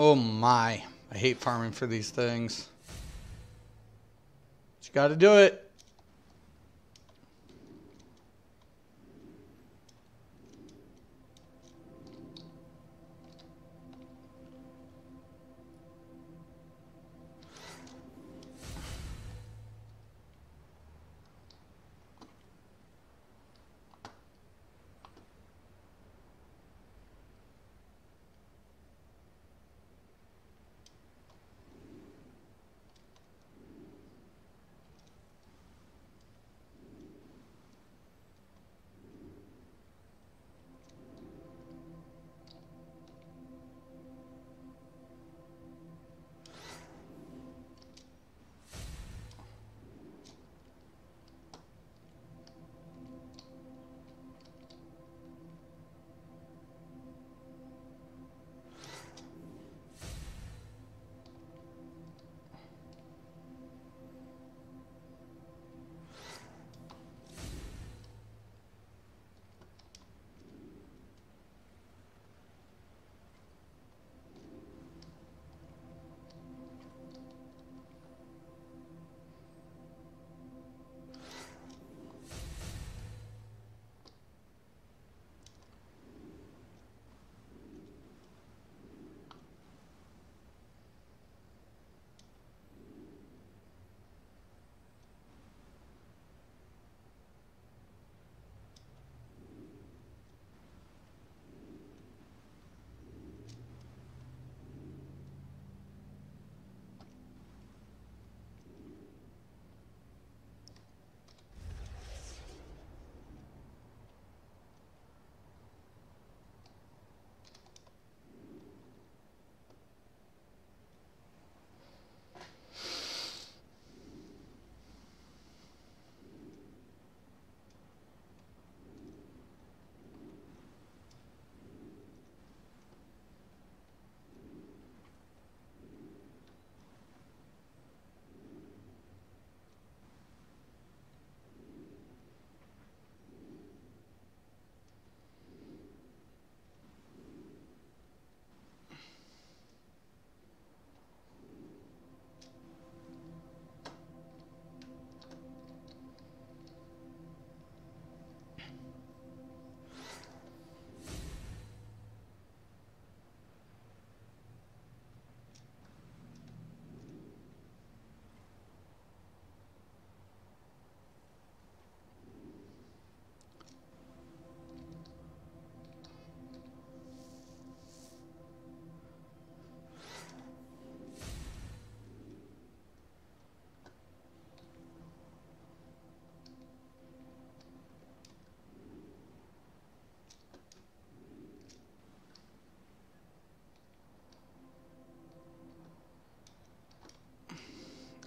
Oh my. I hate farming for these things. But you got to do it.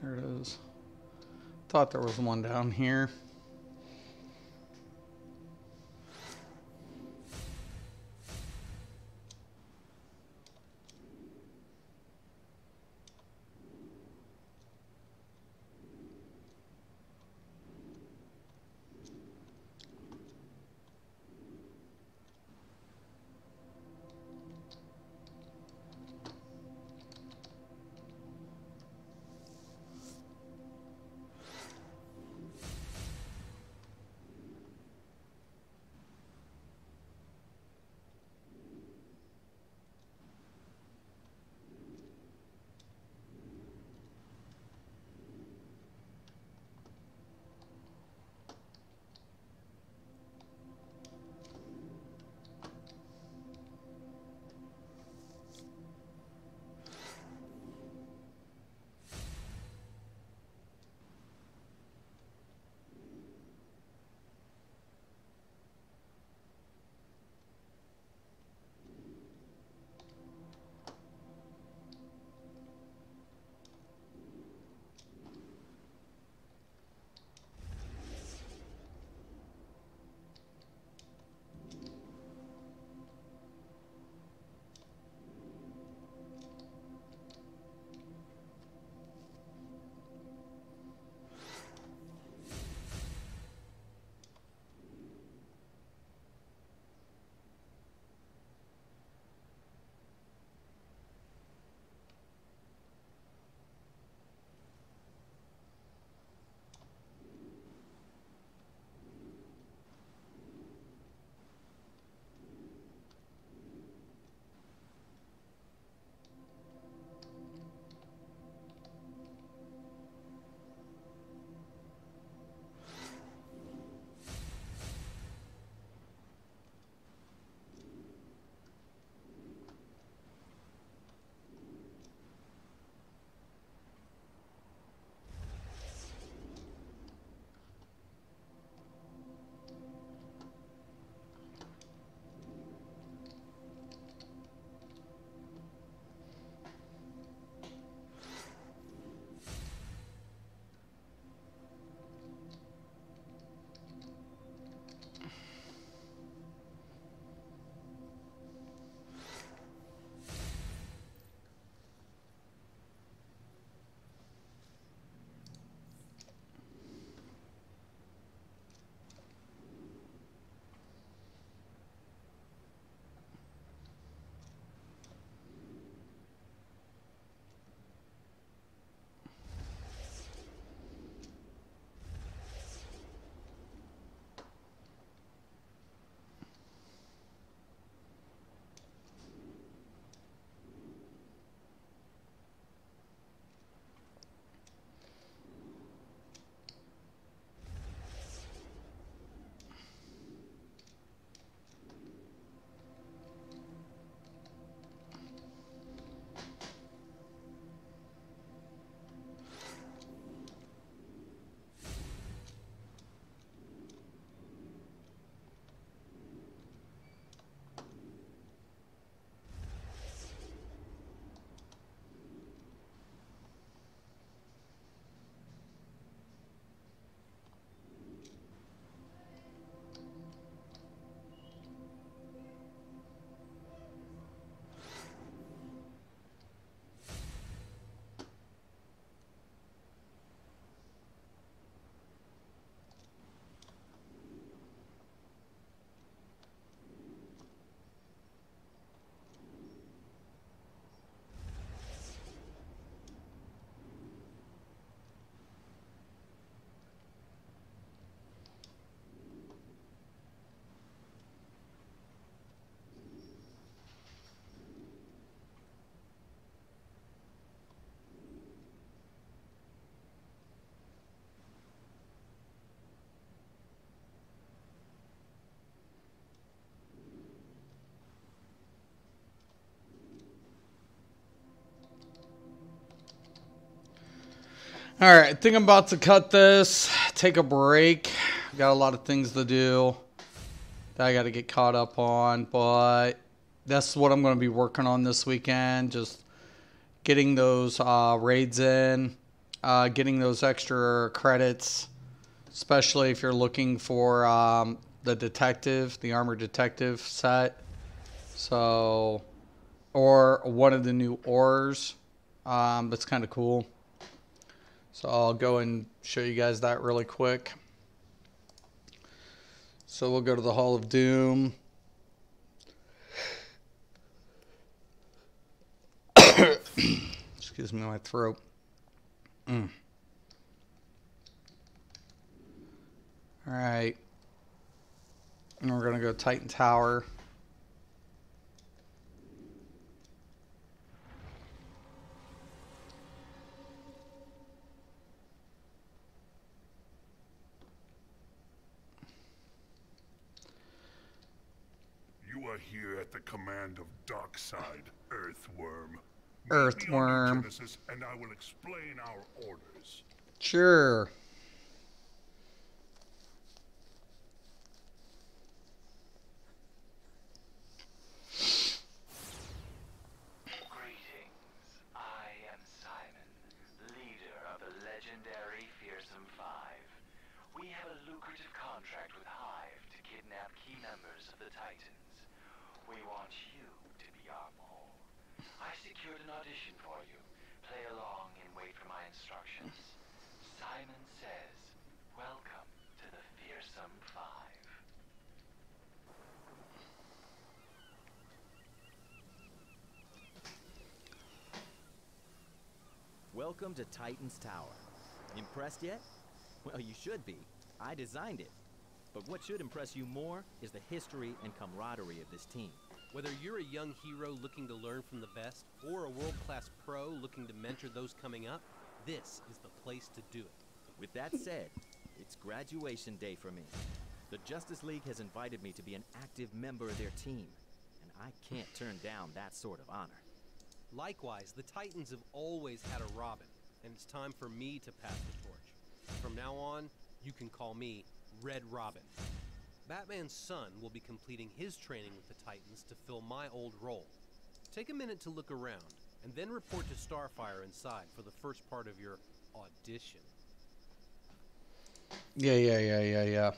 There it is. Thought there was one down here. All right, I think I'm about to cut this, take a break. Got a lot of things to do that I got to get caught up on, but that's what I'm going to be working on this weekend. Just getting those raids in, getting those extra credits, especially if you're looking for the detective, the armored detective set. So, or one of the new ores. That's kind of cool. So I'll go and show you guys that really quick. So we'll go to the Hall of Doom. Excuse me, my throat. All right. And we're going to go Titan Tower. You are here at the command of Darkside, Earthworm. Earthworm. Genesis, and I will explain our orders. Sure. Greetings. I am Simon, leader of the legendary Fearsome Five. We have a lucrative contract with Hive to kidnap key members of the Titans. We want you to be our mole. I secured an audition for you. Play along and wait for my instructions. Simon says, welcome to the Fearsome Five. Welcome to Titan's Tower. Impressed yet? Well, you should be. I designed it. But what should impress you more is the history and camaraderie of this team. Whether you're a young hero looking to learn from the best, or a world-class pro looking to mentor those coming up, this is the place to do it. With that said, it's graduation day for me. The Justice League has invited me to be an active member of their team, and I can't turn down that sort of honor. Likewise, the Titans have always had a Robin, and it's time for me to pass the torch. From now on, you can call me Red Robin. Batman's son will be completing his training with the Titans to fill my old role. Take a minute to look around, and then report to Starfire inside for the first part of your audition. Yeah.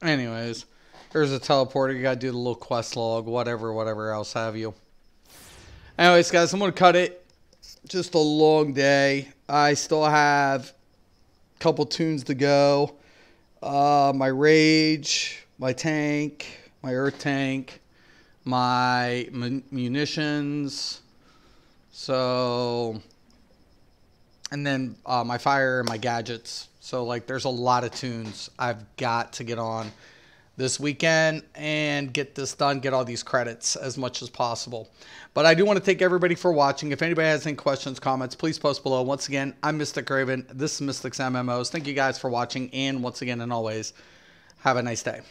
Anyways, here's a teleporter. You gotta do the little quest log, whatever else have you. Anyways, guys, I'm gonna cut it. Just a long day. I still have a couple tunes to go. My Rage, my tank, my Earth tank, my munitions. So, and then my fire and my gadgets. So, like, there's a lot of tunes I've got to get on this weekend and get this done, get all these credits as much as possible. But I do want to thank everybody for watching. If anybody has any questions, comments, please post below. Once again, I'm Mystic Raven. This is Mystic's MMOs. Thank you guys for watching. And once again, and always, have a nice day.